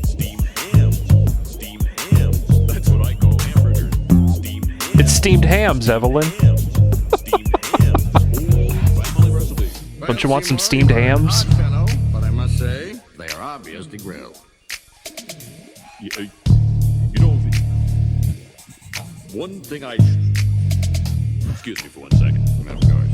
Steamed ham. Steamed ham. That's what I call hamburgers. Steamed ham. It's steamed hams, Evelyn. Steamed ham. Oh, family recipe. Don't you want some steamed hams? Odd fellow, but I must say, they are obviously grilled. You know, one thing excuse me for 1 second. Of course.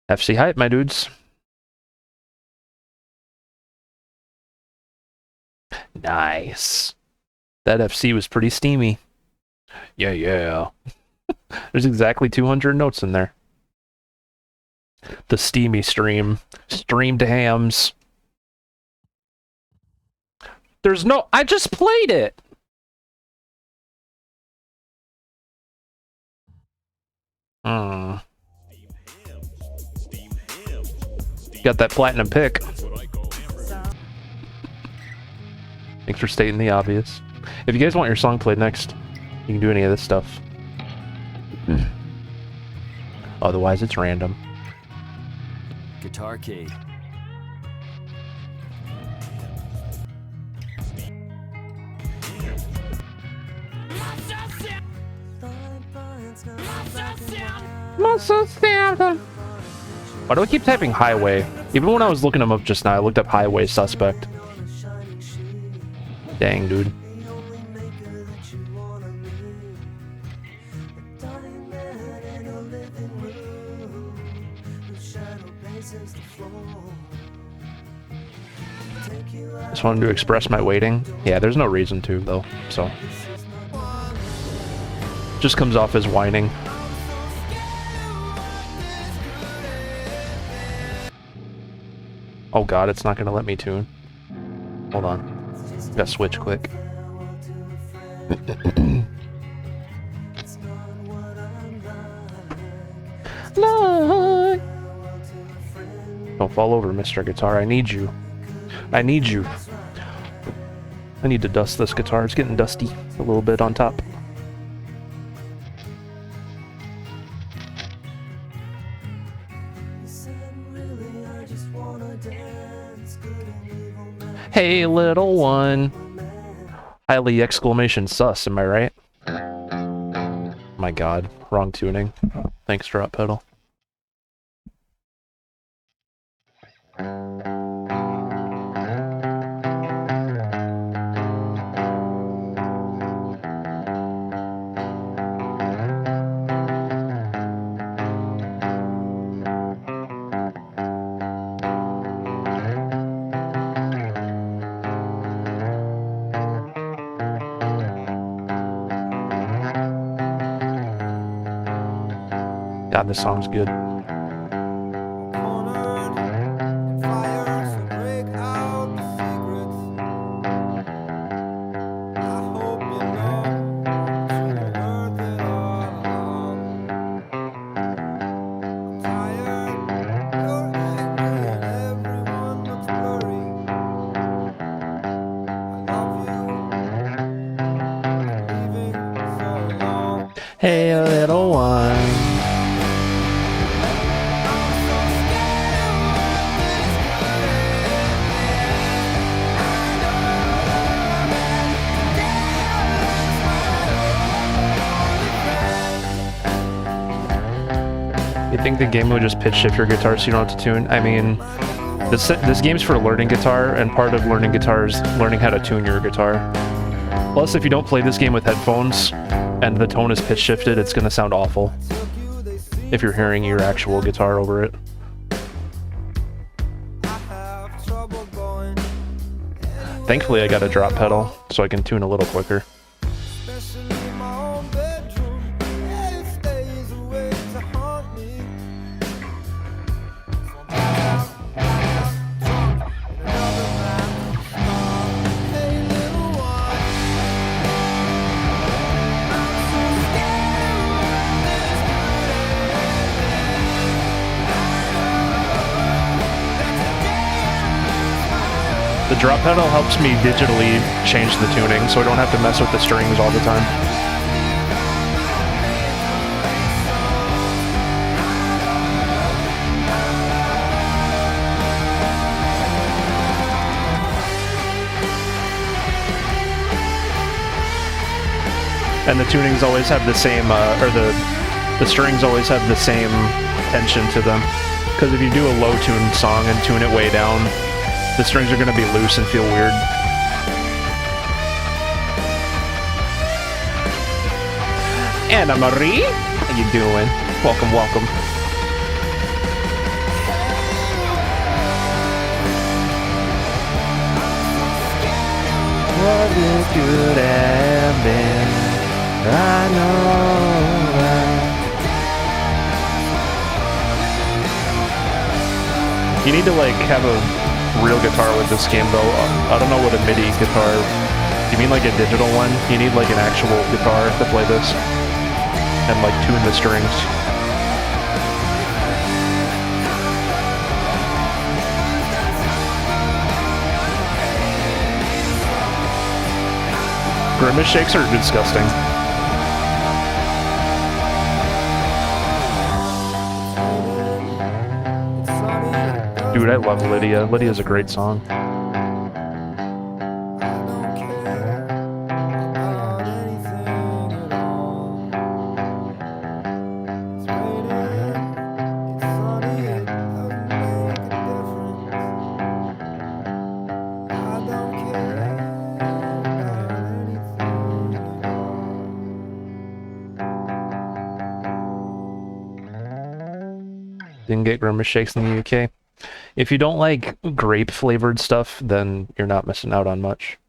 FC hype, my dudes. Nice. That FC was pretty steamy. Yeah, yeah. There's exactly 200 notes in there. The steamy stream. Streamed hams. There's no... I just played it! Hmm. Got that platinum pick. Thanks for stating the obvious. If you guys want your song played next, you can do any of this stuff. Otherwise, it's random. Guitar key. Why do I keep typing highway? Even when I was looking them up just now, I looked up highway suspect. Dang, dude. Just wanted to express my waiting. Yeah, there's no reason to, though, so. Just comes off as whining. Oh god, it's not gonna let me tune. Hold on. Gotta switch quick. Lord. Don't fall over, Mr. Guitar. I need you. I need you. I need to dust this guitar. It's getting dusty a little bit on top. Hey, little one. Highly exclamation sus, am I right? My god, wrong tuning. Thanks, drop pedal. God, this song's good. You think the game would just pitch shift your guitar so you don't have to tune? I mean, this game's for learning guitar, and part of learning guitar is learning how to tune your guitar. Plus, if you don't play this game with headphones and the tone is pitch shifted, it's gonna sound awful if you're hearing your actual guitar over it. Thankfully, I got a drop pedal, so I can tune a little quicker. The drop pedal helps me digitally change the tuning, so I don't have to mess with the strings all the time. And the tunings always have the same, or the strings always have the same tension to them. Because if you do a low tuned song and tune it way down, the strings are going to be loose and feel weird. Anna Marie, how you doing? Welcome, welcome. What it could have been, I know that. You need to like have a real guitar with this game though. I don't know what a MIDI guitar. You mean like a digital one? You need like an actual guitar to play this and like tune the strings. Grimace shakes are disgusting. Dude, I love Lydia. Lydia's a great song. Didn't get Grimace shakes in the UK. If you don't like grape-flavored stuff, then you're not missing out on much.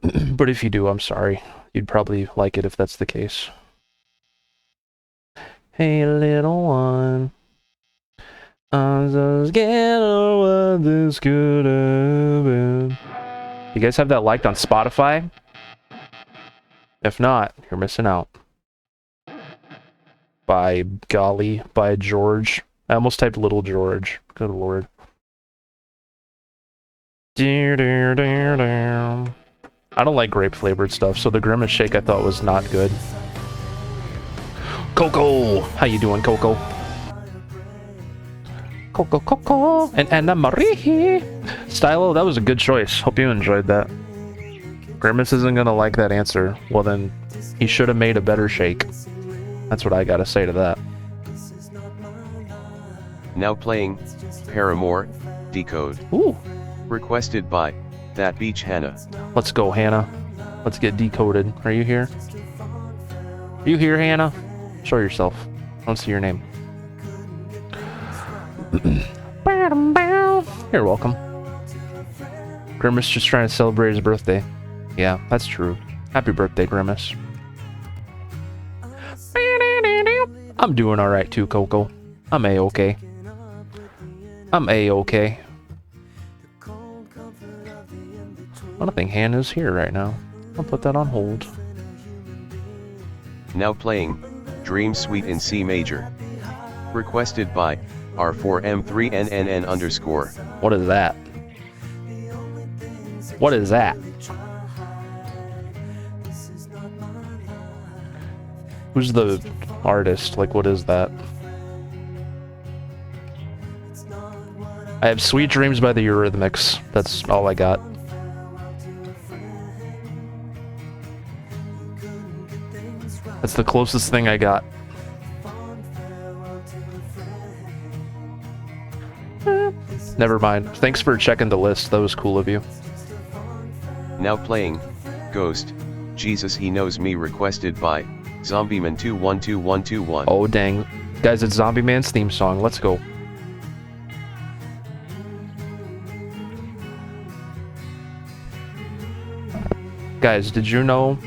But if you do, I'm sorry. You'd probably like it if that's the case. Hey, little one. I'm so scared of what this could have been. You guys have that liked on Spotify? If not, you're missing out. By golly, by George. I almost typed Little George. Good lord. I don't like grape flavored stuff, so the Grimace shake I thought was not good. Coco! How you doing, Coco? Coco. And Anna Marie! Stylo, that was a good choice. Hope you enjoyed that. Grimace isn't gonna like that answer. Well then, he should have made a better shake. That's what I gotta say to that. Now playing, Paramore, Decode. Ooh. Requested by, That Beach Hannah. Let's go, Hannah. Let's get decoded. Are you here? Are you here, Hannah? Show yourself. I don't see your name. You're welcome. Grimace just trying to celebrate his birthday. Yeah, that's true. Happy birthday, Grimace. I'm doing alright too, Coco. I'm A-okay. I'm A-okay. I don't think Hannah's here right now. I'll put that on hold. Now playing, Dream Suite in C major. Requested by, R4M3NNN_. What is that? What is that? Who's the artist? Like, what is that? I have Sweet Dreams by the Eurythmics. That's all I got. That's the closest thing I got. Never mind. Thanks for checking the list. That was cool of you. Now playing, Ghost, Jesus He Knows Me, requested by Zombieman212121. Oh, dang. Guys, it's Zombie Man's theme song. Let's go. Guys, did you know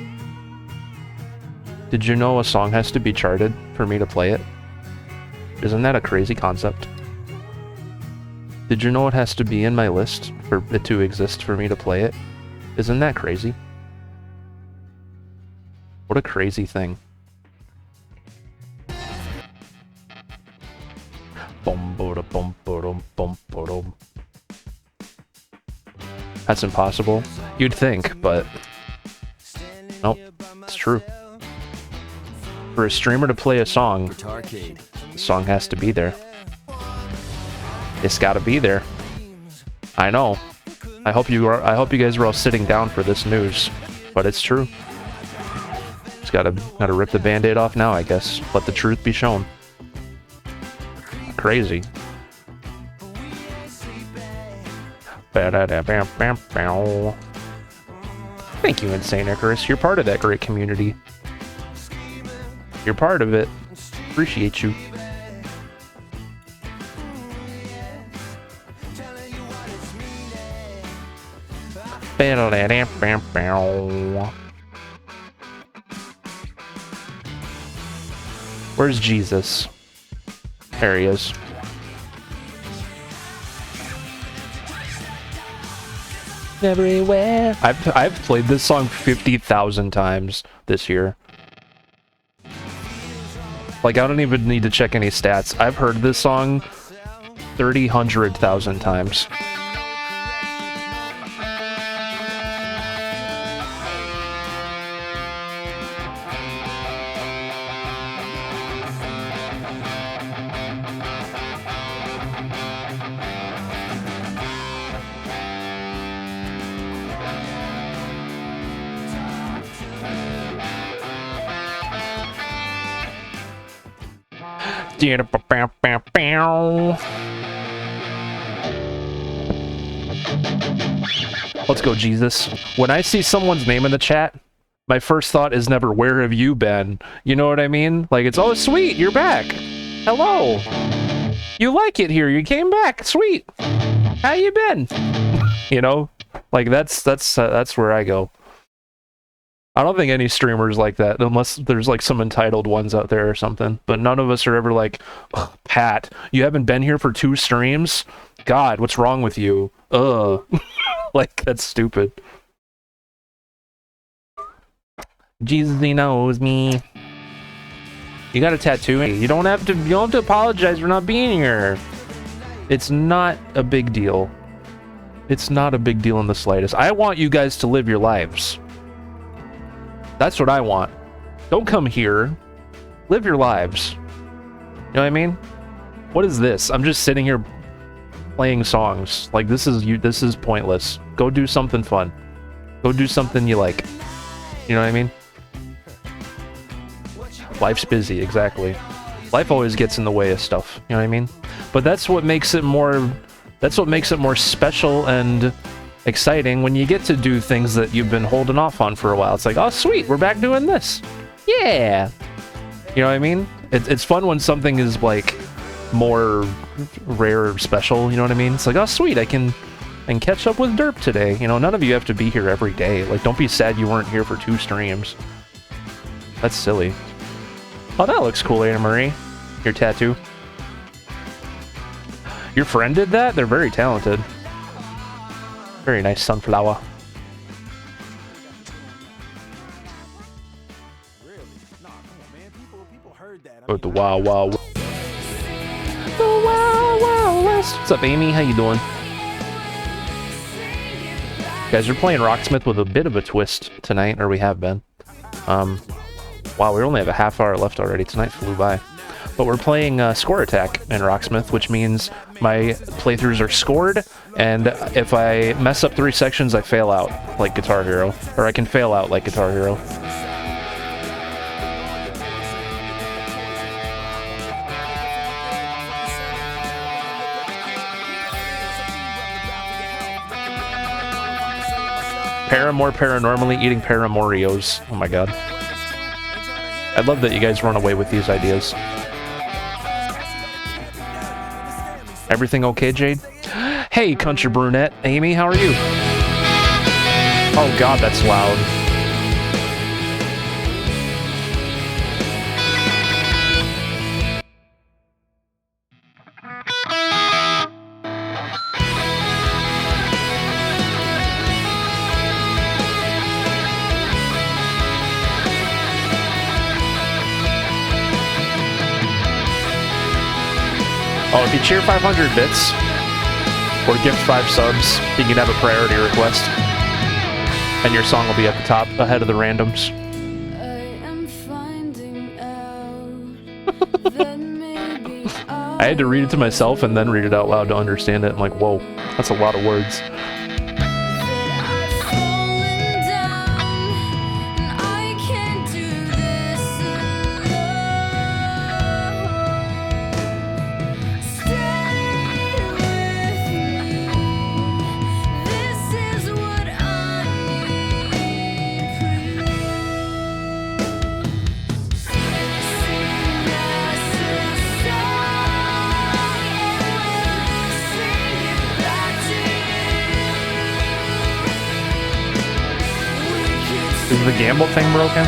a song has to be charted for me to play it? Isn't that a crazy concept? Did you know it has to be in my list for it to exist for me to play it? Isn't that crazy? What a crazy thing. That's impossible. You'd think, but nope, it's true. For a streamer to play a song, the song has to be there. It's gotta be there. I know. I hope you guys are all sitting down for this news, but it's true. Just gotta rip the band-aid off now, I guess. Let the truth be shown. Crazy. Thank you, Insane Icarus. You're part of that great community. You're part of it. Appreciate you. Where's Jesus? There he is. Everywhere. I've played this song 50,000 times this year. Like, I don't even need to check any stats. I've heard this song 100,000 times. Let's go, Jesus. When I see someone's name in the chat, my first thought is never, where have you been? You know what I mean? Like, it's, oh, sweet, you're back. Hello. You like it here. You came back. Sweet. How you been? You know? Like, that's where I go. I don't think any streamers like that, unless there's like some entitled ones out there or something. But none of us are ever like, Pat, you haven't been here for 2 streams? God, what's wrong with you? Like, that's stupid. Jesus, he knows me. You got a tattoo? You don't have to apologize for not being here. It's not a big deal. It's not a big deal in the slightest. I want you guys to live your lives. That's what I want. Don't come here. Live your lives. You know what I mean? What is this? I'm just sitting here playing songs. Like, this is pointless. Go do something fun. Go do something you like. You know what I mean? Life's busy, exactly. Life always gets in the way of stuff. You know what I mean? But that's what makes it more special and exciting when you get to do things that you've been holding off on for a while. It's like, oh sweet, we're back doing this. Yeah. You know what I mean? It's fun when something is like more rare or special, you know what I mean? It's like, oh sweet, I can catch up with Derp today. You know, none of you have to be here every day. Like, don't be sad you weren't here for 2 streams. That's silly. Oh, that looks cool, Anna Marie. Your tattoo. Your friend did that? They're very talented. Very nice sunflower. Oh, the Wild Wild West. The Wild Wild West. What's up, Amy? How you doing? Guys, we're playing Rocksmith with a bit of a twist tonight, or we have been. Wow, we only have a half hour left already. Tonight flew by. But we're playing Score Attack in Rocksmith, which means my playthroughs are scored, and if I mess up 3 sections, I fail out, like Guitar Hero. Or I can fail out like Guitar Hero. Paramore paranormally eating Paramoreos. Oh my god. I love that you guys run away with these ideas. Everything okay, Jade? Hey, country brunette. Amy, how are you? Oh god, that's loud. Oh, if you cheer 500 bits, or gift 5 subs, you can have a priority request. And your song will be at the top, ahead of the randoms. I had to read it to myself and then read it out loud to understand it. I'm like, whoa, that's a lot of words. Is the gamble thing broken?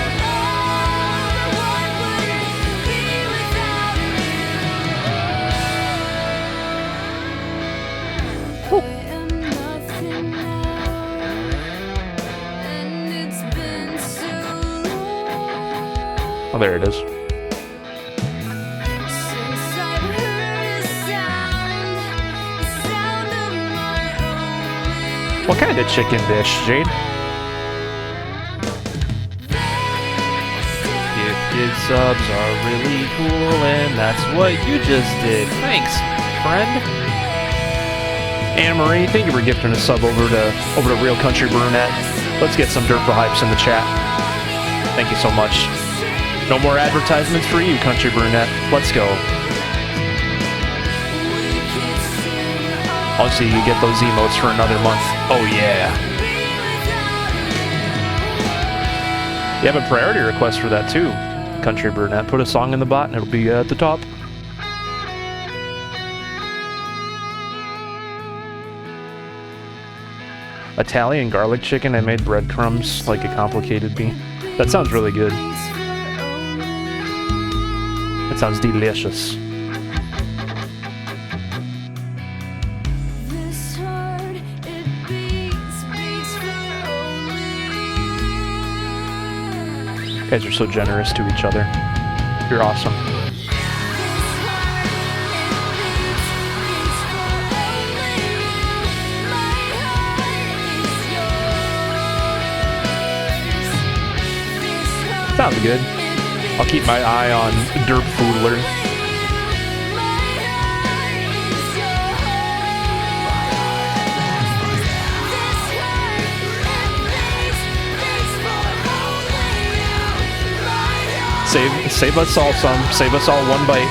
Oh, there it is. What kind of chicken dish, Jade? Gifted subs are really cool, and that's what you just did. Thanks, friend. Anna Marie, thank you for gifting a sub over to Real Country Brunette. Let's get some Dirt for Hypes in the chat. Thank you so much. No more advertisements for you, Country Brunette. Let's go. I'll see you get those emotes for another month. Oh yeah. You have a priority request for that too, Country Brunette. Put a song in the bot and it'll be at the top. Italian garlic chicken. I made breadcrumbs like a complicated bee. That sounds really good. That sounds delicious. You guys are so generous to each other. You're awesome. Sounds good. I'll keep my eye on Derp Foodler. Save us all some. Save us all one bite.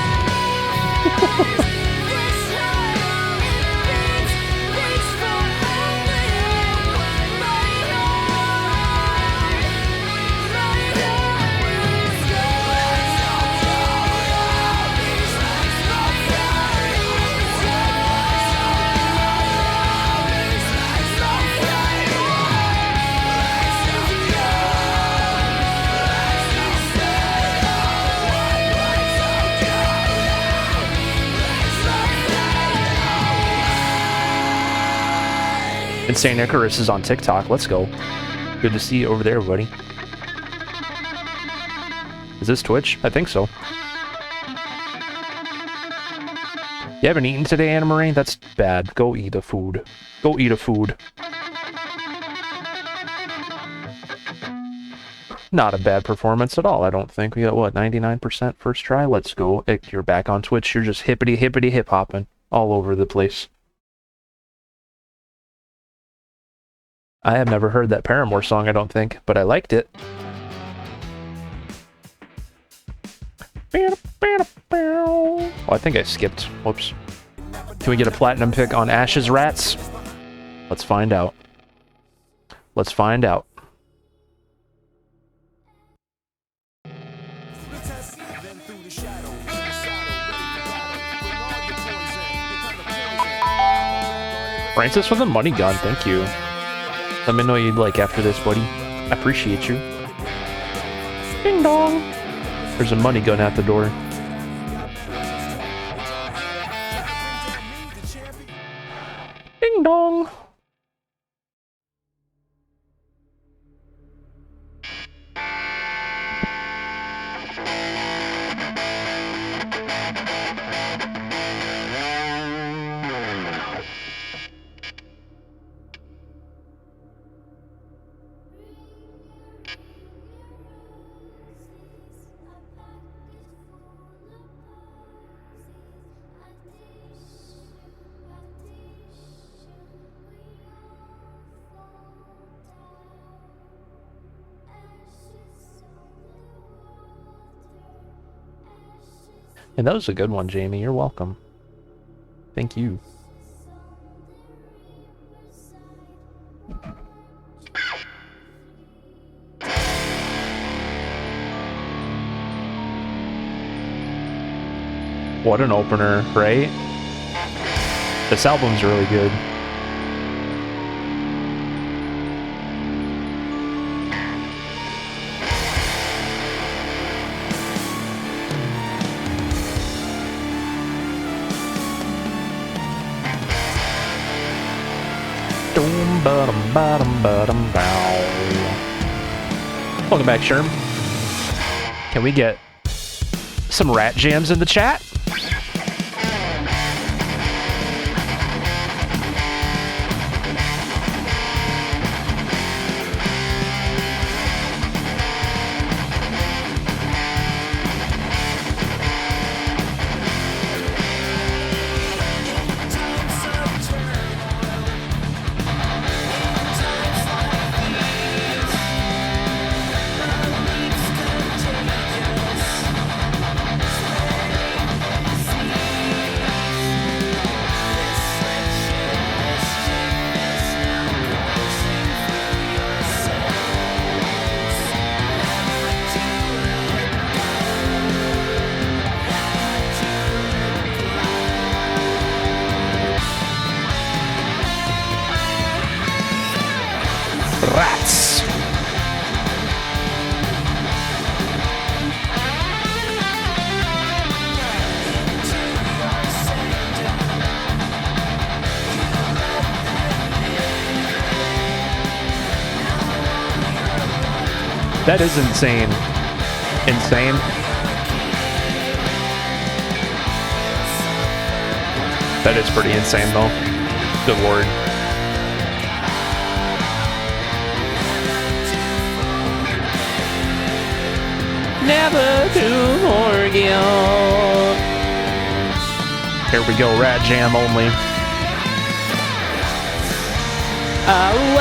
Insane Icarus is on TikTok. Let's go. Good to see you over there, buddy. Is this Twitch? I think so. You haven't eaten today, Anna Marie? That's bad. Go eat a food. Go eat a food. Not a bad performance at all, I don't think. We got, what, 99% first try? Let's go. You're back on Twitch. You're just hippity hip-hopping all over the place. I have never heard that Paramore song, I don't think, but I liked it. Oh, I think I skipped. Whoops. Can we get a platinum pick on Ash's Rats? Let's find out. Let's find out. Francis with a money gun, thank you. Let me know you'd like after this, buddy. I appreciate you. Ding dong. There's a money gun at the door. Ding dong. And that was a good one, Jamie. You're welcome. Thank you. What an opener, right? This album's really good. Welcome back, Sherm. Can we get some rat jams in the chat? Rats. That is insane. Insane. That is pretty insane, though. Good lord. Never to forget. Here we go, Rat Jam only. Oh,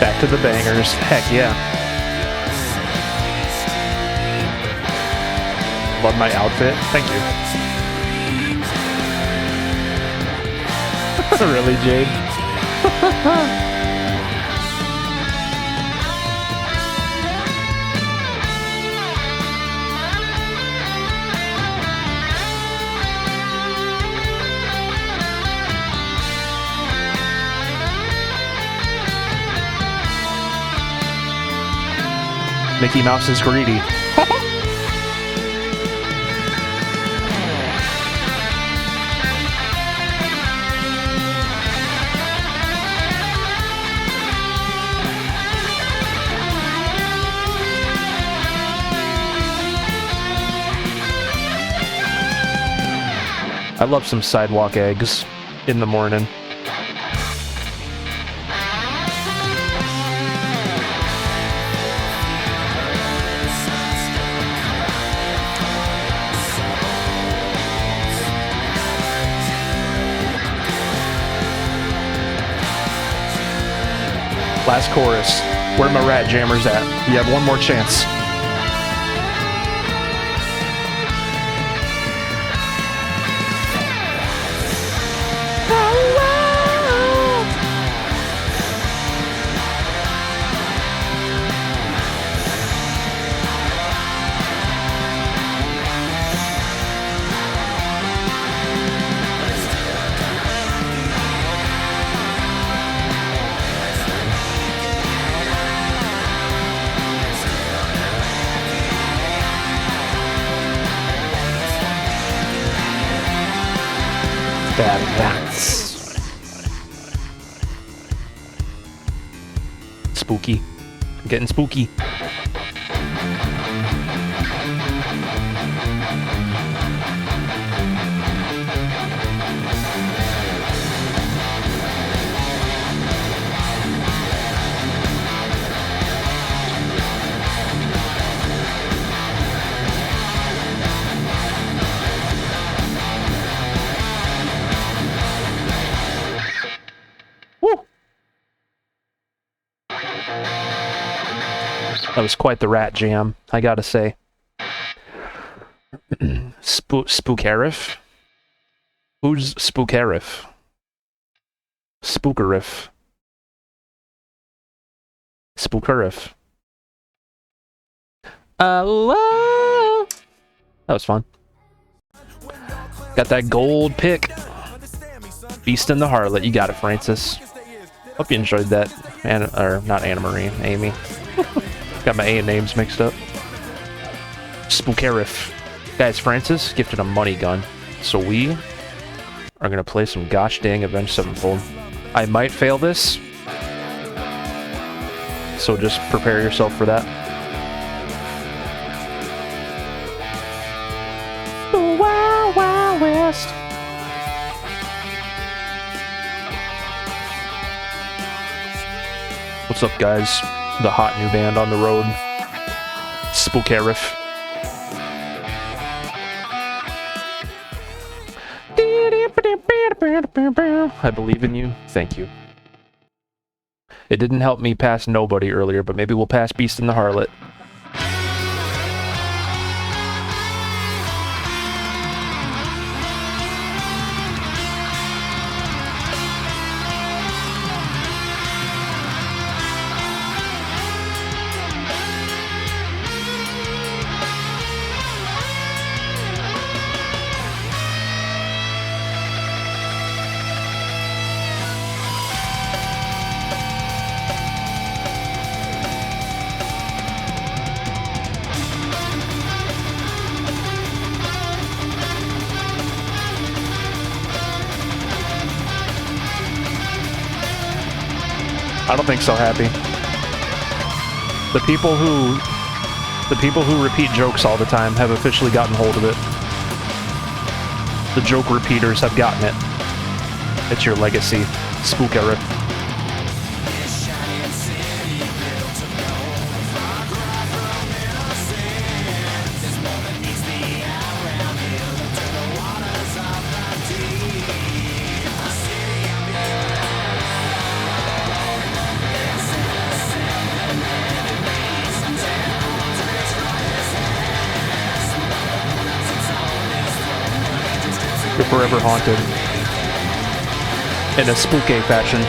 back to the bangers. Heck yeah. Love my outfit. Thank you. Really, Jade? Mickey Mouse is greedy. I love some sidewalk eggs in the morning. Last chorus. Where my rat jammers at? You have one more chance. Bad rats. Spooky. I'm getting spooky. That was quite the rat jam, I gotta say. Spookariff? Who's Spookariff? Spookariff. Spookariff. Oh, that was fun. Got that gold pick. Beast and the Harlot. You got it, Francis. Hope you enjoyed that. Or not Anna Marie, Amy. Got my A and names mixed up. Spookariff. Guys, Francis gifted a money gun. So we are going to play some gosh dang Avenged Sevenfold. I might fail this. So just prepare yourself for that. The Wild Wild West. What's up, guys? The hot new band on the road. Spookariff. I believe in you. Thank you. It didn't help me pass Nobody earlier, but maybe we'll pass Beast and the Harlot. I don't think so, Happy. The people who repeat jokes all the time have officially gotten hold of it. The joke repeaters have gotten it. It's your legacy, Spookariff. You're forever haunted. In a spooky fashion.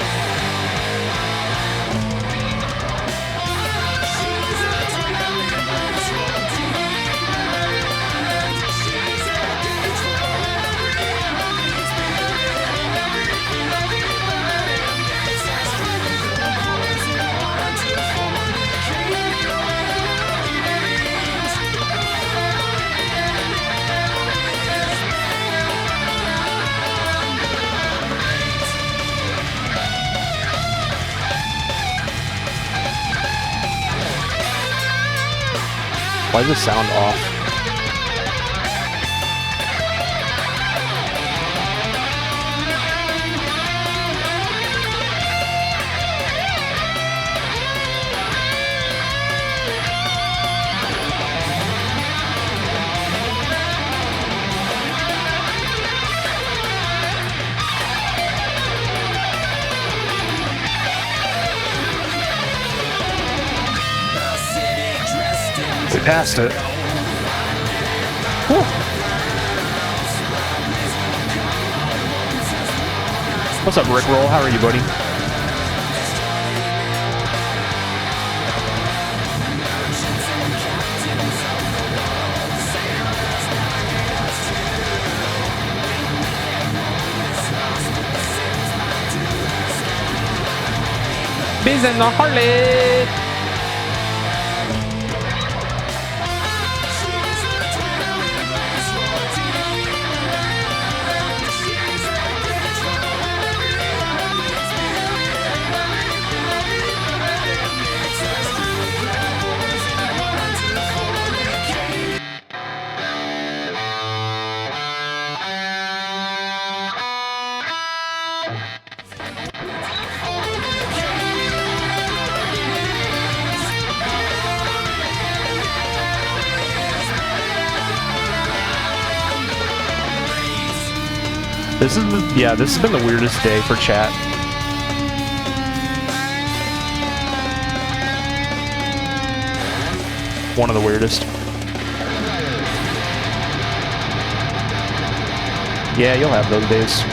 Why does this sound off? past it. Whew. What's up, Rickroll? How are you, buddy? Biz and the harlot. This has been the weirdest day for chat. One of the weirdest. Yeah, you'll have those days.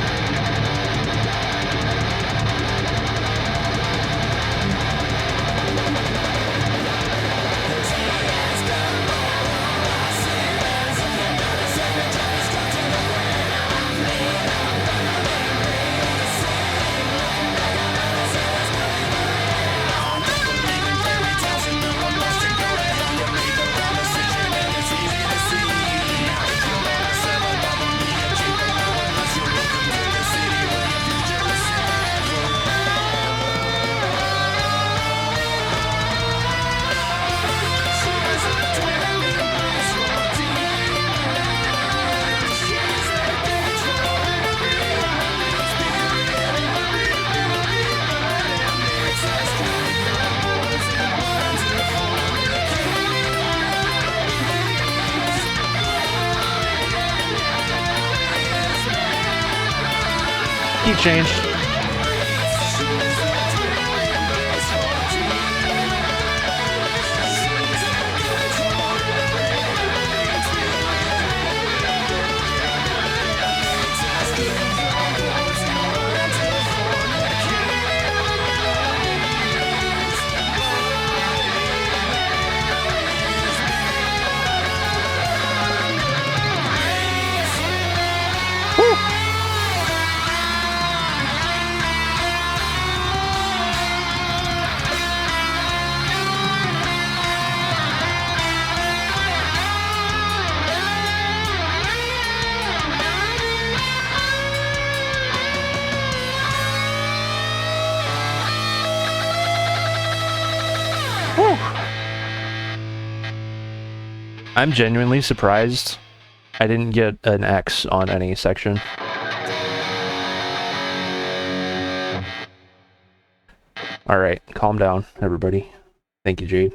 Key change. I'm genuinely surprised I didn't get an X on any section. Alright, calm down, everybody. Thank you, Jade.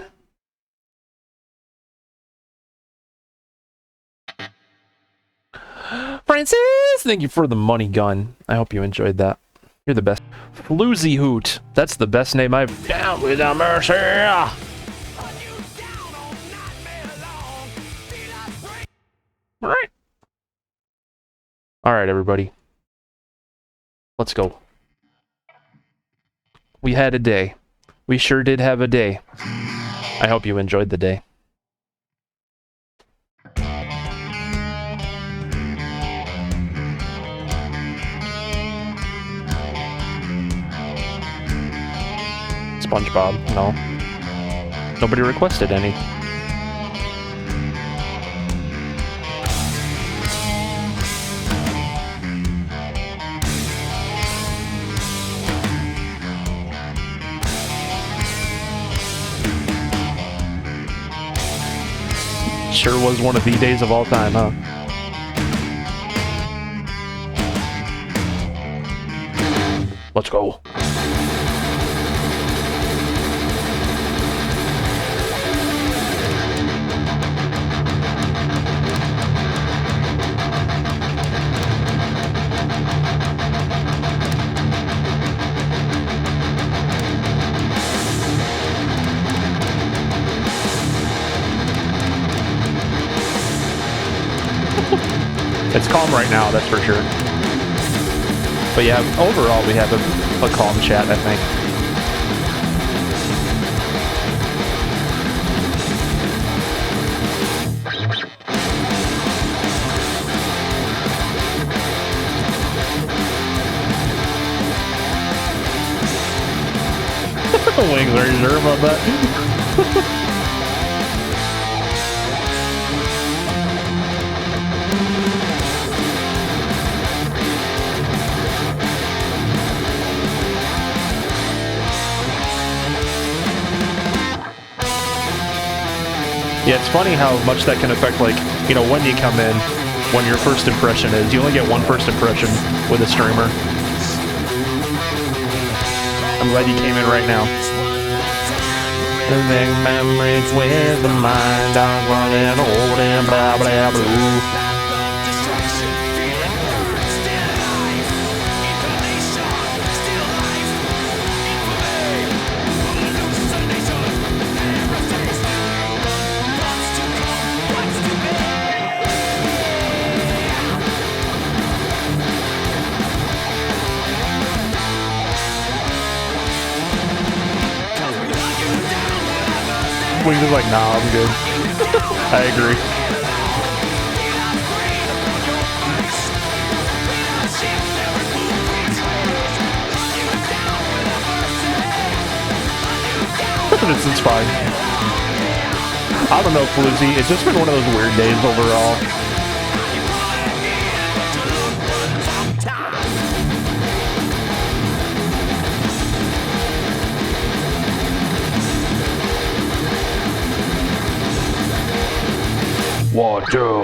Francis, thank you for the money gun. I hope you enjoyed that. You're the best. Floozy Hoot. That's the best name I've... Down with a mercy! Alright. Alright, everybody. Let's go. We had a day. We sure did have a day. I hope you enjoyed the day. SpongeBob, no. Nobody requested any. Sure was one of the days of all time, huh? Let's go. calm right now, that's for sure. But yeah, overall we have a calm chat, I think. Wings, are you sure about that? Yeah, it's funny how much that can affect, like, you know, when you come in, when your first impression is. You only get one first impression with a streamer. I'm glad you came in right now. Living memories with the mind, I'm running old and blah blah blah. Wings is like, nah, I'm good. I agree. This is fine. I don't know, Floozy. It's just been one of those weird days overall. Water.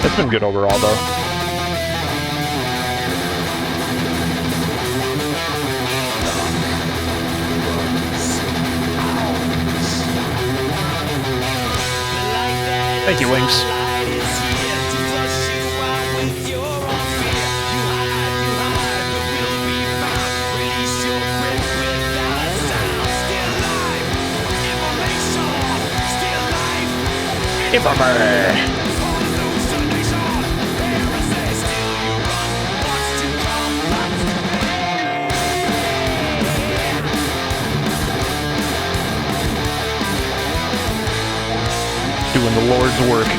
It's been good overall, though. Thank you, Wings. Informer. Doing the Lord's work.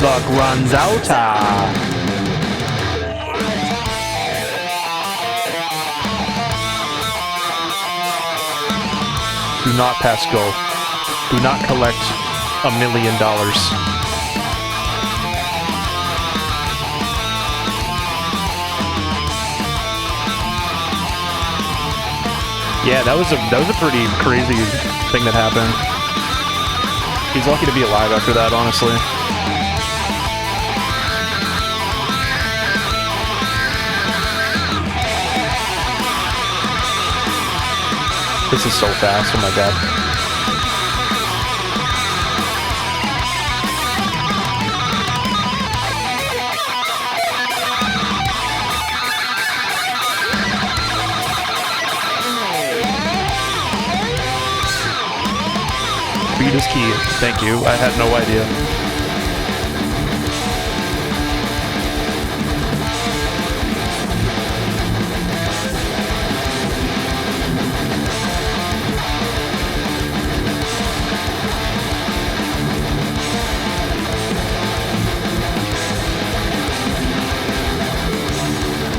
Luck runs out. Do not pass go. Do not collect $1 million. Yeah, that was a pretty crazy thing that happened. He's lucky to be alive after that, honestly. This is so fast, oh my god. Speed is key, thank you, I had no idea.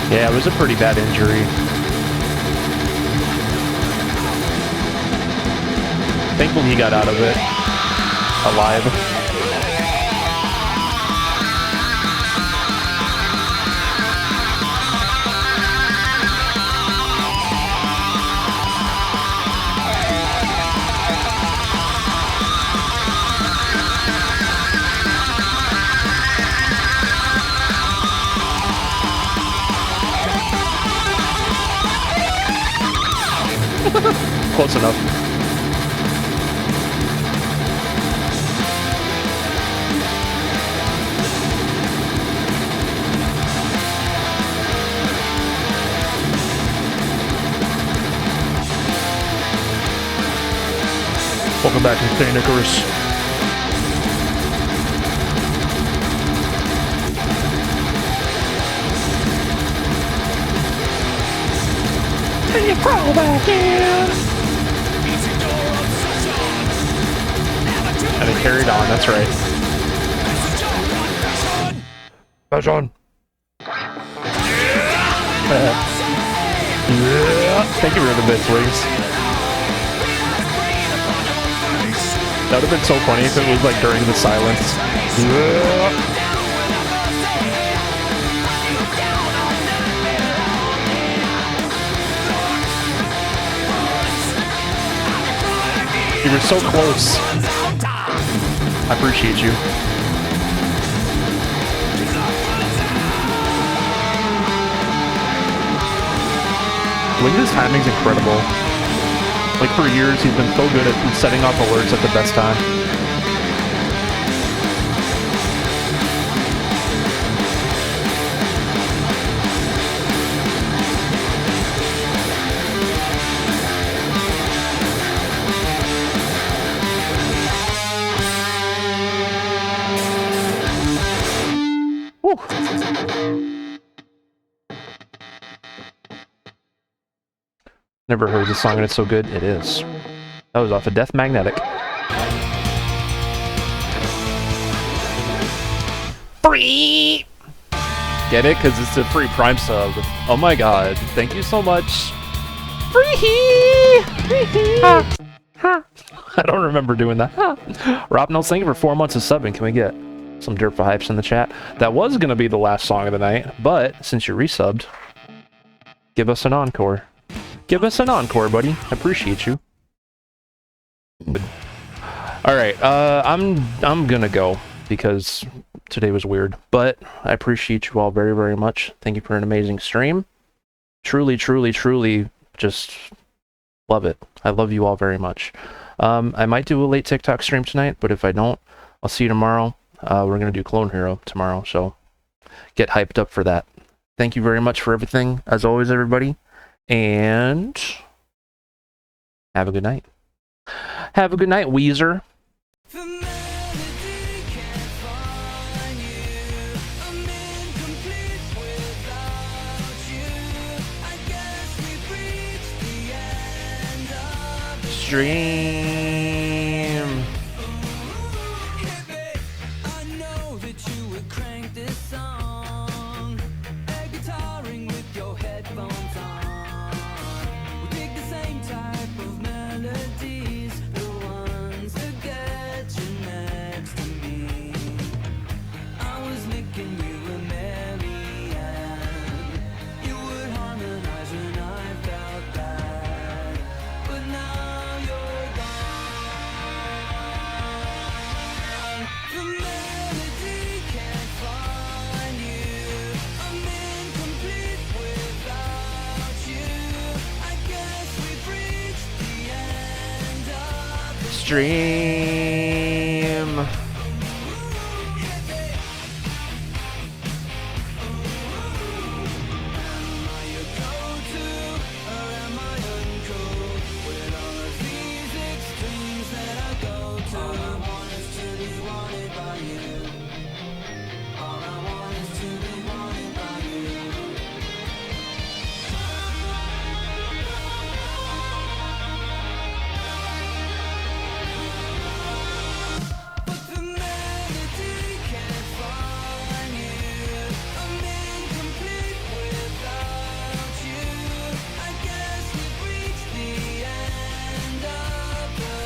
Yeah, it was a pretty bad injury. Thankfully he got out of it alive. close enough. Welcome back to St. Icarus. And you crawl back in. And it carried on, that's right. Passion. Thank you for the bits, Wings. That would have been so funny if it was like during the silence. You were so close. I appreciate you. Wings' timing's incredible. Like for years, he's been so good at setting off alerts at the best time. Whew. Never heard this song and it's so good. It is. That was off of Death Magnetic. Free! Get it? Because it's a free Prime sub. Oh my god. Thank you so much. Free! Ha! Ha! I don't remember doing that. Ha! Rob Nels, thank you for 4 months of subbing. Can we get some dirt for hypes in the chat? That was going to be the last song of the night, but since you're resubbed, give us an encore. Give us an encore, buddy. I appreciate you. Alright, I'm gonna go because today was weird, but I appreciate you all very, very much. Thank you for an amazing stream. Truly, truly, truly just love it. I love you all very much. I might do a late TikTok stream tonight, but if I don't, I'll see you tomorrow. We're gonna do Clone Hero tomorrow, so get hyped up for that. Thank you very much for everything, as always, everybody. And have a good night. Have a good night, Weezer. Stream. Stream.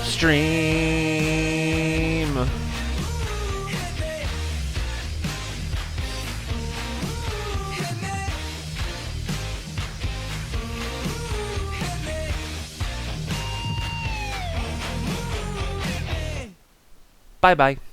Stream. Bye bye.